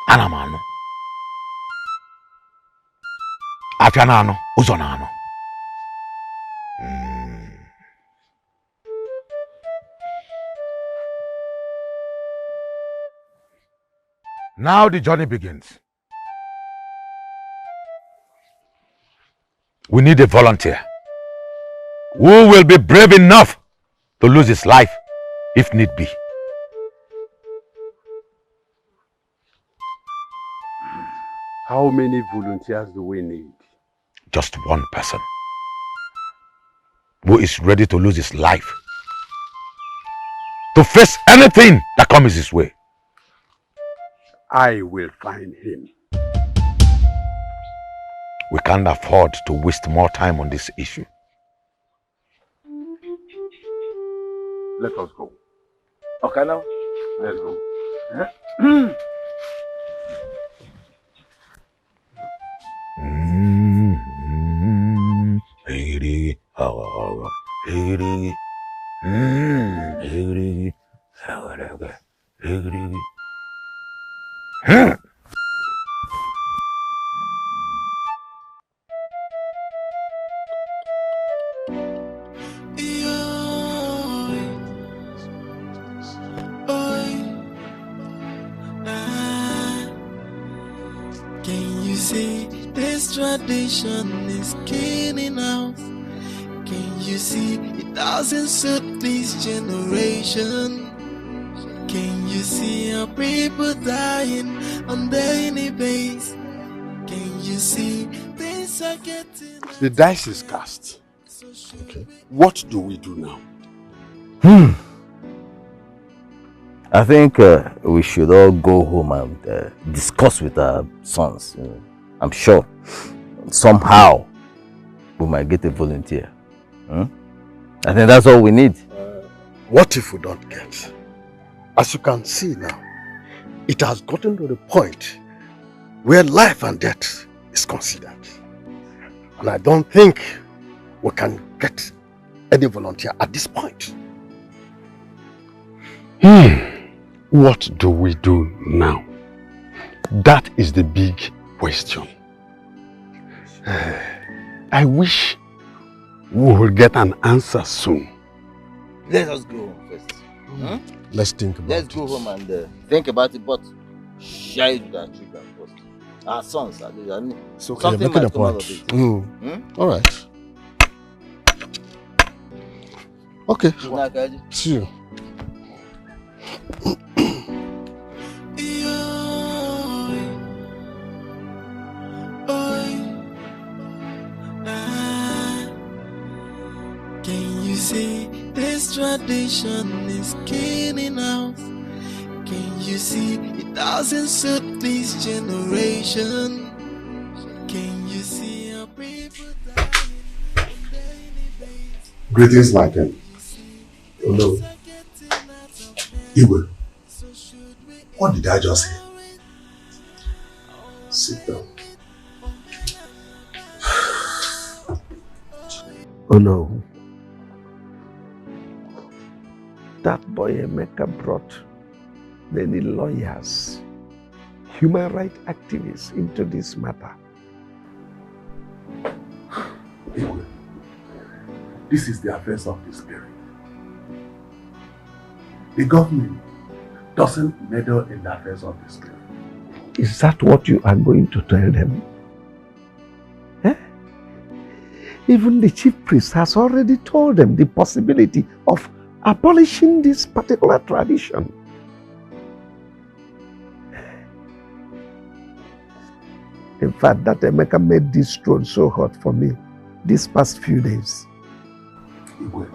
Speaker 12: Ana m anụ. Afịa na-anụ, ụzọ na-anụ. Now the journey begins. We need a volunteer who will be brave enough to lose his life if need be.
Speaker 17: How many volunteers do we need?
Speaker 12: Just one person who is ready to lose his life to face anything that comes his way.
Speaker 17: I will find him.
Speaker 12: We can't afford to waste more time on this issue.
Speaker 17: Let us go. Okay now? Let's go.
Speaker 7: Can you see this tradition is killing us? Can you see it doesn't suit this generation? Can you see our people dying on daily basis? Can you see things are getting...
Speaker 17: The dice is cast. Okay. What do we do now?
Speaker 1: I think we should all go home and discuss with our sons. I'm sure somehow we might get a volunteer. I think that's all we need.
Speaker 14: What if we don't get? As you can see now, it has gotten to the point where life and death is considered. And I don't think we can get any volunteer at this point.
Speaker 17: What do we do now? That is the big question. I wish we will get an answer soon.
Speaker 1: Let us go home first.
Speaker 14: Let's think about it.
Speaker 1: Let's go home and think about it, but share it with our children first. Our sons, at least. I mean,
Speaker 14: it's okay,
Speaker 1: something
Speaker 14: making
Speaker 1: might
Speaker 14: a
Speaker 1: come out
Speaker 14: point.
Speaker 1: of it.
Speaker 14: All right. Okay. See you.
Speaker 7: Can you see this tradition is killing us? Can you you see it doesn't suit this generation? Can you see how people
Speaker 8: Greetings, my friend. Hello. Igwe, what did I just hear? Sit down.
Speaker 10: Oh no. That boy Emeka brought many lawyers, human rights activists into this matter.
Speaker 8: Igwe, this is the affairs of the spirit. The government doesn't meddle in the affairs of the spirit.
Speaker 10: Is that what you are going to tell them? Eh? Even the chief priest has already told them the possibility of abolishing this particular tradition. In fact, that Emeka made this throne so hot for me these past few days.
Speaker 8: Igwe,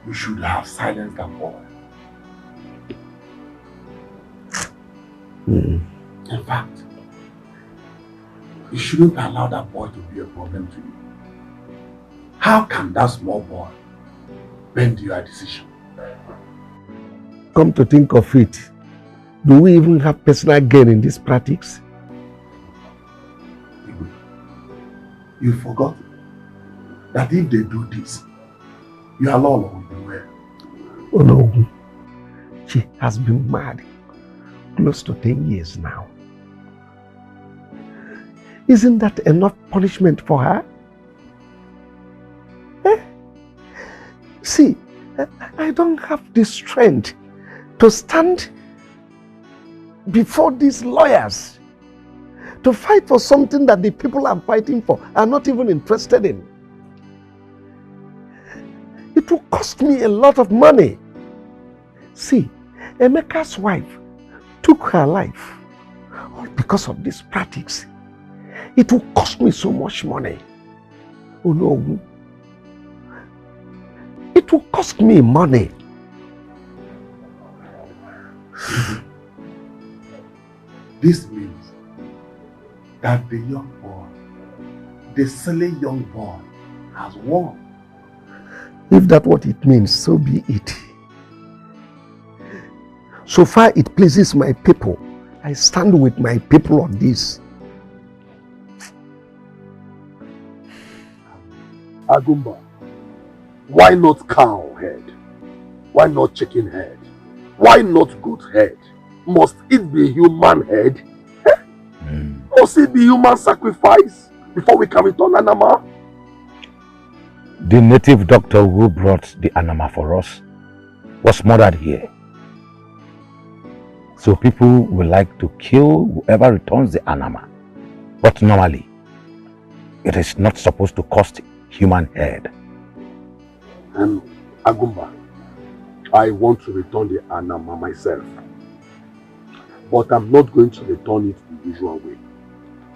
Speaker 8: you should have silenced that boy. In fact, you shouldn't allow that boy to be a problem to you. How can that small boy bend your decision?
Speaker 10: Come to think of it, do we even have personal gain in this practice?
Speaker 8: You forgot that if they do this, your Lord will be well.
Speaker 10: Oh no, she has been married close to 10 years now. Isn't that enough punishment for her? Eh? See, I don't have the strength to stand before these lawyers to fight for something that the people I'm fighting for are not even interested in. It will cost me a lot of money. See, Emeka's wife took her life all because of this practice. It will cost me so much money. Oh no. It will cost me money.
Speaker 8: This means that the young boy, the silly young boy, has won.
Speaker 10: If that's what it means, so be it. So far it pleases my people. I stand with my people on this.
Speaker 14: Agumba, why not cow head? Why not chicken head? Why not goat head? Must it be human head? Must it be human sacrifice before we can return Anama?
Speaker 12: The native doctor who brought the Anama for us was murdered here. So people will like to kill whoever returns the Anama. But normally, it is not supposed to cost human head.
Speaker 14: Agumba, I want to return the Anama myself. But I'm not going to return it the usual way.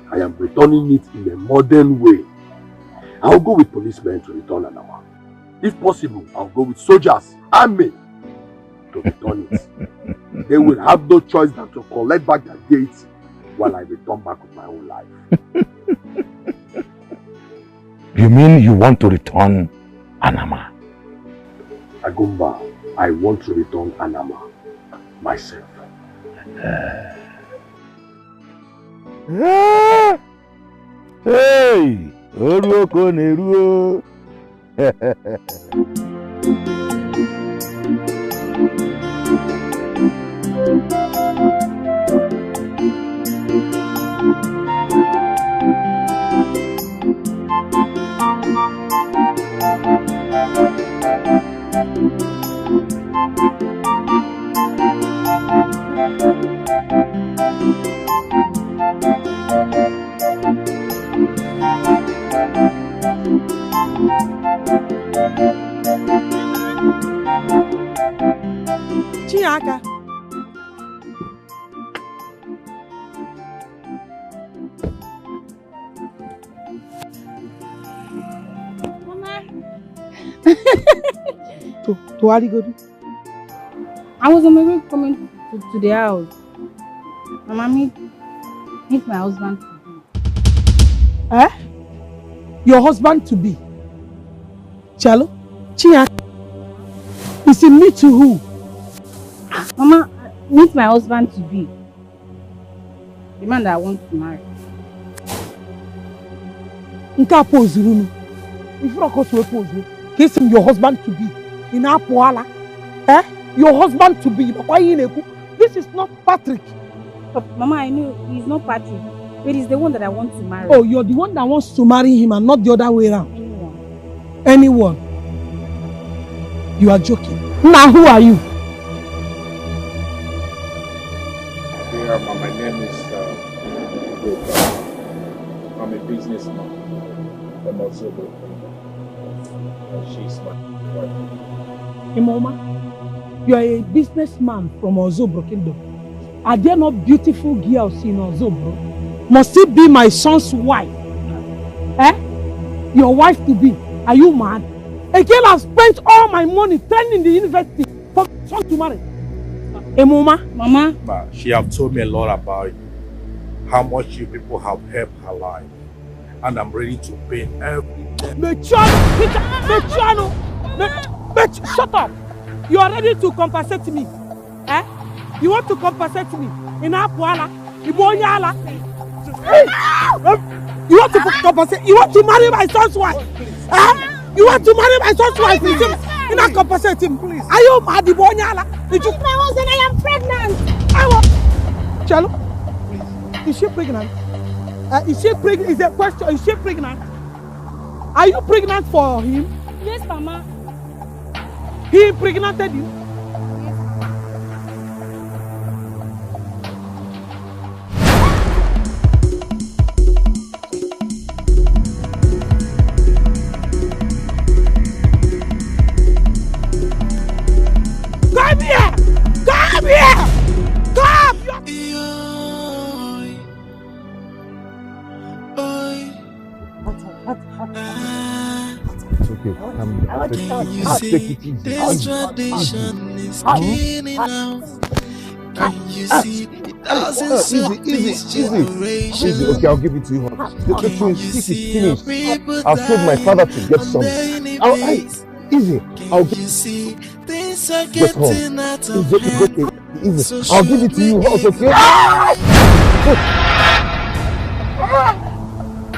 Speaker 14: I am returning it in a modern way. I'll go with policemen to return Anama. If possible, I'll go with soldiers, army, to return it. They will have no choice than to collect back their gates while I return back with my own life.
Speaker 12: You mean you want to return Anama?
Speaker 14: Agumba, I want to return Anama myself.
Speaker 1: Hey! Oruoko Neruo!
Speaker 6: Chiaka.
Speaker 11: To Aligodu.
Speaker 18: I was on my way coming To the house. Mama, meet my husband to be.
Speaker 6: Eh? Your husband to be? Chalo? Chia? Is it me to who?
Speaker 18: Mama, meet my husband to be. The man that I want to marry.
Speaker 6: Nka pose room. If you go to a pose room, kiss him your husband to be. In Apuala. Eh? Your husband to be. This is not Patrick.
Speaker 18: Mama, I know he's not Patrick. But he's the one that I want to marry.
Speaker 6: Oh, you're the one that wants to marry him and not the other way around. Anyone. You are joking. Now who are you?
Speaker 14: Yeah, my name is I'm a businessman from Ozobo. She's my wife.
Speaker 6: Imoma, you are a businessman from Ozobro Kingdom. Are there not beautiful girls in Ozobro? Must it be my son's wife? Eh? Your wife to be? Are you mad? A girl has spent all my money training the university for my son to marry. Mama?
Speaker 14: Ma, she have told me a lot about you. How much you people have helped her life. And I'm ready to pay everything.
Speaker 6: Shut up! You are ready to compensate me. Eh? You want to compensate me? In Apuala? Ibonyala? You want to compensate? You want to marry my son's wife? Eh? You want to marry my son's wife? You not compensate him. Please. Are you mad? Ibonyala?
Speaker 4: My husband, I am pregnant.
Speaker 6: Chalo, is she pregnant? Is she pregnant? Is a question. Is she pregnant? Are you pregnant for him?
Speaker 18: Yes, Mama.
Speaker 6: He impregnated you? Come here! Come here! Come!
Speaker 14: It's okay.
Speaker 7: You see, this tradition is killing now. Can you see it doesn't suit this generation?
Speaker 14: Easy. Okay, I'll give it to you. The twin stick is finished. I've told my father to get some. Easy. I'll give you see
Speaker 7: things are getting out of hand.
Speaker 14: Easy. I'll give it to you. It's okay?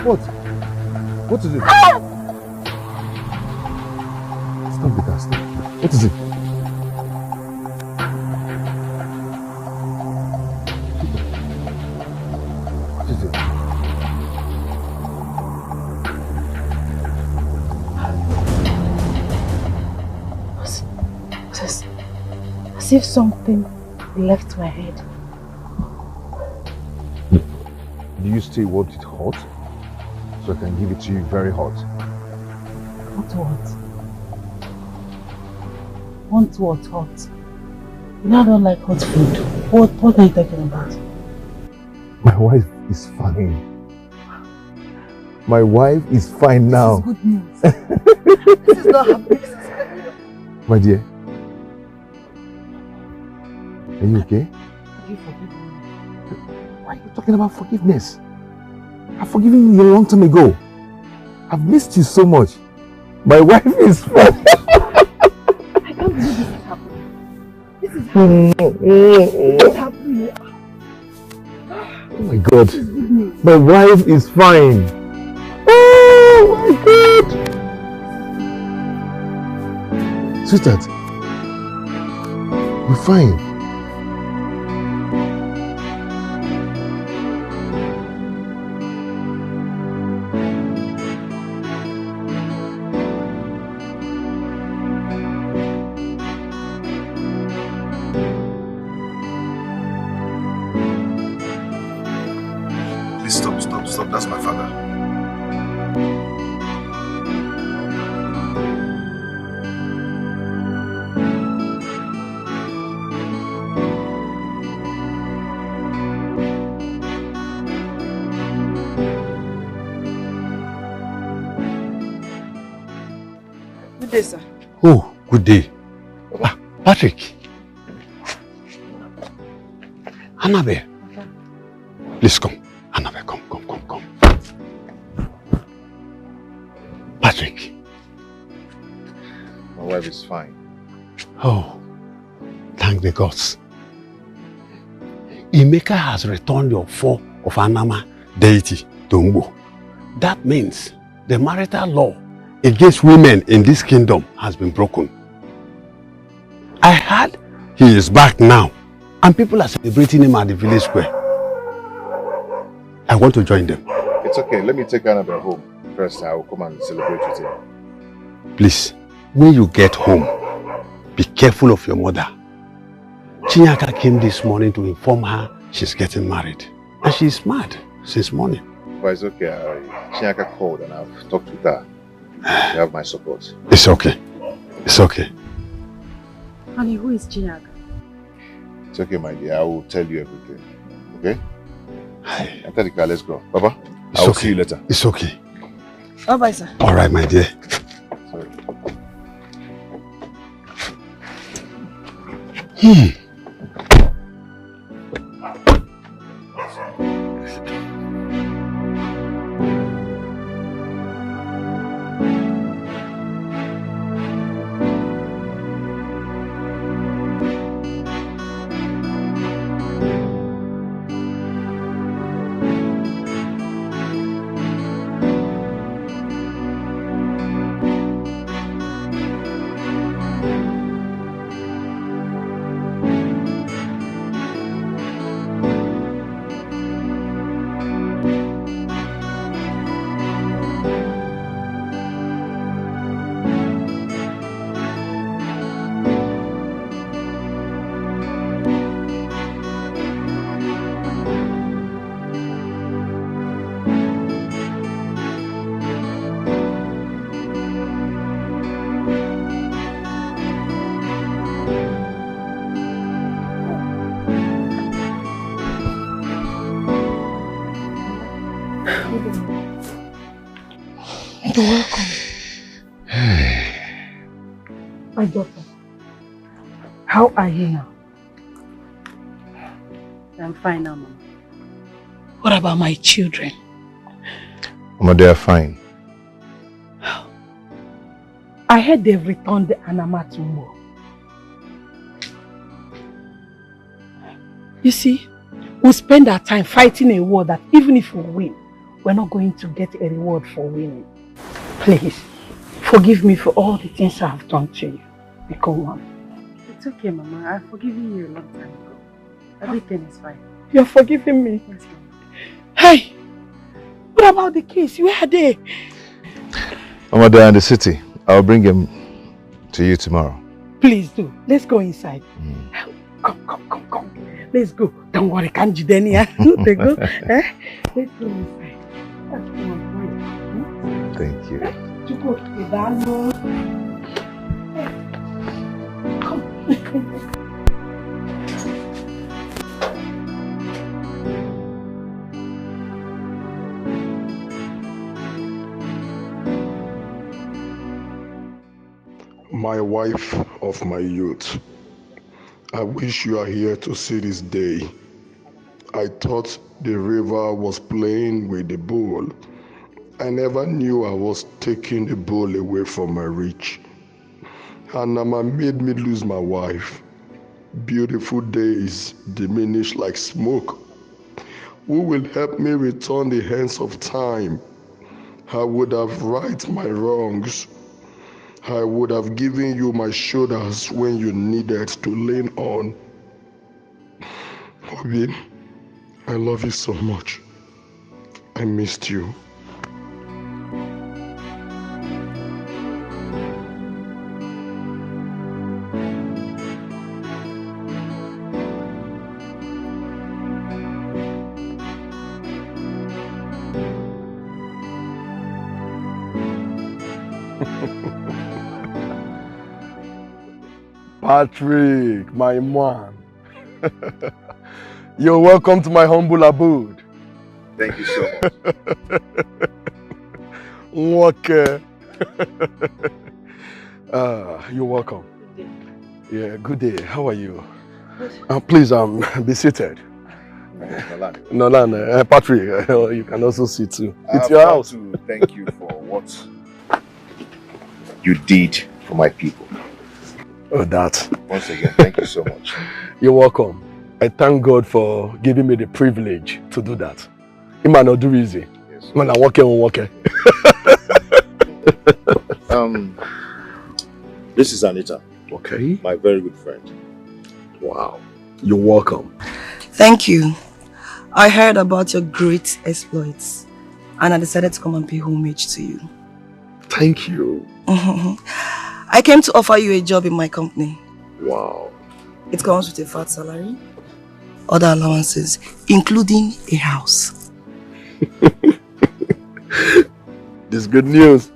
Speaker 14: What? What is it? Stop the gas. What is it? What is it?
Speaker 2: As if something left my head.
Speaker 14: Do you still want it hot? So I can give it to you very hot.
Speaker 2: What? Want what hot? You know I don't like hot food. What are you talking about?
Speaker 14: My wife is fine. My wife is fine now.
Speaker 2: This is good news. This is not happening.
Speaker 14: My dear. Are you okay?
Speaker 2: Have you forgiven me?
Speaker 14: Why are you talking about forgiveness? I've forgiven you a long time ago. I've missed you so much. My wife is fine.
Speaker 2: I can't believe this is happening. This is happening. What's happening?
Speaker 14: Oh my God. My wife is fine. Oh my God. Sweetheart. You're fine.
Speaker 9: Stop. That's my father.
Speaker 2: Good day, sir.
Speaker 12: Oh, good day. Patrick.
Speaker 17: Annabelle. Please come. Annabelle, come. Patrick.
Speaker 9: My wife is fine.
Speaker 17: Oh, thank the gods. Emeka has returned your four of Anama deity to Ngbo. That means the marital law against women in this kingdom has been broken. I heard he is back now and people are celebrating him at the village square. I want to join them.
Speaker 9: It's okay. Let me take Annabelle home. First, I will come and celebrate with him.
Speaker 17: Please, when you get home, be careful of your mother. Chinyaka came this morning to inform her she's getting married. And she's mad since morning.
Speaker 9: But it's okay. Chinyaka called and I've talked with her. You have my support.
Speaker 17: It's okay. It's okay.
Speaker 18: Honey, who is Chinyaka?
Speaker 9: It's okay, my dear. I will tell you everything. Okay? Enter the car. Let's go. Papa, I will see you later.
Speaker 17: It's okay.
Speaker 18: Bye-bye, sir.
Speaker 17: All right, my dear.
Speaker 9: Sorry.
Speaker 11: You're welcome. My daughter, how are you now?
Speaker 18: I'm fine now, Mama.
Speaker 11: What about my children?
Speaker 9: Mama, they are fine.
Speaker 11: I heard they've returned the Anama to Ngbo. You see, we spend our time fighting a war that even if we win, we're not going to get a reward for winning. Please, forgive me for all the things I have done to you. Become one.
Speaker 18: It's okay, Mama. I've forgiven you a long time ago. Everything is fine.
Speaker 11: You're forgiving me?
Speaker 18: Yes, Mama.
Speaker 11: Hey! What about the kids? Where are they?
Speaker 9: Mama, they are in the city. I'll bring him to you tomorrow.
Speaker 11: Please do. Let's go inside. Come. Let's go. Don't worry, can't you, Dania? They go. Let's go inside.
Speaker 9: Thank you.
Speaker 19: My wife of my youth, I wish you are here to see this day. I thought the river was playing with the bull. I never knew I was taking the bull away from my reach. Anama made me lose my wife. Beautiful days diminish like smoke. Who will help me return the hands of time? I would have righted my wrongs. I would have given you my shoulders when you needed to lean on. Obi, I love you so much. I missed you.
Speaker 5: Patrick, my man. You're welcome to my humble abode.
Speaker 9: Thank you so much.
Speaker 5: Okay. You're welcome. Yeah, good day. How are you?
Speaker 18: Good.
Speaker 5: Please, be seated. Nolan, Patrick, you can also see too. It's your house.
Speaker 9: I want to thank you for what you did for my people.
Speaker 5: Oh, that.
Speaker 9: Once again, thank you so much.
Speaker 5: You're welcome. I thank God for giving me the privilege to do that. It might not do easy. Yes. When I walk in.
Speaker 9: This is Anita.
Speaker 5: Okay.
Speaker 9: My very good friend.
Speaker 5: Wow. You're welcome.
Speaker 2: Thank you. I heard about your great exploits and I decided to come and pay homage to you.
Speaker 5: Thank you.
Speaker 2: I came to offer you a job in my company.
Speaker 5: Wow.
Speaker 2: It comes with a fat salary, other allowances, including a house.
Speaker 5: This is good news.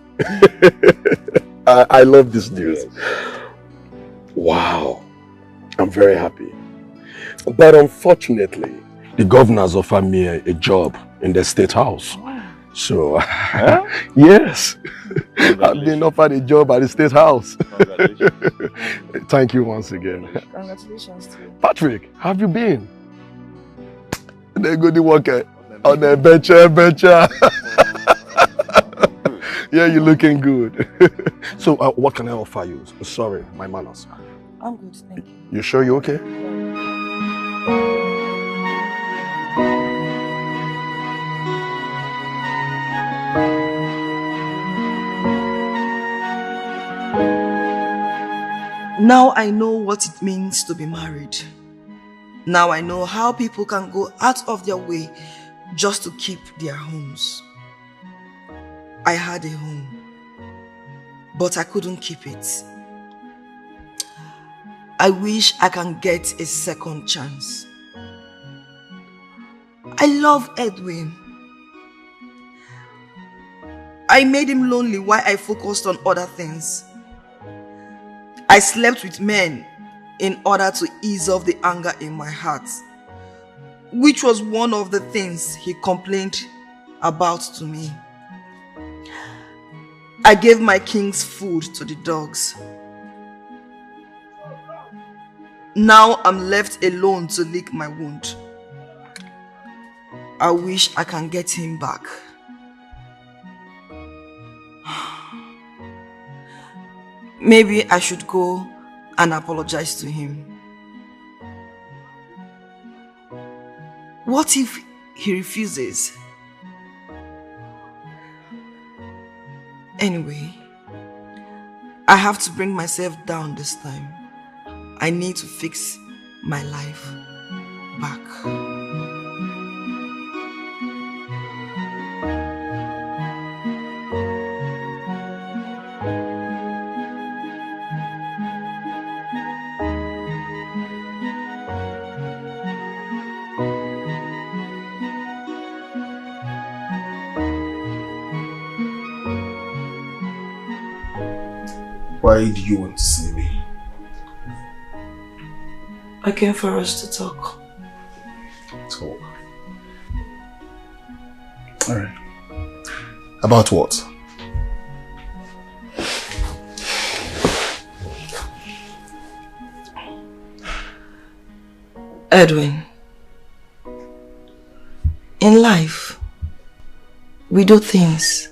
Speaker 5: I love this news. Wow. I'm very happy. But unfortunately, the governors offered me a job in the state house. So, yes, I've been offered a job at the state house. Thank you once again.
Speaker 2: Congratulations to you.
Speaker 5: Patrick, how have you been? They're good to work on the bencher. Yeah, you're looking good. So, what can I offer you? Sorry, my manners.
Speaker 2: I'm good, thank you.
Speaker 5: You sure you're okay?
Speaker 2: Now I know what it means to be married. Now I know how people can go out of their way just to keep their homes. I had a home, but I couldn't keep it. I wish I can get a second chance. I love Edwin. I made him lonely while I focused on other things. I slept with men in order to ease off the anger in my heart, which was one of the things he complained about to me. I gave my king's food to the dogs. Now I'm left alone to lick my wound. I wish I can get him back. Maybe I should go and apologize to him. What if he refuses? Anyway, I have to bring myself down this time. I need to fix my life back.
Speaker 8: Why do you want to see me?
Speaker 2: I came for us to talk.
Speaker 8: Talk? Alright. About what?
Speaker 2: Edwin, in life, we do things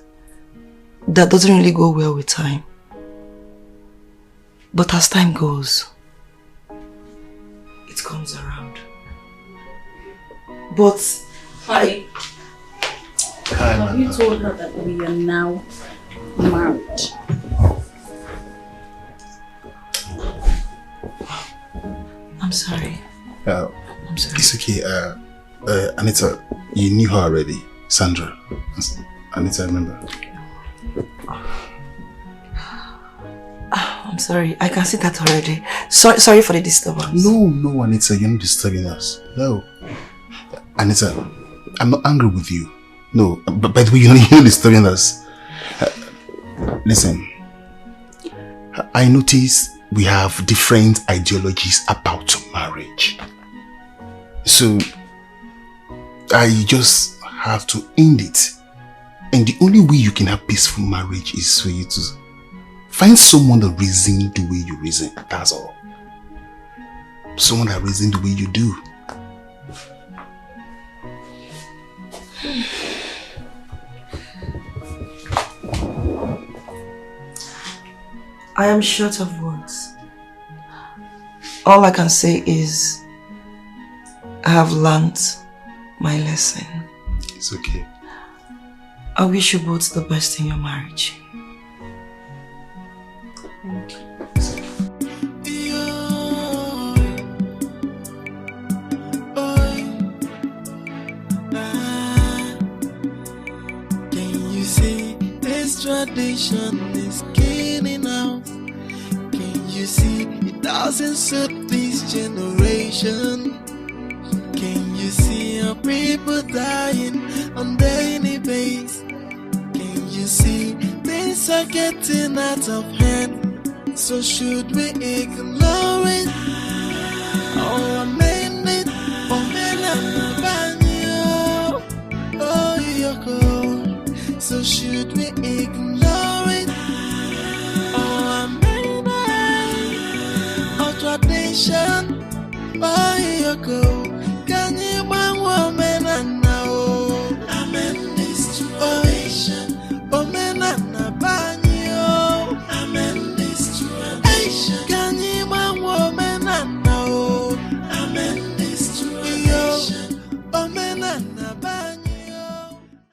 Speaker 2: that doesn't really go well with time. But as time goes, it comes around. But
Speaker 18: Honey, have you told her that we are now married?
Speaker 2: I'm sorry.
Speaker 8: I'm sorry. It's okay. Anita, you knew her already. Sandra. Anita, remember?
Speaker 2: I'm sorry. I can see that already. Sorry for the disturbance.
Speaker 8: No, Anita, you're not disturbing us. No. Anita, I'm not angry with you. No, but by the way, you're not disturbing us. Listen, I notice we have different ideologies about marriage. So, I just have to end it. And the only way you can have peaceful marriage is for you to find someone that reasons the way you reason. That's all. Someone that reasons the way you do.
Speaker 2: I am short of words. All I can say is I have learned my lesson.
Speaker 15: It's okay.
Speaker 2: I wish you both the best in your marriage.
Speaker 7: Thank you. Can you see this tradition is killing out? Can you see it doesn't suit this generation? Can you see our people dying on daily basis? Can you see things are getting out of hand? So should we ignore it or amend it? Oh, you're cold. So should we ignore it or amend it? Our tradition, oh, you're cold.